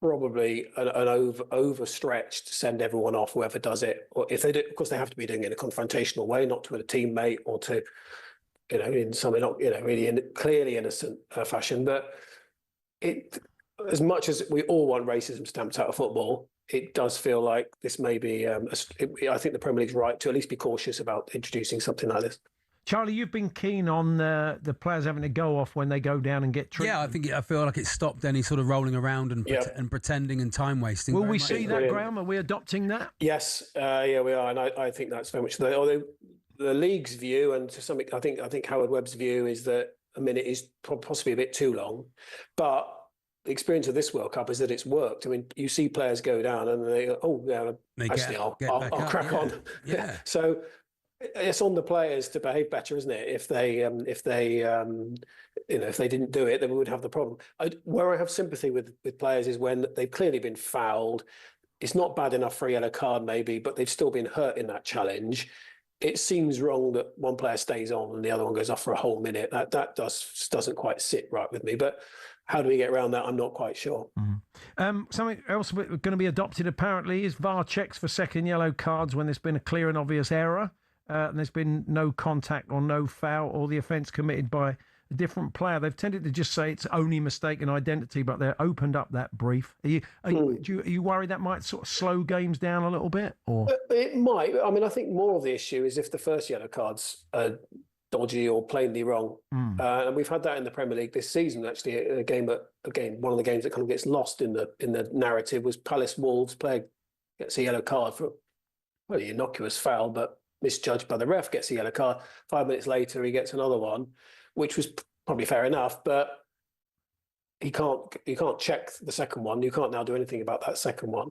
probably an overstretch to send everyone off, whoever does it. Or if they do, of course, they have to be doing it in a confrontational way, not to a teammate or to, in some, really clearly innocent fashion. But as much as we all want racism stamped out of football, it does feel like this may be. I think the Premier League's right to at least be cautious about introducing something like this. Charlie, you've been keen on the players having to go off when they go down and get treatment. Yeah, I feel like it stopped any sort of rolling around and pretending and time wasting. Will we see that, Graham? Are we adopting that? Yes, yeah, we are, and I think that's very much although the league's view, and to some, I think Howard Webb's view is that a minute is possibly a bit too long, but the experience of this World Cup is that it's worked. I mean, you see players go down and they go, "Oh, yeah, actually, I'll crack on." Yeah. So it's on the players to behave better, isn't it? If they didn't do it, then we would have the problem. Where I have sympathy with players is when they've clearly been fouled. It's not bad enough for a yellow card, maybe, but they've still been hurt in that challenge. It seems wrong that one player stays on and the other one goes off for a whole minute. That doesn't quite sit right with me. But how do we get around that? I'm not quite sure. Something else we're going to be adopted, apparently, is VAR checks for second yellow cards when there's been a clear and obvious error. And there's been no contact or no foul or the offence committed by a different player. They've tended to just say it's only mistaken identity, but they've opened up that brief. Are you worried that might sort of slow games down a little bit? Or it might. I mean, I think more of the issue is if the first yellow card's dodgy or plainly wrong. And we've had that in the Premier League this season. Actually, one of the games that kind of gets lost in the narrative was Palace Wolves. Player gets a yellow card for an innocuous foul, but misjudged by the ref, gets a yellow card. 5 minutes later, he gets another one, which was probably fair enough, but you can't check the second one. You can't now do anything about that second one.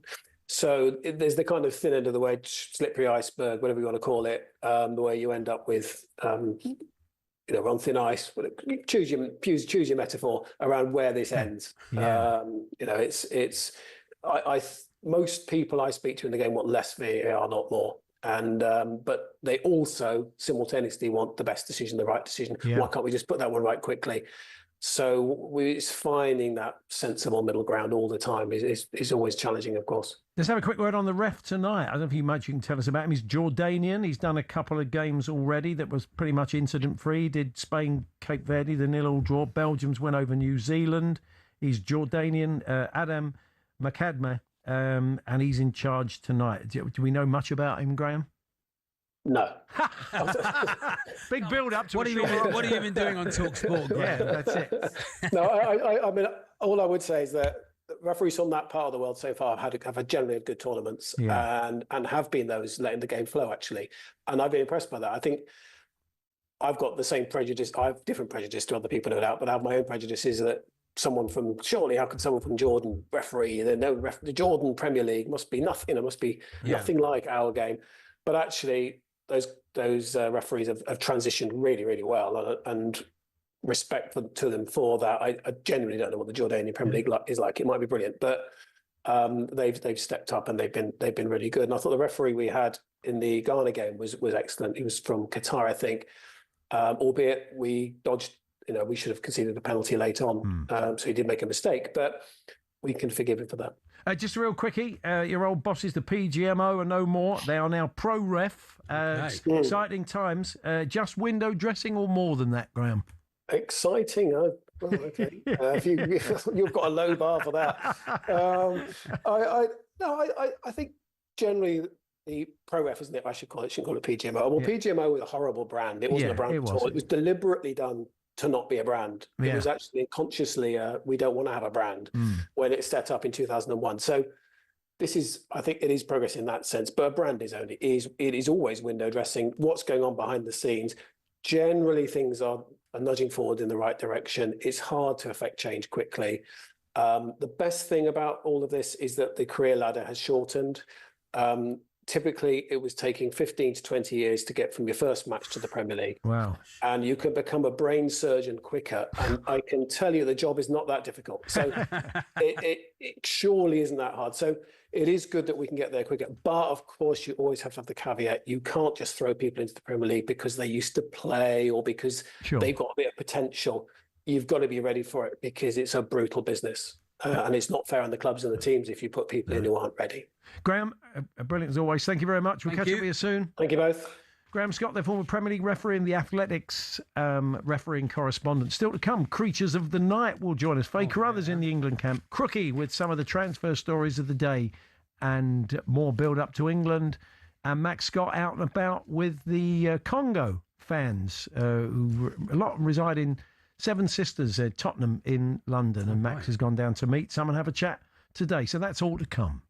So there's the kind of thin end of the wedge, slippery iceberg, whatever you want to call it, the way you end up with, on thin ice. Choose your metaphor around where this ends. Yeah. Most people I speak to in the game want less VAR, not more. And but they also simultaneously want the best decision, the right decision. Yeah. Why can't we just put that one right quickly? So it's finding that sensible middle ground all the time is always challenging, of course. Let's have a quick word on the ref tonight. I don't know if you can tell us about him. He's Jordanian. He's done a couple of games already that was pretty much incident-free. Did Spain, Cape Verde, the 0-0 draw. Belgium's went over New Zealand. He's Jordanian, Adam Makadme. And he's in charge tonight. Do we know much about him, Graham? No. Big build up to what have you been doing on talkSPORT, Graham? Yeah, that's it. No, I mean, all I would say is that referees from that part of the world so far have generally had good tournaments, and have been those letting the game flow, actually. And I've been impressed by that. I think I've got the same prejudice. I have different prejudice to other people, no doubt, but I have my own prejudices that how could someone from Jordan referee? The Jordan Premier League must be nothing. Must be nothing like our game. But actually, those referees have transitioned really, really well, and respect to them for that. I genuinely don't know what the Jordanian Premier League is like. It might be brilliant, but they've stepped up and they've been really good. And I thought the referee we had in the Ghana game was excellent. He was from Qatar, I think, albeit we dodged. We should have conceded a penalty late on, so he did make a mistake, but we can forgive him for that. Just a real quickie, your old bosses, the PGMO, are no more. They are now pro ref. Exciting times. Just window dressing or more than that, Graham? Exciting. Okay. You've got a low bar for that. I think generally the pro ref, isn't it? I shouldn't call it PGMO. Well, PGMO was a horrible brand. It wasn't a brand at all. It was deliberately done to not be a brand. It was actually consciously, we don't want to have a brand when it's set up in 2001. So I think it is progress in that sense, but a brand it is always window dressing. What's going on behind the scenes? Generally, things are nudging forward in the right direction. It's hard to affect change quickly. The best thing about all of this is that the career ladder has shortened. Typically, it was taking 15 to 20 years to get from your first match to the Premier League. Wow. And you can become a brain surgeon quicker. And I can tell you the job is not that difficult. So it surely isn't that hard. So it is good that we can get there quicker. But of course, you always have to have the caveat. You can't just throw people into the Premier League because they used to play or because they've got a bit of potential. You've got to be ready for it because it's a brutal business. And it's not fair on the clubs and the teams if you put people in who aren't ready. Graham, brilliant as always. Thank you very much. We'll catch up with you soon. Thank you both. Graham Scott, the former Premier League referee and the Athletics refereeing correspondent. Still to come, Creatures of the Night will join us. Faye Carruthers in the England camp. Crookie with some of the transfer stories of the day and more build-up to England. And Max Scott out and about with the Congo fans, who a lot reside in Seven Sisters, Tottenham in London. And Max has gone down to meet some and have a chat today. So that's all to come.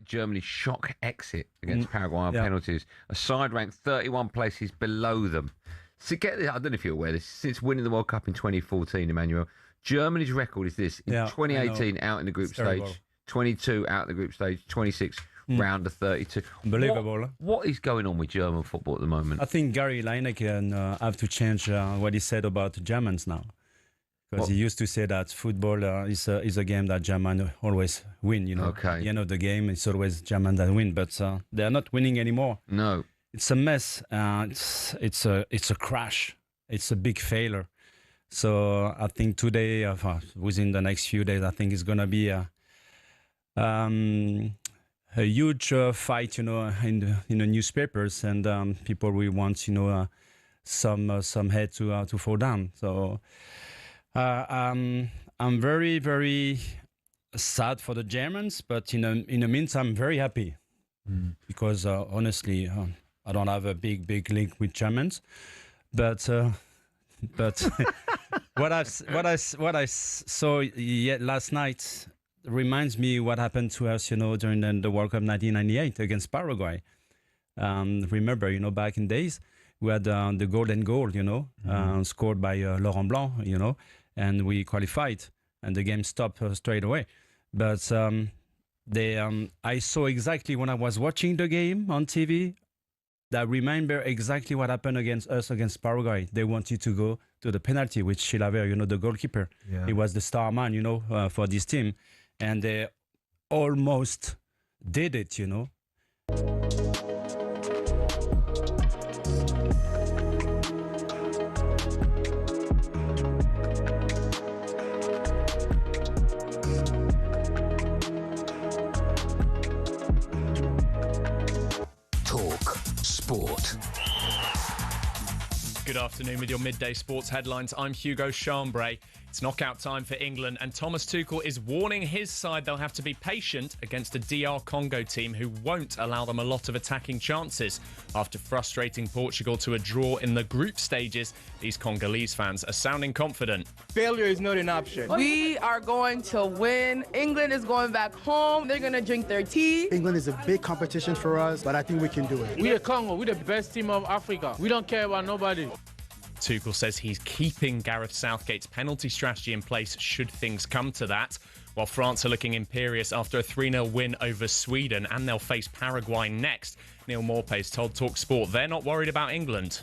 Germany's shock exit against Paraguay on penalties. A side ranked 31 places below them. So get this, I don't know if you're aware of this, since winning the World Cup in 2014, Emmanuel, Germany's record is this. In 2018, out in the group stage, 22 out in the group stage, 26 round of 32. Unbelievable. What is going on with German football at the moment? I think Gary Lineker have to change what he said about the Germans now. Because he used to say that football is a game that Germans always win. You know, at the end of the game, it's always Germans that win. But they are not winning anymore. No, it's a mess. It's a crash. It's a big failure. So I think today, within the next few days, I think it's gonna be a huge fight. You know, in the newspapers, and people will want some head to fall down. So. I'm very, very sad for the Germans, but in the meantime, I'm very happy because honestly, I don't have a big link with Germans, but what I saw last night reminds me what happened to us, during the World Cup 1998 against Paraguay. Remember, back in days, we had the golden goal, scored by Laurent Blanc, and we qualified, and the game stopped straight away. But I saw exactly when I was watching the game on TV, that I remember exactly what happened against Paraguay. They wanted to go to the penalty with Chilavert, the goalkeeper. Yeah. He was the star man, for this team. And they almost did it, Sport. Good afternoon with your midday sports headlines. I'm Hugo Chambray. It's knockout time for England, and Thomas Tuchel is warning his side they'll have to be patient against a DR Congo team who won't allow them a lot of attacking chances. After frustrating Portugal to a draw in the group stages, these Congolese fans are sounding confident. Failure is not an option. We are going to win. England is going back home. They're going to drink their tea. England is a big competition for us, but I think we can do it. We're Congo. We're the best team of Africa. We don't care about nobody. Tuchel says he's keeping Gareth Southgate's penalty strategy in place should things come to that, while France are looking imperious after a 3-0 win over Sweden, and they'll face Paraguay next. Neil Maupay's told talkSPORT they're not worried about England.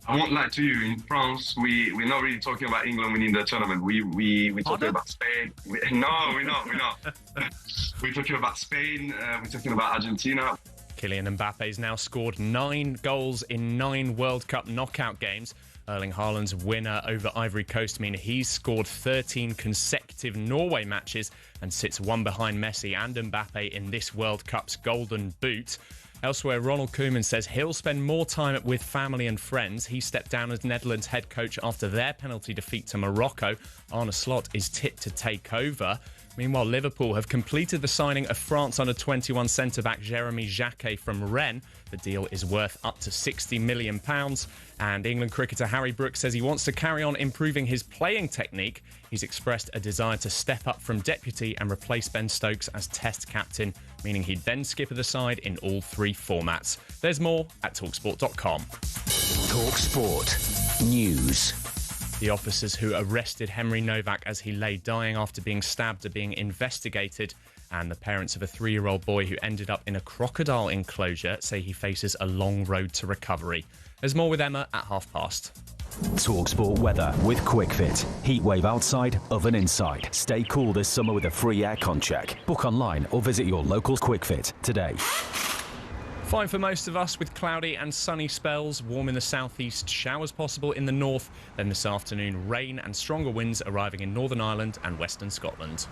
I won't lie to you, in France, we're not really talking about England winning the tournament. We're talking about Spain. No, we're not. We're talking about Spain. We're talking about Argentina. Kylian Mbappe's now scored 9 goals in 9 World Cup knockout games. Erling Haaland's winner over Ivory Coast mean he's scored 13 consecutive Norway matches and sits one behind Messi and Mbappe in this World Cup's Golden Boot. Elsewhere, Ronald Koeman says he'll spend more time with family and friends. He stepped down as Netherlands head coach after their penalty defeat to Morocco. Arne Slot is tipped to take over. Meanwhile, Liverpool have completed the signing of France under-21 centre-back Jeremy Jacquet from Rennes. The deal is worth up to £60 million. And England cricketer Harry Brooks says he wants to carry on improving his playing technique. He's expressed a desire to step up from deputy and replace Ben Stokes as test captain, meaning he'd then skipper the side in all 3 formats. There's more at talksport.com. talkSPORT News. The officers who arrested Henry Novak as he lay dying after being stabbed are being investigated, and the parents of a 3-year-old boy who ended up in a crocodile enclosure say he faces a long road to recovery. There's more with Emma at past. talkSPORT weather with QuickFit. Heatwave outside, oven inside. Stay cool this summer with a free aircon check. Book online or visit your local QuickFit today. Fine for most of us with cloudy and sunny spells, warm in the southeast, showers possible in the north. Then this afternoon, rain and stronger winds arriving in Northern Ireland and Western Scotland.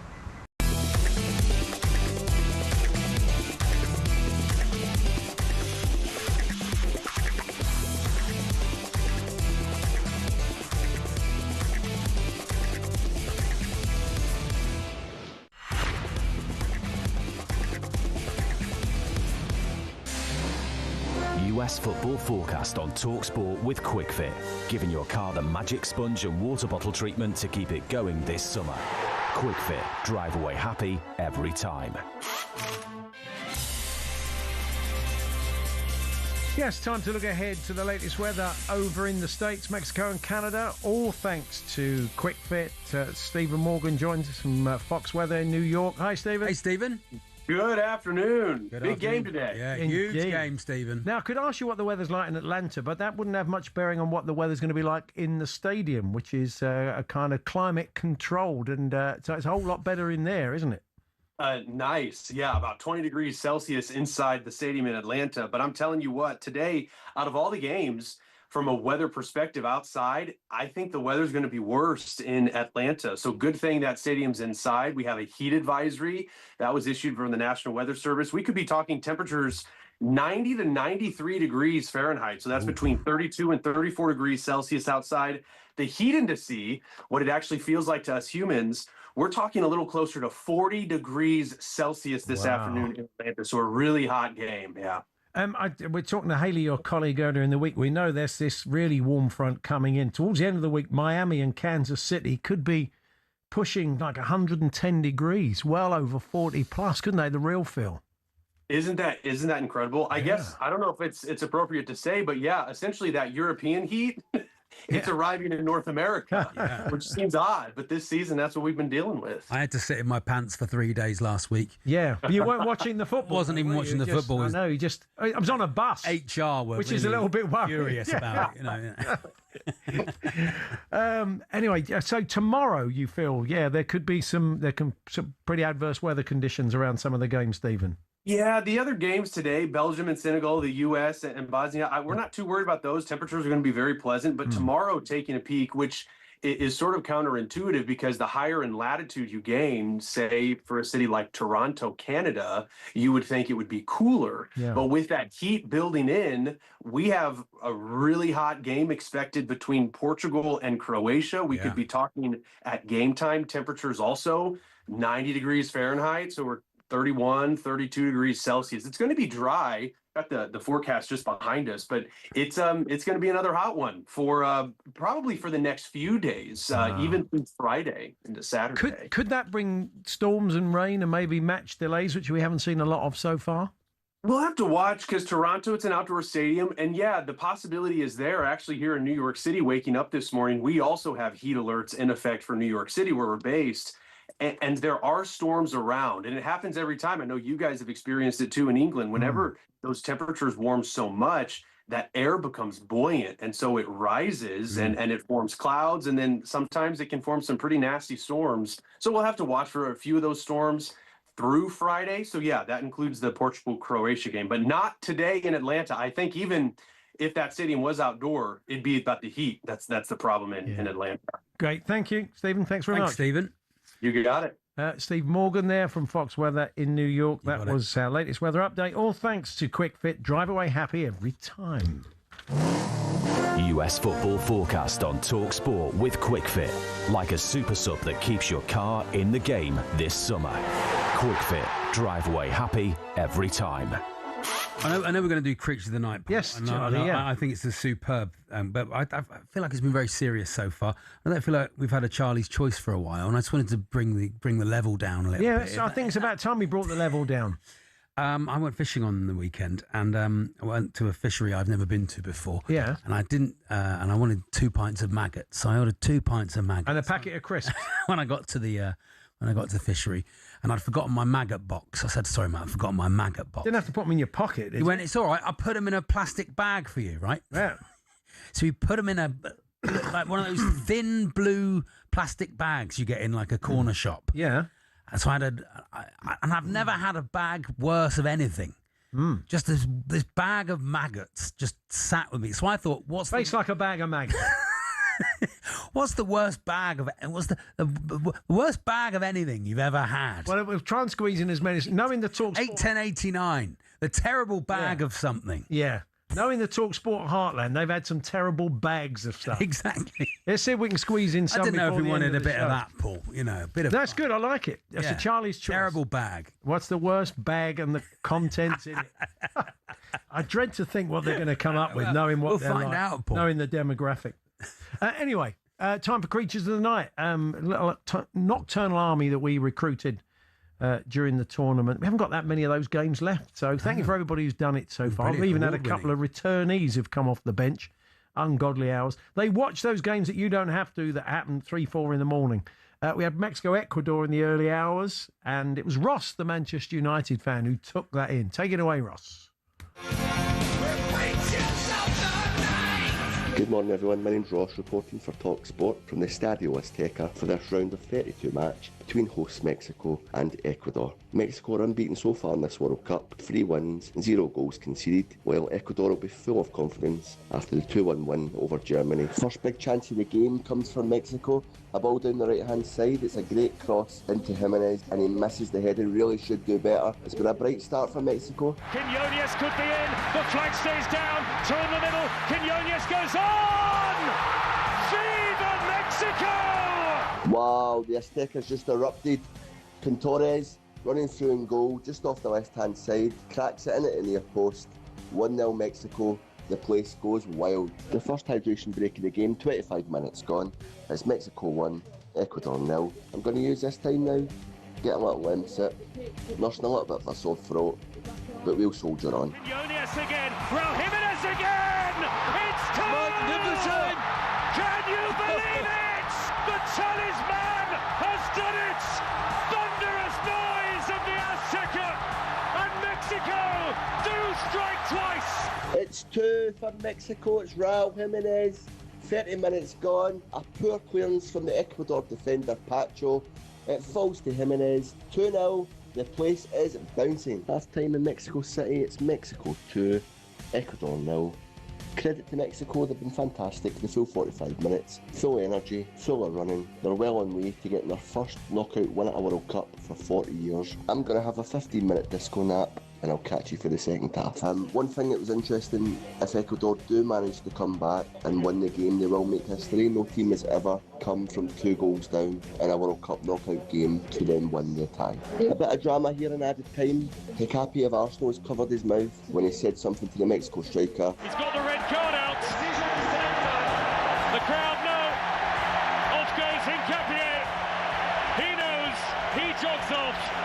US football forecast on talkSPORT with QuickFit, giving your car the magic sponge and water bottle treatment to keep it going this summer. QuickFit, drive away happy every time. Yes, time to look ahead to the latest weather over in the States, Mexico and Canada, all thanks to QuickFit. Stephen Morgan joins us from Fox Weather in New York. Hi, Stephen. Hey, Stephen. Good afternoon. Good Big afternoon. game today. Yeah, huge game, Stephen. Now, I could ask you what the weather's like in Atlanta, but that wouldn't have much bearing on what the weather's going to be like in the stadium, which is a kind of climate controlled, and so it's a whole lot better in there, isn't it? Nice. Yeah, about 20 degrees Celsius inside the stadium in Atlanta. But I'm telling you what, today, out of all the games, from a weather perspective outside, I think the weather's going to be worse in Atlanta. So good thing that stadium's inside. We have a heat advisory that was issued from the National Weather Service. We could be talking temperatures 90 to 93 degrees Fahrenheit. So that's between 32 and 34 degrees Celsius outside. The heat indice, what it actually feels like to us humans, we're talking a little closer to 40 degrees Celsius this afternoon in Atlanta. So a really hot game. Yeah. We're talking to Haley, your colleague, earlier in the week. We know there's this really warm front coming in. Towards the end of the week, Miami and Kansas City could be pushing like 110 degrees, well over 40 plus, couldn't they? The real feel. Isn't that incredible? I guess I don't know if it's appropriate to say, but yeah, essentially that European heat, it's arriving in North America, which seems odd. But this season, that's what we've been dealing with. I had to sit in my pants for 3 days last week. Yeah, but you weren't watching the football. Wasn't even watching the football. I know. I was on a bus. HR were which really is a little bit worried. furious about it. Anyway, so tomorrow you feel, there could be some pretty adverse weather conditions around some of the games, Stephen. Yeah, the other games today, Belgium and Senegal, the U.S. and Bosnia, we're not too worried about those. Temperatures are going to be very pleasant. But tomorrow, taking a peek, which is sort of counterintuitive because the higher in latitude you gain, say, for a city like Toronto, Canada, you would think it would be cooler. Yeah. But with that heat building in, we have a really hot game expected between Portugal and Croatia. We could be talking at game time temperatures also 90 degrees Fahrenheit. So we're 31, 32 degrees Celsius. It's going to be dry. Got the forecast just behind us, but it's going to be another hot one for probably for the next few days, even through Friday into Saturday. Could that bring storms and rain and maybe match delays, which we haven't seen a lot of so far? We'll have to watch because Toronto, it's an outdoor stadium. And yeah, the possibility is there. Actually, here in New York City, waking up this morning, we also have heat alerts in effect for New York City where we're based. And there are storms around, and it happens every time. I know you guys have experienced it too in England. Whenever those temperatures warm so much, that air becomes buoyant, and so it rises and it forms clouds, and then sometimes it can form some pretty nasty storms. So we'll have to watch for a few of those storms through Friday. So yeah, that includes the Portugal-Croatia game, but not today in Atlanta. I think even if that stadium was outdoor, it'd be about the heat. That's the problem in Atlanta. Great. Thank you, Stephen. Thanks very much. Stephen. You got it. Steve Morgan there from Fox Weather in New York. That was our latest weather update. All thanks to QuickFit. Drive away happy every time. US football forecast on talkSPORT with QuickFit. Like a super sub that keeps your car in the game this summer. QuickFit. Drive away happy every time. I know we're going to do Creature of the Night. Paul, Yes, and Charlie, yeah. I think it's a superb, but I feel like it's been very serious so far. I don't feel like we've had a Charlie's Choice for a while, and I just wanted to bring the level down a little bit. Yeah, so I think it's about time we brought the level down. I went fishing on the weekend, and I went to a fishery I've never been to before. Yeah. And I didn't, and I wanted 2 pints of maggots, so I ordered 2 pints of maggots And a packet of crisps. when I got to the fishery, and I'd forgotten my maggot box. I said, "Sorry, mate, I've forgotten my maggot box." Didn't have to put them in your pocket, did He you? went, "It's all right. I put them in a plastic bag for you, right?" Yeah. So he put them in like one of those thin blue plastic bags you get in like a corner shop. Yeah. And so and I've never had a bag worse of anything. Just this bag of maggots just sat with me. So I thought, Tastes like a bag of maggots. What's the worst bag of? What's the worst bag of anything you've ever had? Well, we'll try and squeeze in as many. Knowing the talk. 8-10-89, the terrible bag of something. Yeah. Knowing the talkSPORT heartland, they've had some terrible bags of stuff. Exactly. Let's see if we can squeeze in some. I didn't know if before we the end wanted a of the bit show. of that, Paul. You know, a bit of. That's good. I like it. That's a Charlie's Choice. Terrible bag. What's the worst bag and the contents in it? I dread to think what they're going to come up with, knowing what we'll they're find like, out, Paul. knowing the demographic. Anyway, time for Creatures of the Night. Little nocturnal army that we recruited during the tournament. We haven't got that many of those games left, so thank you for everybody who's done it so far. We've even had a couple of returnees who've come off the bench. Ungodly hours. They watch those games that you don't have to, that happen 3-4 in the morning. We had Mexico-Ecuador in the early hours, and it was Ross, the Manchester United fan, who took that in. Take it away, Ross. Good morning everyone, my name's Ross, reporting for talkSPORT from the Stadio Azteca for this round of 32 match between hosts Mexico and Ecuador. Mexico are unbeaten so far in this World Cup, 3 wins and 0 goals conceded, while Ecuador will be full of confidence after the 2-1 win over Germany. First big chance of the game comes from Mexico, a ball down the right hand side. It's a great cross into Jimenez and he misses the head. He really should do better. It's been a bright start for Mexico. Quinones could be in, the flag stays down, two in the middle, Quinones goes on! Viva Mexico! Wow, the Aztecas just erupted. Pintores running through in goal just off the left hand side, cracks it in at the near post. 1-0 Mexico. The place goes wild. The first hydration break of the game, 25 minutes gone. It's Mexico 1, Ecuador 0. I'm going to use this time now, get a little limsit, nursing a little bit of a sore throat, but we'll soldier on. Quinones again, Raul Jimenez again! It's two! Magnificent! Can you believe it? The talisman has done it! Thunderous noise of the Azteca! And Mexico do strike twice! It's 2 for Mexico, it's Raul Jimenez. 30 minutes gone, a poor clearance from the Ecuador defender Pacho. It falls to Jimenez, 2-0, the place is bouncing. Last time in Mexico City, it's Mexico 2, Ecuador 0. Credit to Mexico, they've been fantastic the full 45 minutes, full energy, full of running. They're well on way to getting their first knockout win at a World Cup for 40 years. I'm going to have a 15-minute disco nap and I'll catch you for the second half. One thing that was interesting, if Ecuador do manage to come back and win the game, they will make history. No team has ever come from 2 goals down in a World Cup knockout game to then win the tie. A bit of drama here in added time. Hikapi of Arsenal has covered his mouth when he said something to the Mexico striker. He's got the red card out. The crowd know. Off goes Hincapié. He knows. He jogs off.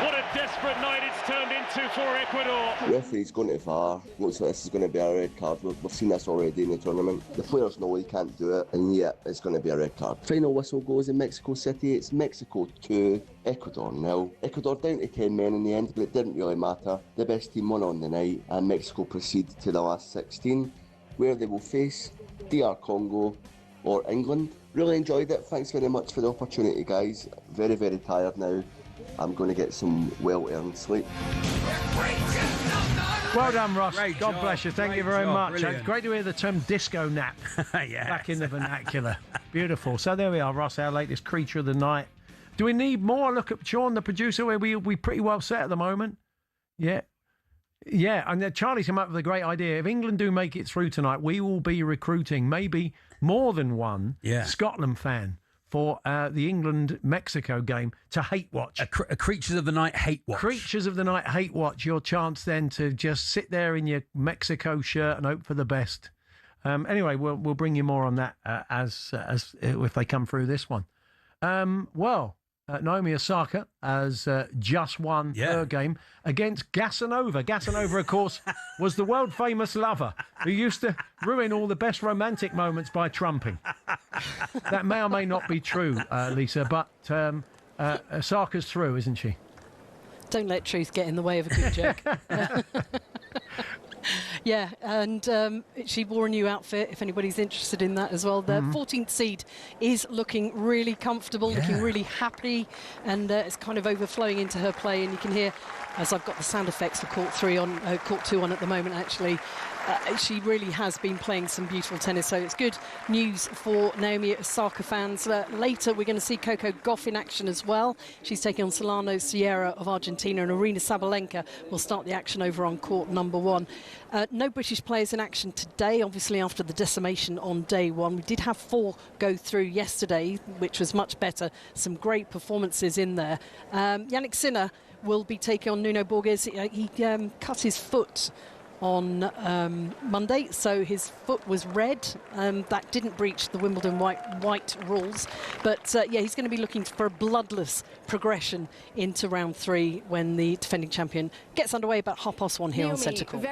What a desperate night it's turned into for Ecuador. Referee's going to VAR. Looks like this is going to be a red card. We've seen this already in the tournament. The players know he can't do it, and yet it's going to be a red card. Final whistle goes in Mexico City. It's Mexico 2, Ecuador 0. Ecuador down to 10 men in the end, but it didn't really matter. The best team won on the night, and Mexico proceed to the last 16, where they will face DR Congo or England. Really enjoyed it. Thanks very much for the opportunity, guys. Very, very tired now. I'm going to get some well-earned sleep. Well done, Ross. Great God job. bless you. Thank Great you very job. much. Brilliant. It's great to hear the term disco nap back in the vernacular. Beautiful. So there we are, Ross, our latest creature of the night. Do we need more? Look at Sean, the producer, where we pretty well set at the moment. Yeah. Yeah, and Charlie's come up with a great idea. If England do make it through tonight, we will be recruiting maybe more than one Scotland fan for the England-Mexico game to hate watch. A Creatures of the Night hate watch. Creatures of the Night hate watch. Your chance then to just sit there in your Mexico shirt and hope for the best. Anyway, we'll bring you more on that as if they come through this one. Naomi Osaka has just won her game against Gasanova. Gasanova, of course, was the world-famous lover who used to ruin all the best romantic moments by trumping. That may or may not be true, Lisa, but Osaka's through, isn't she? Don't let truth get in the way of a good joke. Yeah, and she wore a new outfit, if anybody's interested in that as well. The 14th seed is looking really comfortable, looking really happy, and it's kind of overflowing into her play. And you can hear, as I've got the sound effects for court 2 on at the moment, actually, she really has been playing some beautiful tennis. So it's good news for Naomi Osaka fans. Later, we're going to see Coco Gauff in action as well. She's taking on Solano Sierra of Argentina, and Arina Sabalenka will start the action over on court number 1. No British players in action today, obviously, after the decimation on day 1. We did have 4 go through yesterday, which was much better. Some great performances in there. Yannick Sinner will be taking on Nuno Borges. He cut his foot on Monday, so his foot was red. That didn't breach the Wimbledon white rules, but he's going to be looking for a bloodless progression into round 3 when the defending champion gets underway about 1:30 here on centre court.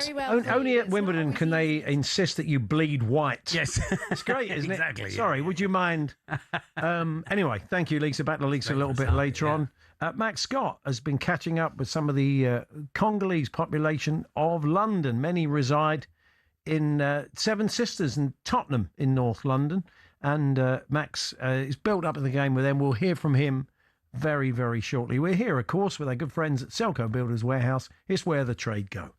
Only at Wimbledon can they insist that you bleed white. Yes. It's great, isn't it? Exactly. Sorry, would you mind? Anyway, thank you, Lisa. Back to Lisa a little bit later on. Max Scott has been catching up with some of the Congolese population of London. Many reside in Seven Sisters and Tottenham in North London. And Max is built up in the game with them. We'll hear from him very, very shortly. We're here, of course, with our good friends at Selco Builders Warehouse. It's where the trade go.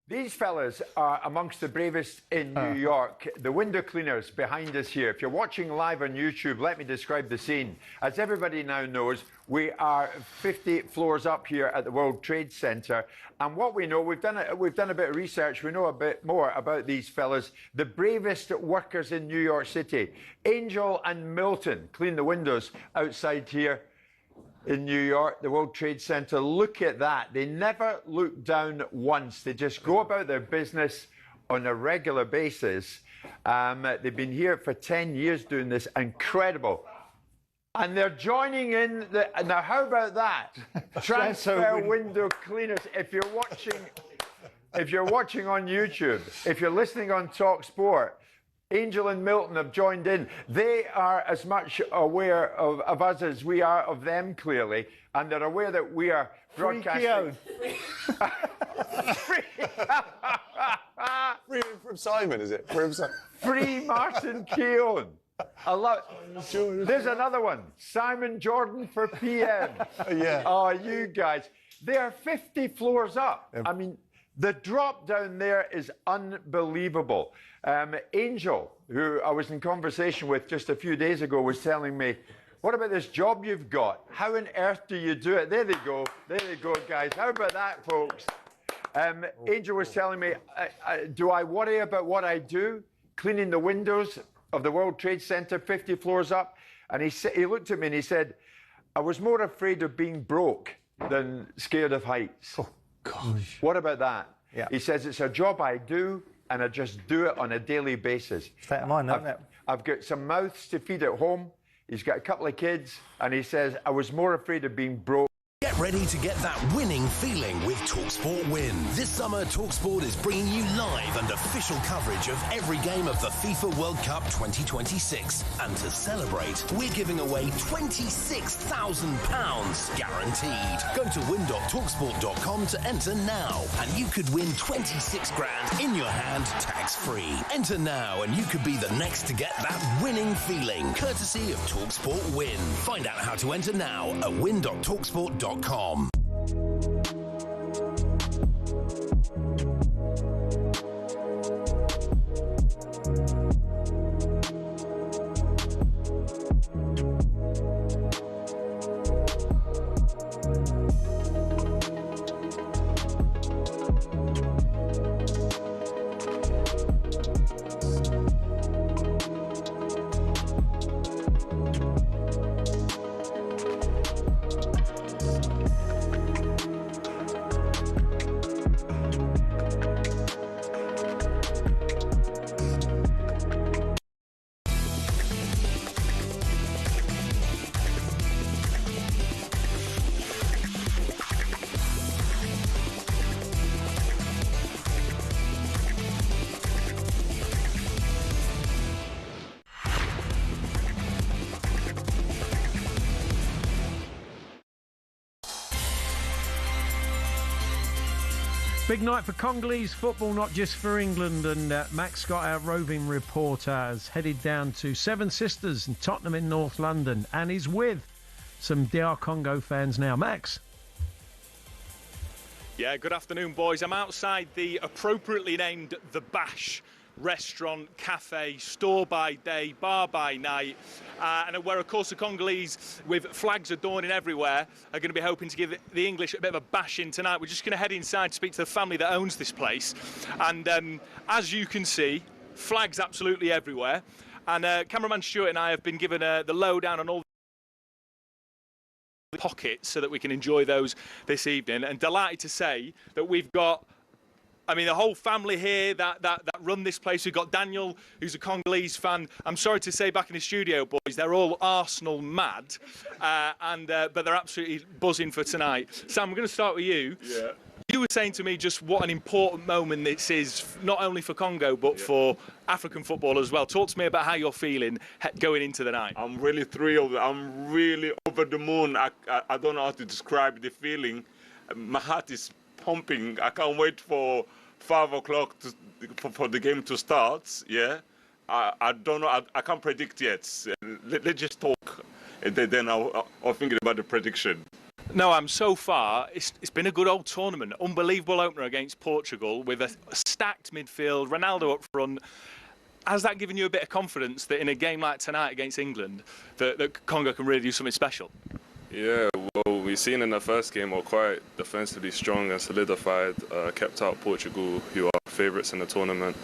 These fellas are amongst the bravest in New York. The window cleaners behind us here. If you're watching live on YouTube, let me describe the scene. As everybody now knows, we are 50 floors up here at the World Trade Center. And what we know, we've done a bit of research. We know a bit more about these fellas, the bravest workers in New York City. Angel and Milton clean the windows outside here in New York, the World Trade Center. Look at that. They never look down once. They just go about their business on a regular basis. They've been here for 10 years doing this. Incredible. And they're joining in. Now, how about that? Transfer window cleaners. If you're watching on YouTube, if you're listening on talkSPORT, Angel and Milton have joined in. They are as much aware of us as we are of them, clearly, and they're aware that we are broadcasting. Free from Simon, is it? Free Martin Keown. I love it. There's another one. Simon Jordan for PM. Yeah. Oh, you guys. They are 50 floors up. I mean, the drop down there is unbelievable. Angel, who I was in conversation with just a few days ago, was telling me, what about this job you've got? How on earth do you do it? There they go. There they go, guys. How about that, folks? Angel was telling me, do I worry about what I do? Cleaning the windows of the World Trade Center, 50 floors up. And he looked at me and he said, I was more afraid of being broke than scared of heights. Oh, gosh. What about that? Yeah. He says, it's a job I do, and I just do it on a daily basis. State of mind, isn't it? I've got some mouths to feed at home. He's got a couple of kids, and he says, I was more afraid of being broke. Get ready to get that winning feeling with talkSPORT Win. This summer, talkSPORT is bringing you live and official coverage of every game of the FIFA World Cup 2026. And to celebrate, we're giving away £26,000 guaranteed. Go to win.talksport.com to enter now, and you could win 26 grand in your hand, tax-free. Enter now, and you could be the next to get that winning feeling, courtesy of talkSPORT Win. Find out how to enter now at win.talksport.com. Big night for Congolese football, not just for England. And Max Scott, our roving reporter, has headed down to Seven Sisters in Tottenham in North London and is with some DR Congo fans now. Max? Yeah, good afternoon, boys. I'm outside the appropriately named The Bash restaurant, cafe, store by day, bar by night, and where, of course, the Congolese, with flags adorning everywhere, are going to be hoping to give the English a bit of a bashing tonight. We're just going to head inside to speak to the family that owns this place, and as you can see, flags absolutely everywhere, and cameraman Stuart and I have been given the lowdown on all the pockets so that we can enjoy those this evening, and delighted to say that we've got, I mean, the whole family here that run this place. We've got Daniel, who's a Congolese fan. I'm sorry to say, back in the studio, boys, they're all Arsenal mad, but they're absolutely buzzing for tonight. Sam, we're going to start with you. Yeah. You were saying to me just what an important moment this is, not only for Congo, but for African football as well. Talk to me about how you're feeling going into the night. I'm really thrilled. I'm really over the moon. I don't know how to describe the feeling. My heart is pumping. I can't wait for 5 o'clock for the game to start. Yeah, I don't know. I can't predict yet. Let's just talk, and then I'll think about the prediction. No, so far, it's been a good old tournament. Unbelievable opener against Portugal with a stacked midfield, Ronaldo up front. Has that given you a bit of confidence that in a game like tonight against England, that Congo can really do something special? Yeah, well, we've seen in the first game we're quite defensively strong and solidified, kept out Portugal, who are favourites in the tournament.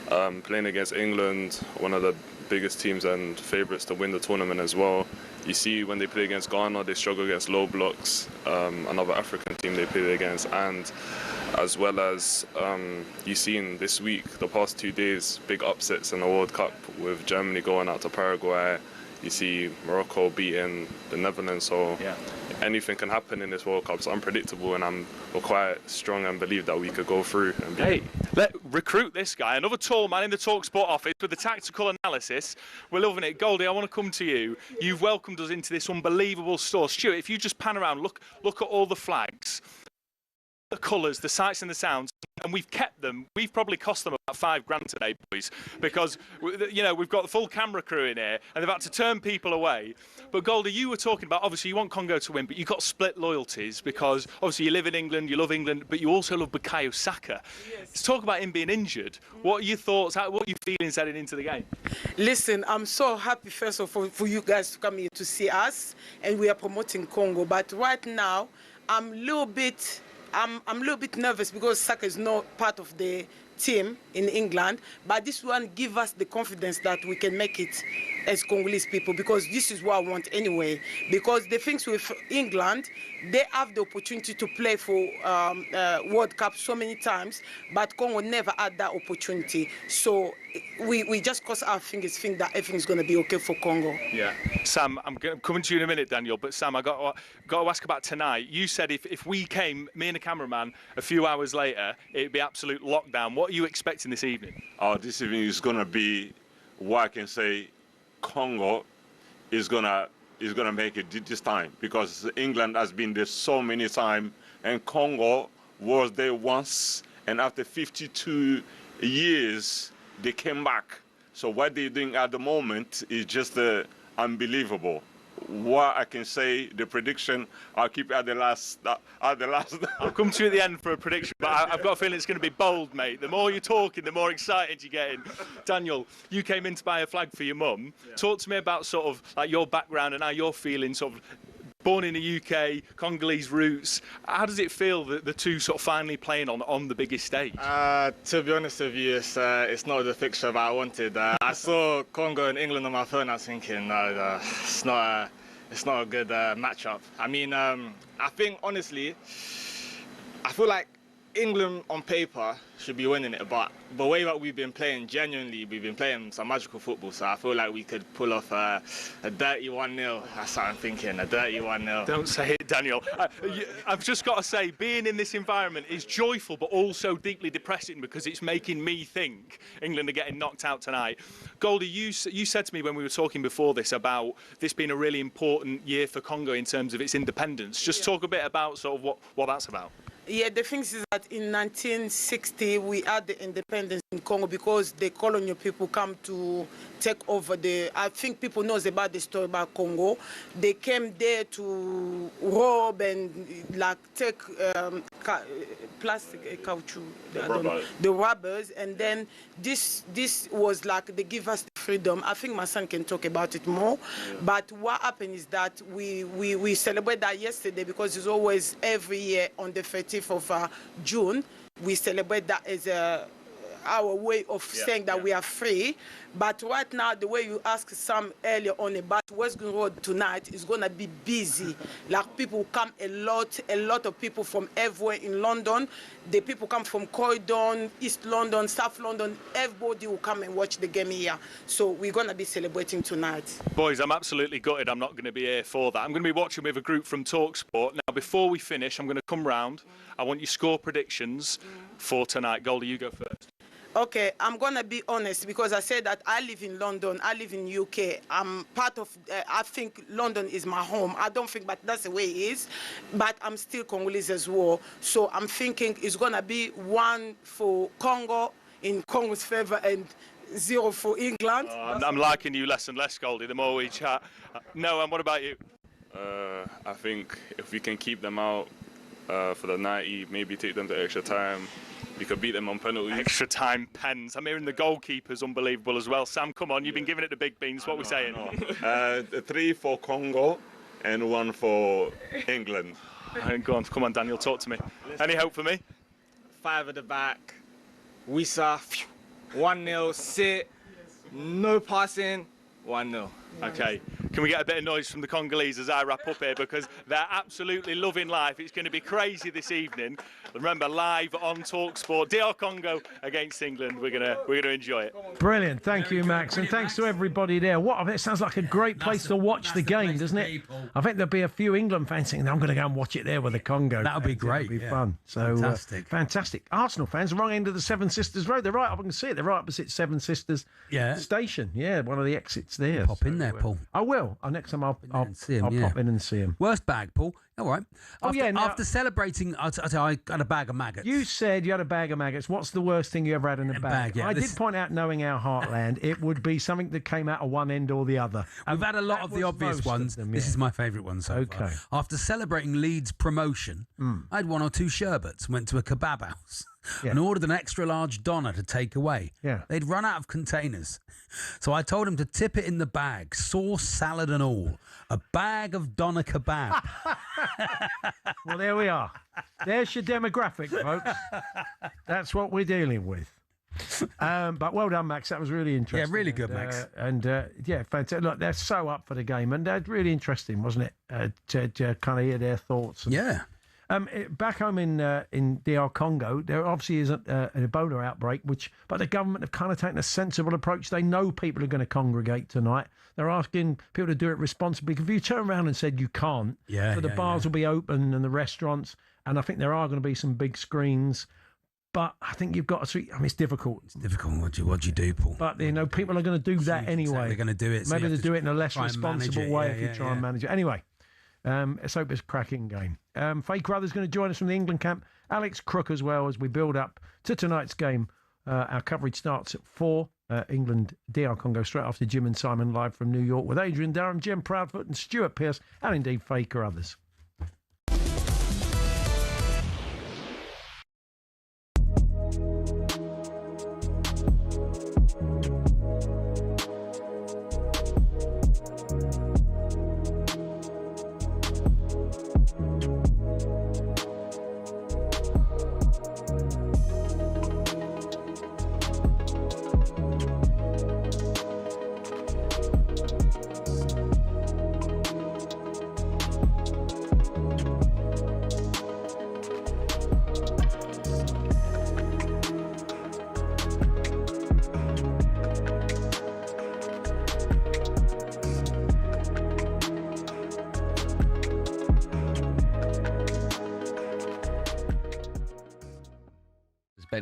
Playing against England, one of the biggest teams and favourites to win the tournament as well. You see when they play against Ghana, they struggle against low blocks, another African team they play against, and as well as you've seen this week, the past 2 days, big upsets in the World Cup with Germany going out to Paraguay. You see Morocco beating the Netherlands, so anything can happen in this World Cup. It's unpredictable, and we're quite strong and believe that we could go through. And hey, recruit this guy, another tall man in the talkSPORT office with the tactical analysis. We're loving it. Goldie, I want to come to you. You've welcomed us into this unbelievable store. Stuart, if you just pan around, look at all the flags, the colours, the sights and the sounds, and we've kept them. We've probably cost them about £5 today, boys, because we've got the full camera crew in here, and they've had to turn people away. But Goldie, you were talking about, obviously you want Congo to win, but you've got split loyalties because obviously you live in England, you love England, but you also love Bukayo Saka. Yes. Let's talk about him being injured. What are your thoughts? What are your feelings heading into the game? Listen, I'm so happy first of all for you guys to come here to see us, and we are promoting Congo. But right now, I'm a little bit nervous because Saka is not part of the team in England, but this one gives us the confidence that we can make it as Congolese people, because this is what I want anyway. Because the things with England, they have the opportunity to play for World Cup so many times, but Congo never had that opportunity. So we just cross our fingers, think that everything's going to be okay for Congo. Yeah. Sam, I'm coming to you in a minute, Daniel, but Sam, I got to ask about tonight. You said if we came, me and the cameraman, a few hours later, it'd be absolute lockdown. What are you expecting this evening? This evening is going to be, what I can say, Congo is gonna make it this time, because England has been there so many times, and Congo was there once, and after 52 years, they came back. So what they're doing at the moment is just unbelievable. What I can say, the prediction, I'll keep it at the last. I'll come to you at the end for a prediction, but I've got a feeling it's going to be bold, mate. The more you're talking, the more excited you're getting. Daniel, you came in to buy a flag for your mum. Yeah. Talk to me about sort of like your background and how you're feeling, sort of born in the UK, Congolese roots. How does it feel that the two sort of finally playing on the biggest stage? To be honest with you, it's not the fixture that I wanted. I saw Congo and England on my phone. I was thinking, no, it's not a good matchup. I mean, I think honestly, I feel like England on paper should be winning it, but the way that we've been playing, genuinely, we've been playing some magical football, so I feel like we could pull off a dirty 1-0. That's what I'm thinking, a dirty 1-0. Don't say it, Daniel. I've just got to say, being in this environment is joyful, but also deeply depressing, because it's making me think England are getting knocked out tonight. Goldie, you said to me when we were talking before this about this being a really important year for Congo in terms of its independence. Just talk a bit about sort of what that's about. Yeah, the thing is that in 1960 we had the independence in Congo because the colonial people come to take over I think people knows about the story about Congo. They came there to rob and like take plastic, caoutchouc, the rubbers, and then this was like they give us the freedom. I think my son can talk about it more. Yeah. But what happened is that we celebrate that yesterday because it's always every year on the 30th of June. We celebrate that as our way of saying that we are free. But right now, the way you asked Sam earlier on about Western Road tonight is going to be busy. Like people come a lot of people from everywhere in London. The people come from Croydon, East London, South London. Everybody will come and watch the game here. So we're going to be celebrating tonight. Boys, I'm absolutely gutted I'm not going to be here for that. I'm going to be watching with a group from talkSPORT. Now, before we finish, I'm going to come round. I want your score predictions for tonight. Goldie, you go first. Okay, I'm going to be honest because I said that I live in London, I live in UK. I'm part of, I think London is my home. I don't think, but that's the way it is. But I'm still Congolese as well. So I'm thinking it's going to be 1 for Congo in Congo's favor and 0 for England. I'm liking you less and less, Goldie, the more we chat. Noah, and what about you? I think if we can keep them out for the 90, maybe take them to extra time, we could beat them on penalties. Extra time pens. I'm hearing the goalkeeper's unbelievable as well. Sam, come on, you've been giving it the big beans. What are we saying? 3 for Congo and 1 for England. Go on, come on, Daniel, talk to me. Any hope for me? 5 at the back. Wisa, 1-0, sit, no passing, 1-0. Okay, can we get a bit of noise from the Congolese as I wrap up here, because they're absolutely loving life. It's going to be crazy this evening. Remember, live on talkSPORT, DR Congo against England. We're gonna enjoy it. Brilliant, thank you, Max, and thanks to everybody there. It sounds like a great place to watch the game, doesn't it? I think there'll be a few England fans saying, "I'm going to go and watch it there with the Congo." That'll be great. It'll be fun. So fantastic. Arsenal fans, wrong end of the Seven Sisters Road. They're right up. I can see it. They're right opposite Seven Sisters station. Yeah, one of the exits there. Pop in there, Paul. I will. Next time I'll pop in and see him. Worst bag, Paul. All right. After celebrating, I got a bag of maggots. You said you had a bag of maggots. What's the worst thing you ever had in a bag? I did point out, knowing our heartland, it would be something that came out of one end or the other. We've had a lot of the obvious ones. This is my favourite one so far. After celebrating Leeds' promotion, I had 1 or 2 sherbets, went to a kebab house and ordered an extra large doner to take away. They'd run out of containers. So I told him to tip it in the bag, sauce, salad and all. A bag of doner kebab. Well, there we are. There's your demographic, folks. That's what we're dealing with. But well done, Max. That was really interesting. Yeah, really good, Max. Yeah, fantastic. Look, they're so up for the game, and really interesting, wasn't it? To kind of hear their thoughts. Back home in DR Congo, there obviously is an Ebola outbreak, but the government have kind of taken a sensible approach. They know people are going to congregate tonight. They're asking people to do it responsibly. If you turn around and said you can't, so the bars will be open and the restaurants, and I think there are going to be some big screens. But I think you've got to. I mean, it's difficult. It's difficult. What do you do, Paul? But people are going to do that anyway. They're going to do it. Maybe they do it in a less responsible way if you try and manage it. Anyway. Let's hope it's a cracking game. Faye Carruthers going to join us from the England camp. Alex Crook as well as we build up to tonight's game. Our coverage starts at 4. England, DR Congo, straight after Jim and Simon live from New York with Adrian Durham, Jem Proudfoot and Stuart Pearce, and indeed Faye Carruthers.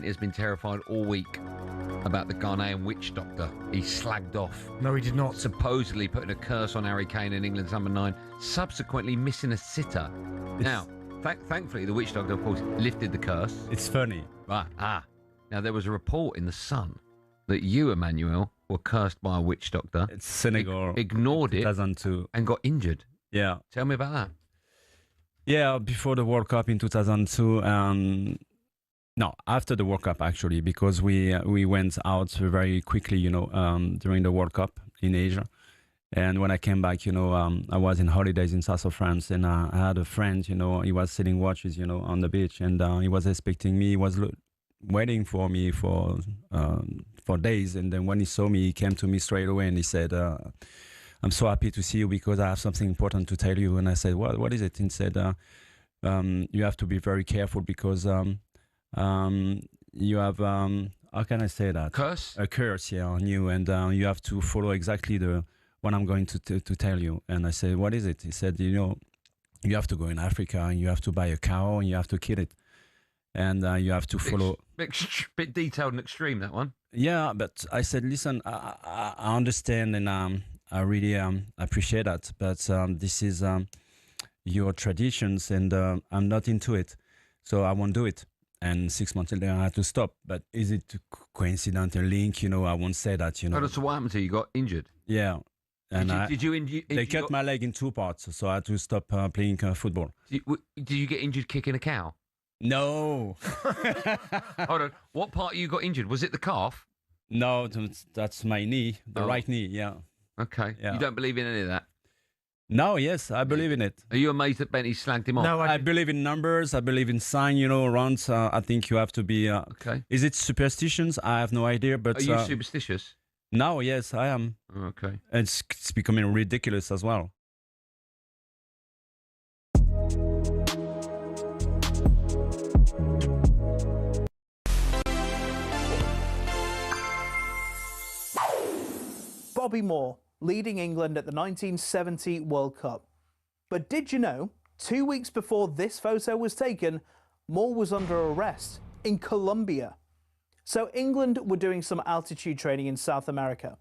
Has been terrified all week about the Ghanaian witch doctor he slagged off. No, he did not. Supposedly putting a curse on Harry Kane and England's number 9, subsequently missing a sitter. Now, thankfully, the witch doctor, of course, lifted the curse. It's funny. Right. Now, there was a report in The Sun that you, Emmanuel, were cursed by a witch doctor. It's Senegal. Ignored it. 2002. And got injured. Yeah. Tell me about that. Yeah, before the World Cup in 2002, no, after the World Cup, actually, because we went out very quickly, during the World Cup in Asia. And when I came back, I was in holidays in south of France, and I had a friend, he was selling watches, on the beach, and he was expecting me, he was waiting for me for days. And then when he saw me, he came to me straight away and he said, I'm so happy to see you because I have something important to tell you. And I said, what is it? And he said, you have to be very careful because... you have how can I say that? A curse, on you, and you have to follow exactly what I'm going to tell you. And I said, what is it? He said, you have to go in Africa and you have to buy a cow and you have to kill it, and you have to follow. Bit detailed and extreme, that one. Yeah, but I said, listen, I understand, and I really appreciate that, but this is your traditions, and I'm not into it, so I won't do it. And 6 months later, I had to stop. But is it coincidental link? I won't say that. So what happened to you? You got injured? Yeah. And they cut my leg in 2 parts, so I had to stop playing football. Did you get injured kicking a cow? No. Hold on. What part you got injured? Was it the calf? No, that's my knee, the right knee. Yeah. Okay. Yeah. You don't believe in any of that? No, yes, I believe in it. Are you amazed that Benny slagged him off? No, I believe in numbers. I believe in sign, around. I think you have to be... okay. Is it superstitions? I have no idea, but... Are you superstitious? No, yes, I am. Okay. It's becoming ridiculous as well. Bobby Moore, leading England at the 1970 World Cup. But did you know, 2 weeks before this photo was taken, Moore was under arrest in Colombia. So England were doing some altitude training in South America.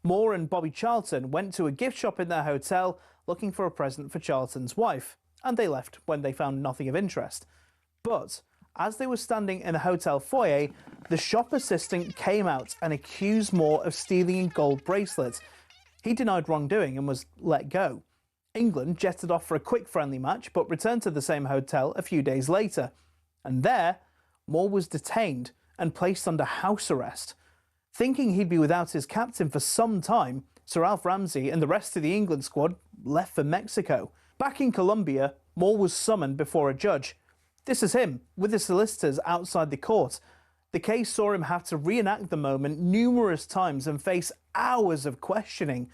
Moore and Bobby Charlton went to a gift shop in their hotel looking for a present for Charlton's wife, and they left when they found nothing of interest. But as they were standing in the hotel foyer, the shop assistant came out and accused Moore of stealing a gold bracelet. He denied wrongdoing and was let go. England jetted off for a quick friendly match, but returned to the same hotel a few days later. And there, Moore was detained and placed under house arrest. Thinking he'd be without his captain for some time, Sir Alf Ramsey and the rest of the England squad left for Mexico. Back in Colombia, Moore was summoned before a judge. This is him, with the solicitors outside the court. The case saw him have to reenact the moment numerous times and face hours of questioning.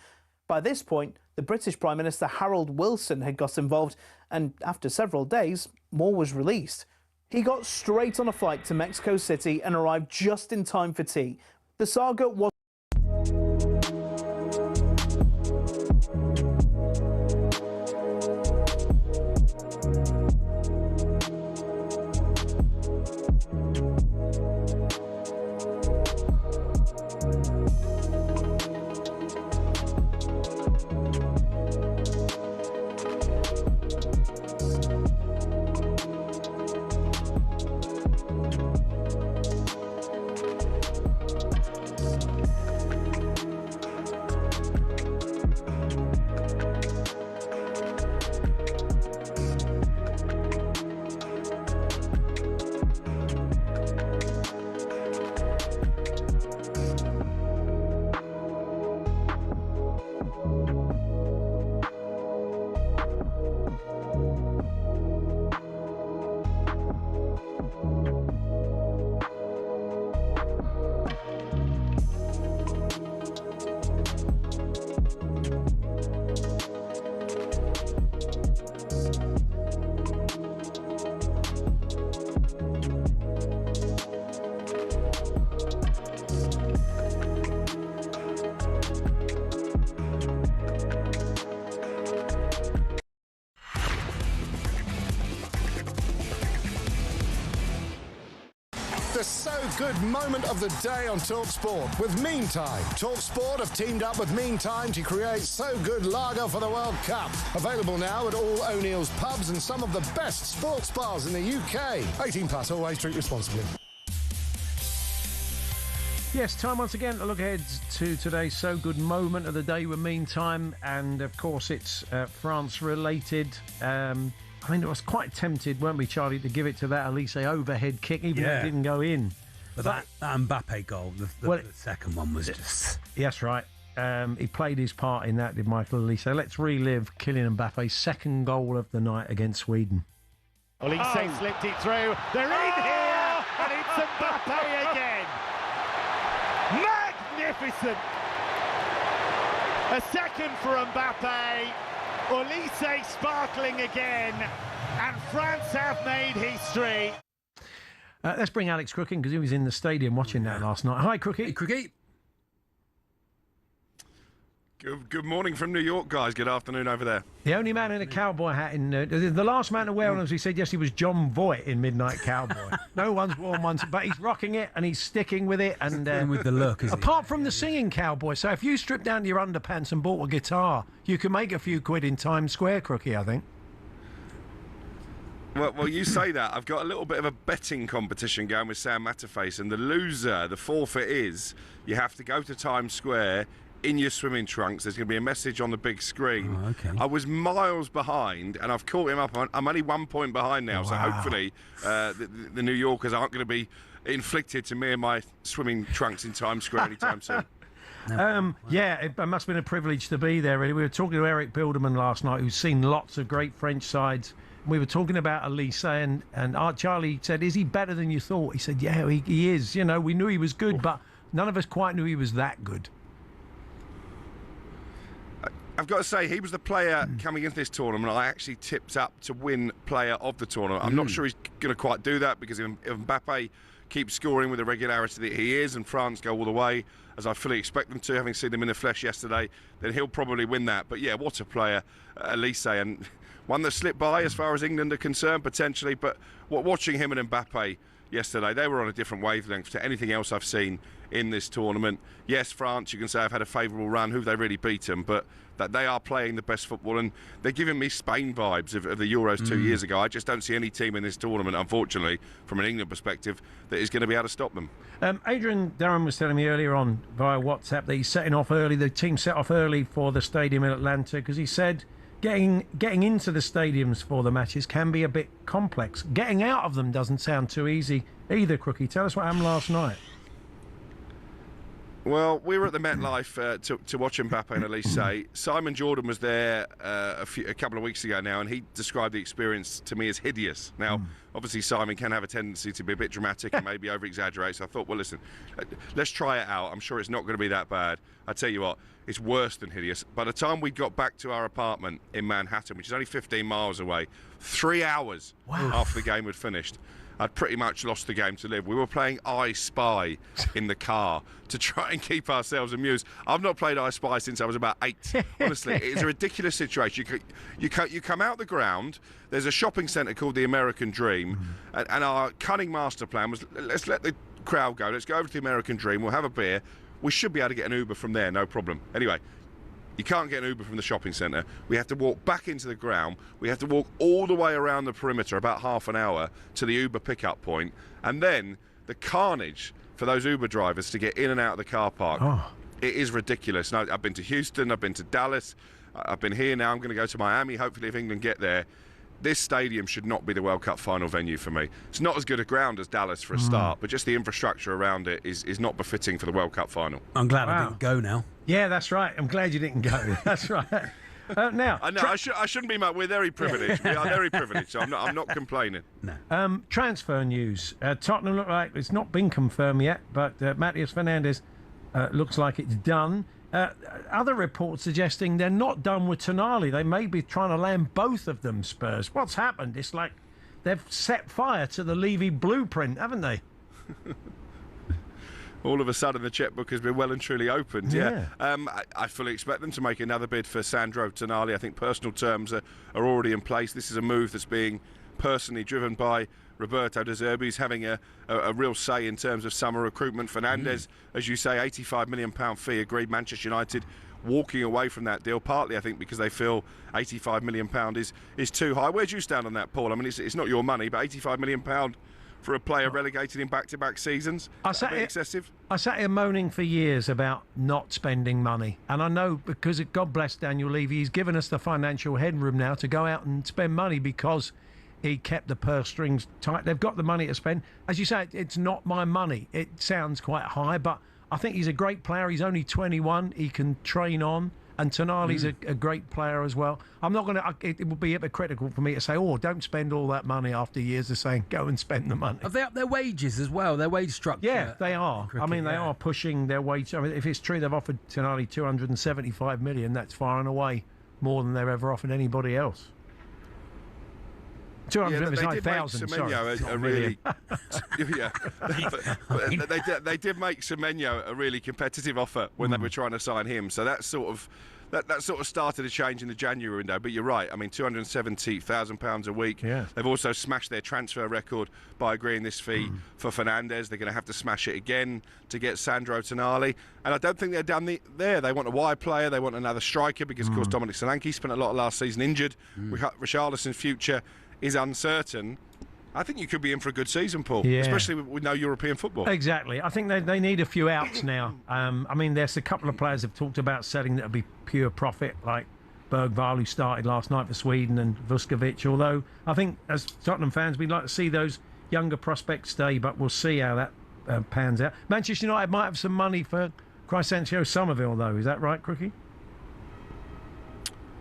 By this point, The British Prime Minister Harold Wilson had got involved, and after several days, Moore was released. He got straight on a flight to Mexico City and arrived just in time for tea. The saga was... The so-good moment of the day on talkSPORT with Meantime. talkSPORT have teamed up with Meantime to create so-good lager for the World Cup. Available now at all O'Neill's pubs and some of the best sports bars in the UK. 18 plus, always drink responsibly. Yes, time once again to look ahead to today's so-good moment of the day with Meantime. And, of course, it's France-related. I mean, it was quite tempted, weren't we, Charlie, to give it to that Elise overhead kick, even though it didn't go in. But that Mbappe goal, the second one was just... Yes, right. He played his part in that, did Michael Elise. Let's relive Kylian Mbappe's second goal of the night against Sweden. Elise slipped it through. They're in here, and it's Mbappe again. Magnificent. A second for Mbappe. Olise sparkling again, and France have made history. Let's bring Alex Crook in because he was in the stadium watching that last night. Hi, Crookie. Hey, Crookie. Good morning from New York, guys. Good afternoon over there. The only man in a cowboy hat in the last man to wear one, as we said yesterday, was John Voight in Midnight Cowboy. No one's worn one, but he's rocking it and he's sticking with it. And with the look, isn't apart from the singing cowboy, so if you strip down to your underpants and bought a guitar, you can make a few quid in Times Square, Crookie, I think. Well, you say that. I've got a little bit of a betting competition going with Sam Matterface, and the loser, the forfeit is you have to go to Times Square in your swimming trunks. There's going to be a message on the big screen. Oh, okay. I was miles behind, and I've caught him up. I'm only 1 point behind now, so hopefully the New Yorkers aren't going to be inflicted to me and my swimming trunks in Times Square anytime soon. Yeah, it must have been a privilege to be there. Really. We were talking to Eric Bilderman last night, who's seen lots of great French sides. We were talking about Elise, and Charlie said, "Is he better than you thought?" He said, "Yeah, he is. You know, we knew he was good, but none of us quite knew he was that good." I've got to say, he was the player coming into this tournament I actually tipped up to win player of the tournament. I'm not sure he's going to quite do that, because if Mbappe keeps scoring with the regularity that he is and France go all the way, as I fully expect them to, having seen them in the flesh yesterday, then he'll probably win that. But yeah, what a player, Elise, and one that slipped by as far as England are concerned, potentially. But watching him and Mbappe yesterday, they were on a different wavelength to anything else I've seen in this tournament. Yes, France, you can say, have had a favourable run. Who have they really beaten? But that they are playing the best football, and they're giving me Spain vibes of the Euros 2 years ago. I just don't see any team in this tournament, unfortunately, from an England perspective, that is going to be able to stop them. Adrian Durham was telling me earlier on via WhatsApp that he's setting off early. The team set off early for the stadium in Atlanta because he said getting into the stadiums for the matches can be a bit complex. Getting out of them doesn't sound too easy either, Crookie. Tell us what happened last night. Well, we were at the MetLife to watch Mbappe and Elise. Simon Jordan was there a couple of weeks ago now, and he described the experience to me as hideous. Now, obviously, Simon can have a tendency to be a bit dramatic and maybe over-exaggerate, so I thought, well, listen, let's try it out. I'm sure it's not going to be that bad. I tell you what, it's worse than hideous. By the time we got back to our apartment in Manhattan, which is only 15 miles away, 3 hours after the game had finished, I'd pretty much lost the game to live. We were playing I Spy in the car to try and keep ourselves amused. I've not played I Spy since I was about 8. Honestly, it's a ridiculous situation. You come out the ground, there's a shopping centre called the American Dream, and our cunning master plan was, let's let the crowd go, let's go over to the American Dream, we'll have a beer, we should be able to get an Uber from there, no problem. Anyway, you can't get an Uber from the shopping centre. We have to walk back into the ground. We have to walk all the way around the perimeter, about half an hour, to the Uber pickup point. And then the carnage for those Uber drivers to get in and out of the car park. It is ridiculous. Now, I've been to Houston, I've been to Dallas, I've been here now, I'm going to go to Miami, hopefully if England get there. This stadium should not be the World Cup final venue for me. It's not as good a ground as Dallas for a start, but just the infrastructure around it is not befitting for the World Cup final. I'm glad I didn't go now. Yeah, that's right. I'm glad you didn't go. That's right. Now, I know I shouldn't be. We're very privileged. We are very privileged. So I'm not complaining. No. Transfer news. Tottenham look like it's not been confirmed yet, but Matheus Fernandes looks like it's done. Other reports suggesting they're not done with Tonali. They may be trying to land both of them, Spurs. What's happened? It's like they've set fire to the Levy blueprint, haven't they? All of a sudden, the checkbook has been well and truly opened. Yeah. I fully expect them to make another bid for Sandro Tonali. I think personal terms are already in place. This is a move that's being personally driven by Roberto De Zerbi. He's having a real say in terms of summer recruitment. Fernandes, as you say, £85 million fee agreed. Manchester United walking away from that deal, partly I think because they feel £85 million is too high. Where do you stand on that, Paul? I mean, it's not your money, but £85 million for a player relegated in back-to-back seasons? Excessive? I sat here moaning for years about not spending money. And I know because, God bless Daniel Levy, he's given us the financial headroom now to go out and spend money because he kept the purse strings tight. They've got the money to spend. As you say, it's not my money. It sounds quite high, but I think he's a great player. He's only 21. He can train on. And Tonali's a great player as well. I'm not going to... It would be hypocritical for me to say, don't spend all that money after years of saying, go and spend the money. Have they upped their wages as well, their wage structure? Yeah, they are. Cricket, they are pushing their wage. I mean, if it's true they've offered Tonali 275 million, that's far and away more than they've ever offered anybody else. 275,000, sorry. They did make Semenyo a really competitive offer when they were trying to sign him. So that sort of started a change in the January window. But you're right. I mean, £270,000 a week. Yeah. They've also smashed their transfer record by agreeing this fee for Fernandes. They're going to have to smash it again to get Sandro Tonali. And I don't think they're done there. They want a wide player. They want another striker because, of course, Dominic Solanke spent a lot of last season injured. Richarlison's future is uncertain. I think you could be in for a good season, Paul, especially with no European football. Exactly. I think they need a few outs now. I mean, there's a couple of players have talked about selling that will be pure profit, like Bergvall, who started last night for Sweden, and Vuskovic, although I think as Tottenham fans, we'd like to see those younger prospects stay, but we'll see how that pans out. Manchester United might have some money for Crysencio Somerville, though. Is that right, Crookie?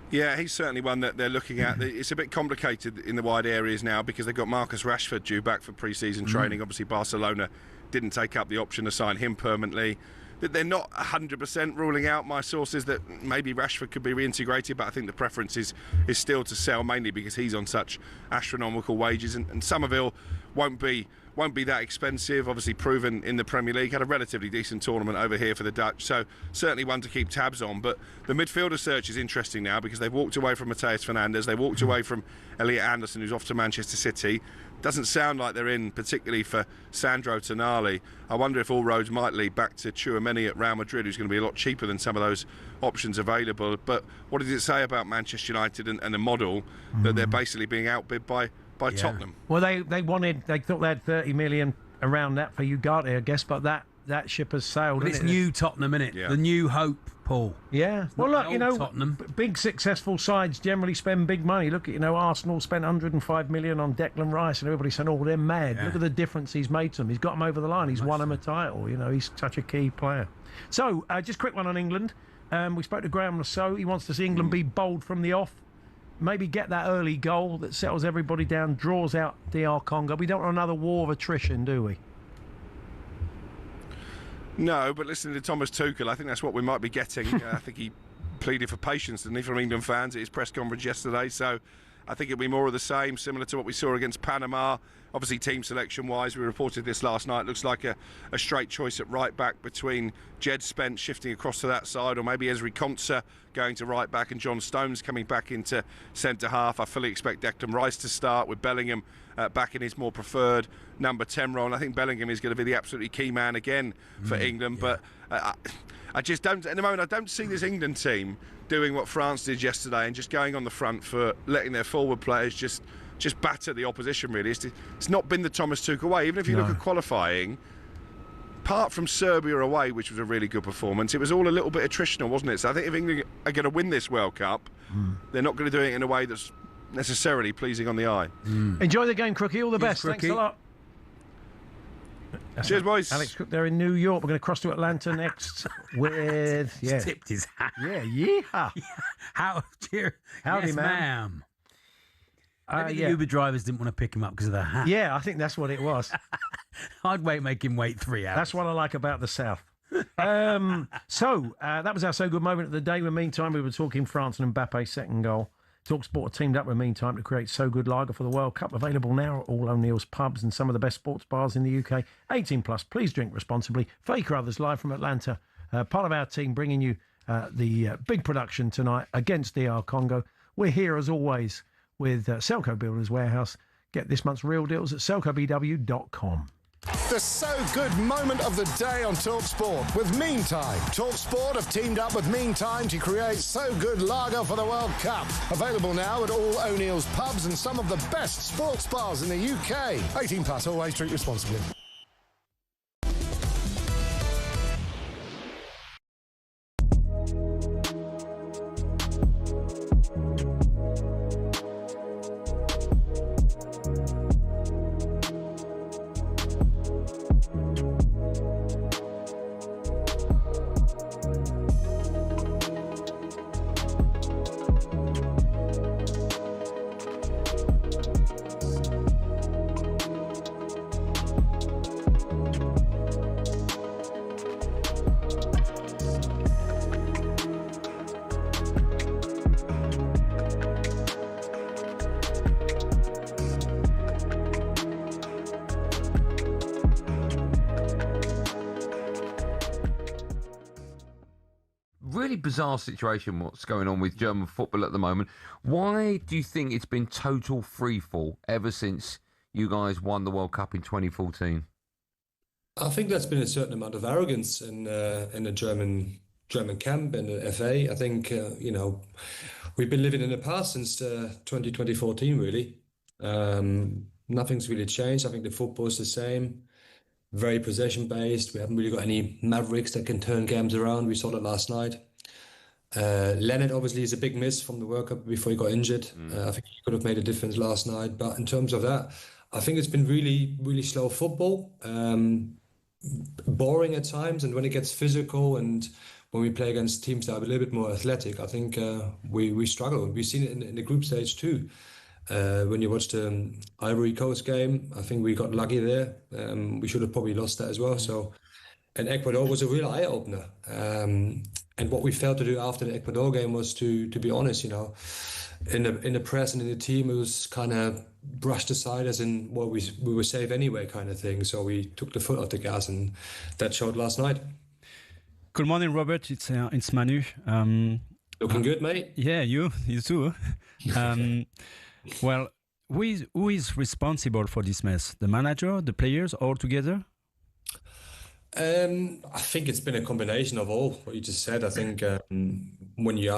Yeah, he's certainly one that they're looking at. It's a bit complicated in the wide areas now because they've got Marcus Rashford due back for pre-season training. Obviously, Barcelona didn't take up the option to sign him permanently. They're not 100% ruling out, my sources, that maybe Rashford could be reintegrated, but I think the preference is still to sell, mainly because he's on such astronomical wages, and Somerville won't be that expensive. Obviously proven in the Premier League, had a relatively decent tournament over here for the Dutch, so certainly one to keep tabs on. But the midfielder search is interesting now because they've walked away from Matheus Fernandes, they walked away from Elliot Anderson, who's off to Manchester City. Doesn't sound like they're in particularly for Sandro Tonali. I wonder if all roads might lead back to Tchouaméni at Real Madrid, who's going to be a lot cheaper than some of those options available. But what does it say about Manchester United and the model that they're basically being outbid by Tottenham? Well, they thought they had 30 million around that for Ugarte, I guess, but that that ship has sailed. But it's hasn't it? new Tottenham, innit? Yeah. The new hope, Paul. Yeah. Well, Not look, you the old know, Tottenham. big successful sides generally spend big money. Look at, Arsenal spent 105 million on Declan Rice, and everybody said, "Oh, they're mad." Yeah. Look at the difference he's made to them. He's got them over the line. He's won them a title. He's such a key player. So, just quick one on England. We spoke to Graham Lasso. He wants to see England be bold from the off. Maybe get that early goal that settles everybody down, draws out DR Congo. We don't want another war of attrition, do we? No, but listening to Thomas Tuchel, I think that's what we might be getting. I think he pleaded for patience, didn't he, from England fans at his press conference yesterday. So I think it'll be more of the same, similar to what we saw against Panama. Obviously, team selection-wise, we reported this last night. Looks like a straight choice at right-back between Jed Spence shifting across to that side, or maybe Ezri Konsa going to right-back and John Stones coming back into centre-half. I fully expect Declan Rice to start with Bellingham back in his more preferred number 10 role. And I think Bellingham is going to be the absolutely key man again for England. Yeah. But I just don't, at the moment, I don't see this England team doing what France did yesterday and just going on the front for letting their forward players just batter the opposition, really. It's not been the Thomas Tuchel way. Even if you look at qualifying, apart from Serbia away, which was a really good performance, it was all a little bit attritional, wasn't it? So I think if England are going to win this World Cup, they're not going to do it in a way that's necessarily pleasing on the eye. Enjoy the game, Crookie. All the best. Crookie. Thanks a lot. Cheers, boys. Alex Cook there in New York. We're going to cross to Atlanta next with... He's tipped his hat. Yeah, yeehaw. Howdy, ma'am. Maybe the Uber drivers didn't want to pick him up because of the hat. Yeah, I think that's what it was. I'd make him wait 3 hours. That's what I like about the South. So that was our So Good moment of the day. In the meantime, we were talking France and Mbappe's second goal. talkSPORT teamed up with Meantime to create So Good Lager for the World Cup. Available now at all O'Neill's pubs and some of the best sports bars in the UK. 18 plus. Please drink responsibly. Faker Others live from Atlanta. Part of our team bringing you the big production tonight against DR Congo. We're here as always with Selco Builders Warehouse. Get this month's real deals at selcobw.com. The So Good moment of the day on talkSPORT with Meantime. talkSPORT have teamed up with Meantime to create So Good Lager for the World Cup. Available now at all O'Neill's pubs and some of the best sports bars in the UK. 18 plus, always drink responsibly. Really bizarre situation what's going on with German football at the moment. Why do you think it's been total freefall ever since you guys won the World Cup in 2014? I think there's been a certain amount of arrogance in the German camp and the FA. I think we've been living in the past since 2014 really. Nothing's really changed. I think the football is the same. Very possession based. We haven't really got any mavericks that can turn games around. We saw that last night. Leonard obviously is a big miss from the World Cup before he got injured. I think he could have made a difference last night. But in terms of that, I think it's been really, really slow football. Boring at times, and when it gets physical and when we play against teams that are a little bit more athletic, I think we struggle. We've seen it in the group stage too. When you watch the Ivory Coast game, I think we got lucky there. We should have probably lost that as well. So, and Ecuador was a real eye-opener. And what we failed to do after the Ecuador game was to be honest, in the press and in the team, it was kind of brushed aside as in, well, we were safe anyway kind of thing. So we took the foot off the gas, and that showed last night. Good morning, Robert. It's Manu. Looking good, mate. Yeah, you too. Well, who is responsible for this mess? The manager, the players, all together? I think it's been a combination of all what you just said. I think when you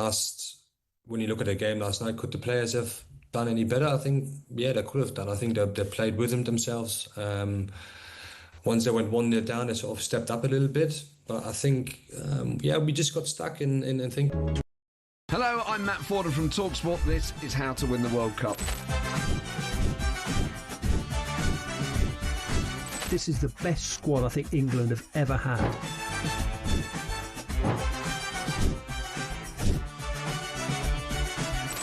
look at the game last night, could the players have done any better? I think, yeah, they could have done. I think they played with themselves. once they went 1-0 down, they sort of stepped up a little bit. But I think, we just got stuck in thinking. Hello, I'm Matt Forden from talkSPORT. This is How to Win the World Cup. This is the best squad I think England have ever had.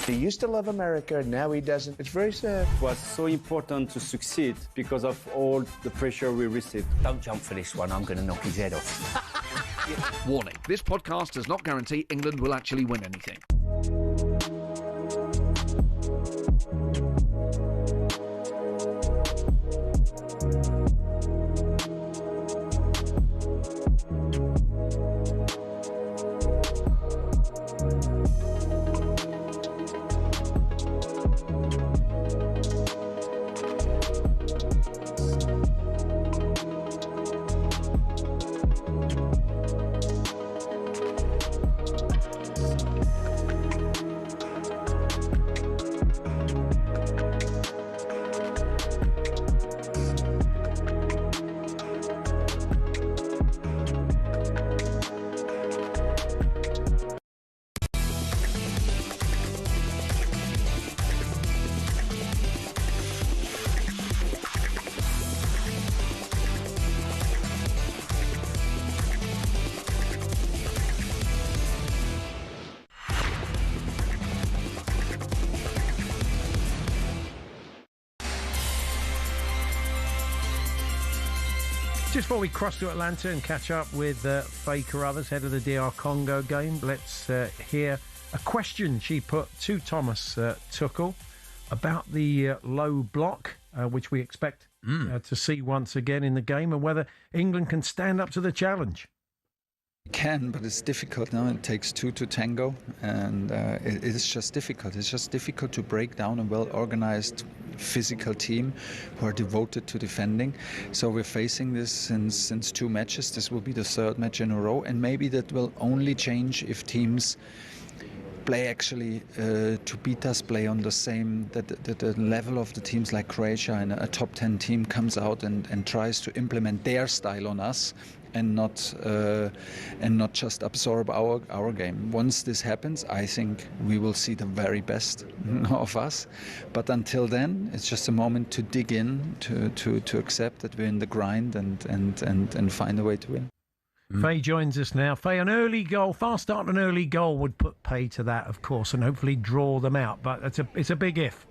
He used to love America, now he doesn't. It's very sad. It was so important to succeed because of all the pressure we received. Don't jump for this one, I'm going to knock his head off. Warning, this podcast does not guarantee England will actually win anything. Just before we cross to Atlanta and catch up with Faye Carruthers, head of the DR Congo game, let's hear a question she put to Thomas Tuchel about the low block, which we expect to see once again in the game, and whether England can stand up to the challenge. Can, but it's difficult now. It takes two to tango, and it's just difficult. It's just difficult to break down a well-organized physical team who are devoted to defending. So we're facing this since two matches. This will be the third match in a row, and maybe that will only change if teams play actually to beat us, play on the same the level of the teams like Croatia, and a top 10 team comes out and tries to implement their style on us, and not just absorb our game. Once this happens, I think we will see the very best of us. But until then, it's just a moment to dig in, to accept that we're in the grind and find a way to win. Faye joins us now. Faye, an early goal, fast start, an early goal would put pay to that, of course, and hopefully draw them out. But it's a big if.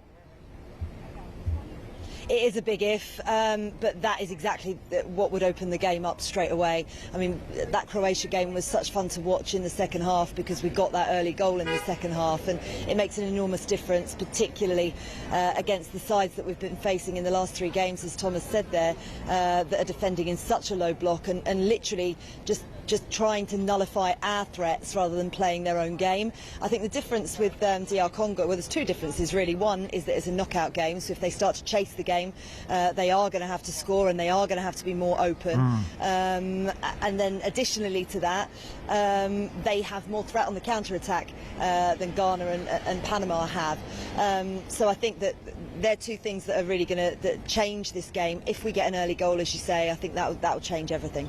It is a big if, but that is exactly what would open the game up straight away. I mean, that Croatia game was such fun to watch in the second half because we got that early goal in the second half, and it makes an enormous difference, particularly against the sides that we've been facing in the last three games, as Thomas said there, that are defending in such a low block and literally just trying to nullify our threats rather than playing their own game. I think the difference with DR Congo, well, there's two differences really. One is that it's a knockout game, so if they start to chase the game, they are going to have to score and they are going to have to be more open. And then additionally to that, they have more threat on the counter-attack than Ghana and Panama have. So I think that they're two things that are really going to change this game. If we get an early goal, as you say, I think that will change everything.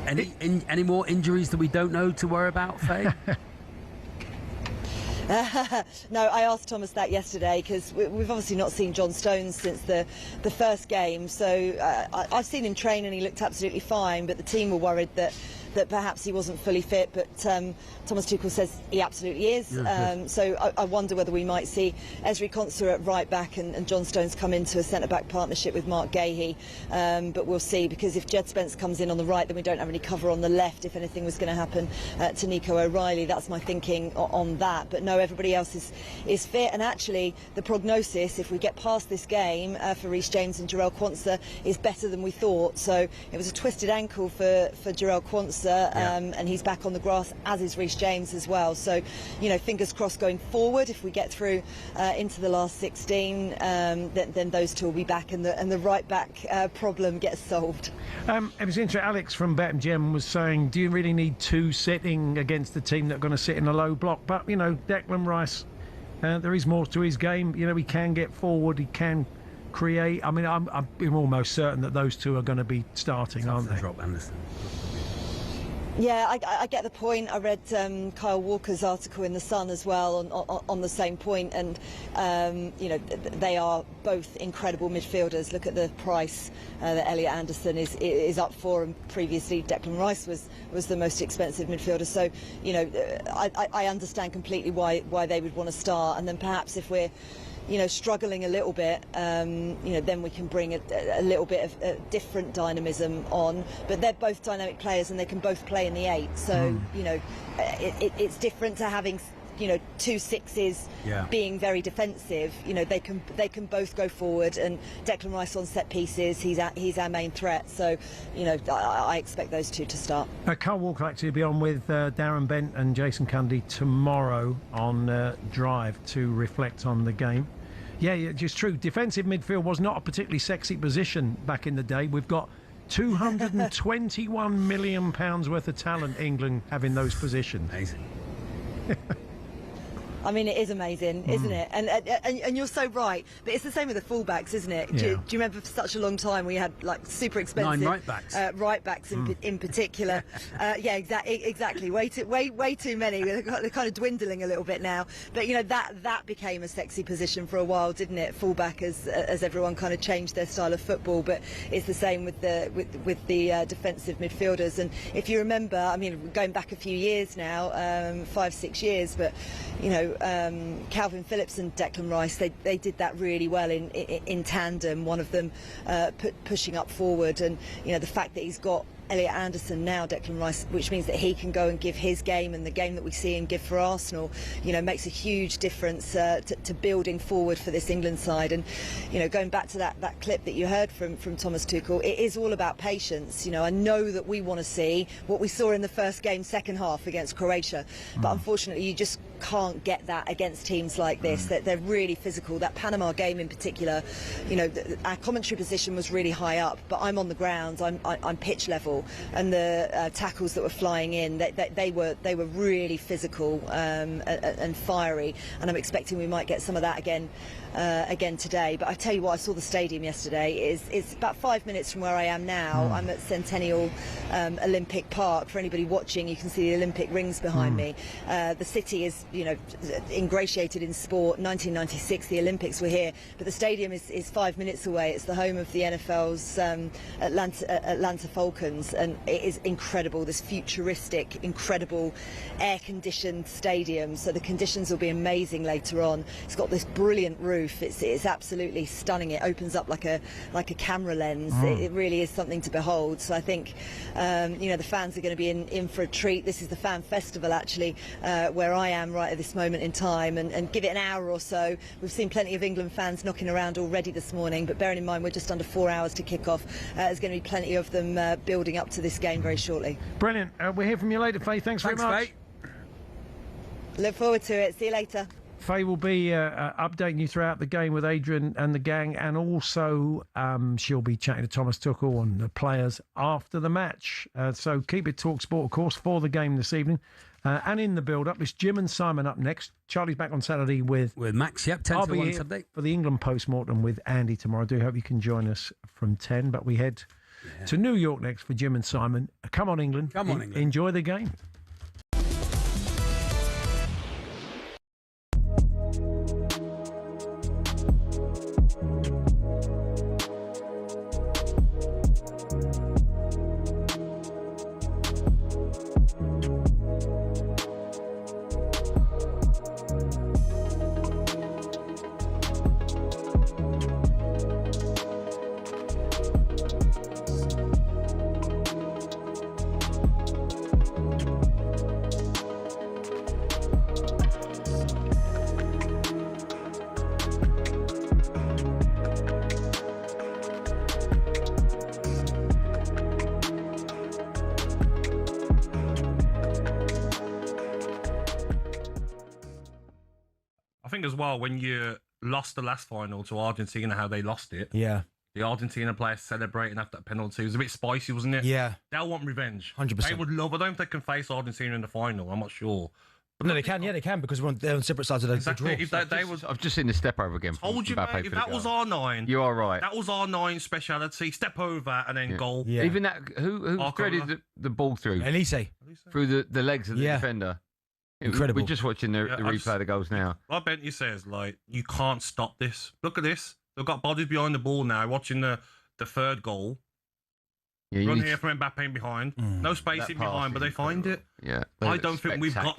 Any more injuries that we don't know to worry about, Faye? No, I asked Thomas that yesterday because we've obviously not seen John Stones since the first game. So I've seen him train and he looked absolutely fine, but the team were worried that perhaps he wasn't fully fit, but Thomas Tuchel says he absolutely is. So I wonder whether we might see Ezri Konsa at right back and John Stones come into a centre-back partnership with Mark Gahey. But we'll see, because if Jed Spence comes in on the right, then we don't have any cover on the left if anything was going to happen to Nico O'Reilly. That's my thinking on that. But no, everybody else is fit, and actually the prognosis, if we get past this game for Reece James and Jarell Quansah, is better than we thought. So it was a twisted ankle for Jarell Quansah, and he's back on the grass, as is Reece James as well. So, you know, fingers crossed going forward, if we get through into the last 16, then those two will be back, and the right back problem gets solved. It was interesting. Alex from BetMGM was saying, do you really need two sitting against the team that are going to sit in a low block? But, you know, Declan Rice, there is more to his game. You know, he can get forward, he can create? I mean, I'm almost certain that those two are going to be starting, aren't they? Drop Anderson. Yeah, I get the point. I read Kyle Walker's article in The Sun as well on the same point, and they are both incredible midfielders. Look at the price that Elliot Anderson is up for, and previously Declan Rice was the most expensive midfielder. So, I understand completely why they would want to start, and then perhaps if we're struggling a little bit, then we can bring a little bit of different dynamism on. But they're both dynamic players and they can both play in the 8. So, it's different to having, 2 sixes being very defensive. They can both go forward, and Declan Rice on set pieces, he's our main threat. So, I expect those two to start. Carl Walker actually will be on with Darren Bent and Jason Cundy tomorrow on Drive to reflect on the game. Yeah, it's true. Defensive midfield was not a particularly sexy position back in the day. We've got £221 million worth of talent, England, having those positions. Amazing. I mean, it is amazing, isn't it? And you're so right. But it's the same with the fullbacks, isn't it? Yeah. Do you remember for such a long time we had like super expensive 9 right-backs. Right-backs in particular. Yeah, exactly. Way too many. They're kind of dwindling a little bit now. But that became a sexy position for a while, didn't it? Fullback, as everyone kind of changed their style of football. But it's the same with the defensive midfielders. And if you remember, I mean, going back a few years now, 5-6 years, but Calvin Phillips and Declan Rice, they did that really well in tandem, one of them pushing up forward, and the fact that he's got Elliot Anderson now, Declan Rice, which means that he can go and give his game, and the game that we see him give for Arsenal, makes a huge difference to building forward for this England side. And going back to that clip that you heard from Thomas Tuchel, it is all about patience. I know that we want to see what we saw in the first game, second half against Croatia, but unfortunately you just can't get that against teams like this. They're really physical. That Panama game in particular, our commentary position was really high up, but I'm on the ground, I'm pitch level, and the tackles that were flying in, they were really physical and fiery, and I'm expecting we might get some of that again today. But I tell you what, I saw the stadium yesterday. It's about 5 minutes from where I am now. I'm at Centennial Olympic Park. For anybody watching, you can see the Olympic rings behind me. The city is ingratiated in sport. 1996 the Olympics were here, but the stadium is 5 minutes away. It's the home of the NFL's Atlanta Falcons, and it is incredible, this futuristic, incredible air-conditioned stadium. So the conditions will be amazing later on. It's got this brilliant roof. It's absolutely stunning. It opens up like a camera lens. It really is something to behold. So I think the fans are going to be in for a treat. This is the fan festival actually, where I am right at this moment in time, and give it an hour or so. We've seen plenty of England fans knocking around already this morning, but bearing in mind we're just under 4 hours to kick off, there's going to be plenty of them building up to this game very shortly. Brilliant. We'll hear from you later, Faye. Thanks very much. Faye. Look forward to it. See you later. Faye will be updating you throughout the game with Adrian and the gang, and also she'll be chatting to Thomas Tuchel and the players after the match. So keep it talkSPORT, of course, for the game this evening. And in the build-up, it's Jim and Simon up next. Charlie's back on Saturday with Max, 10 to 1 Saturday. For the England post-mortem with Andy tomorrow. I do hope you can join us from 10, but we head to New York next for Jim and Simon. Come on, England. Come on, England. Enjoy the game. I think as well, when you lost the last final to Argentina, how they lost it. Yeah. The Argentina players celebrating after that penalty. It was a bit spicy, wasn't it? Yeah. They'll want revenge. 100%. They would love. I don't know if they can face Argentina in the final. I'm not sure. No, they can. Yeah, they can because they're on separate sides of the draw. If they was, I've just seen the step over again. Told you, mate, if that was R9, you are right. That was R9 speciality. Step over and then goal. Yeah. Even that, who threaded the ball through? Elise. Through the legs of the defender. Incredible. We're just watching the replay of the goals now. Like Bentley says, like, you can't stop this. Look at this. They've got bodies behind the ball now, watching the third goal. Yeah, Run here from Mbappe behind. No space in behind, but they find it. Yeah. I don't think we've got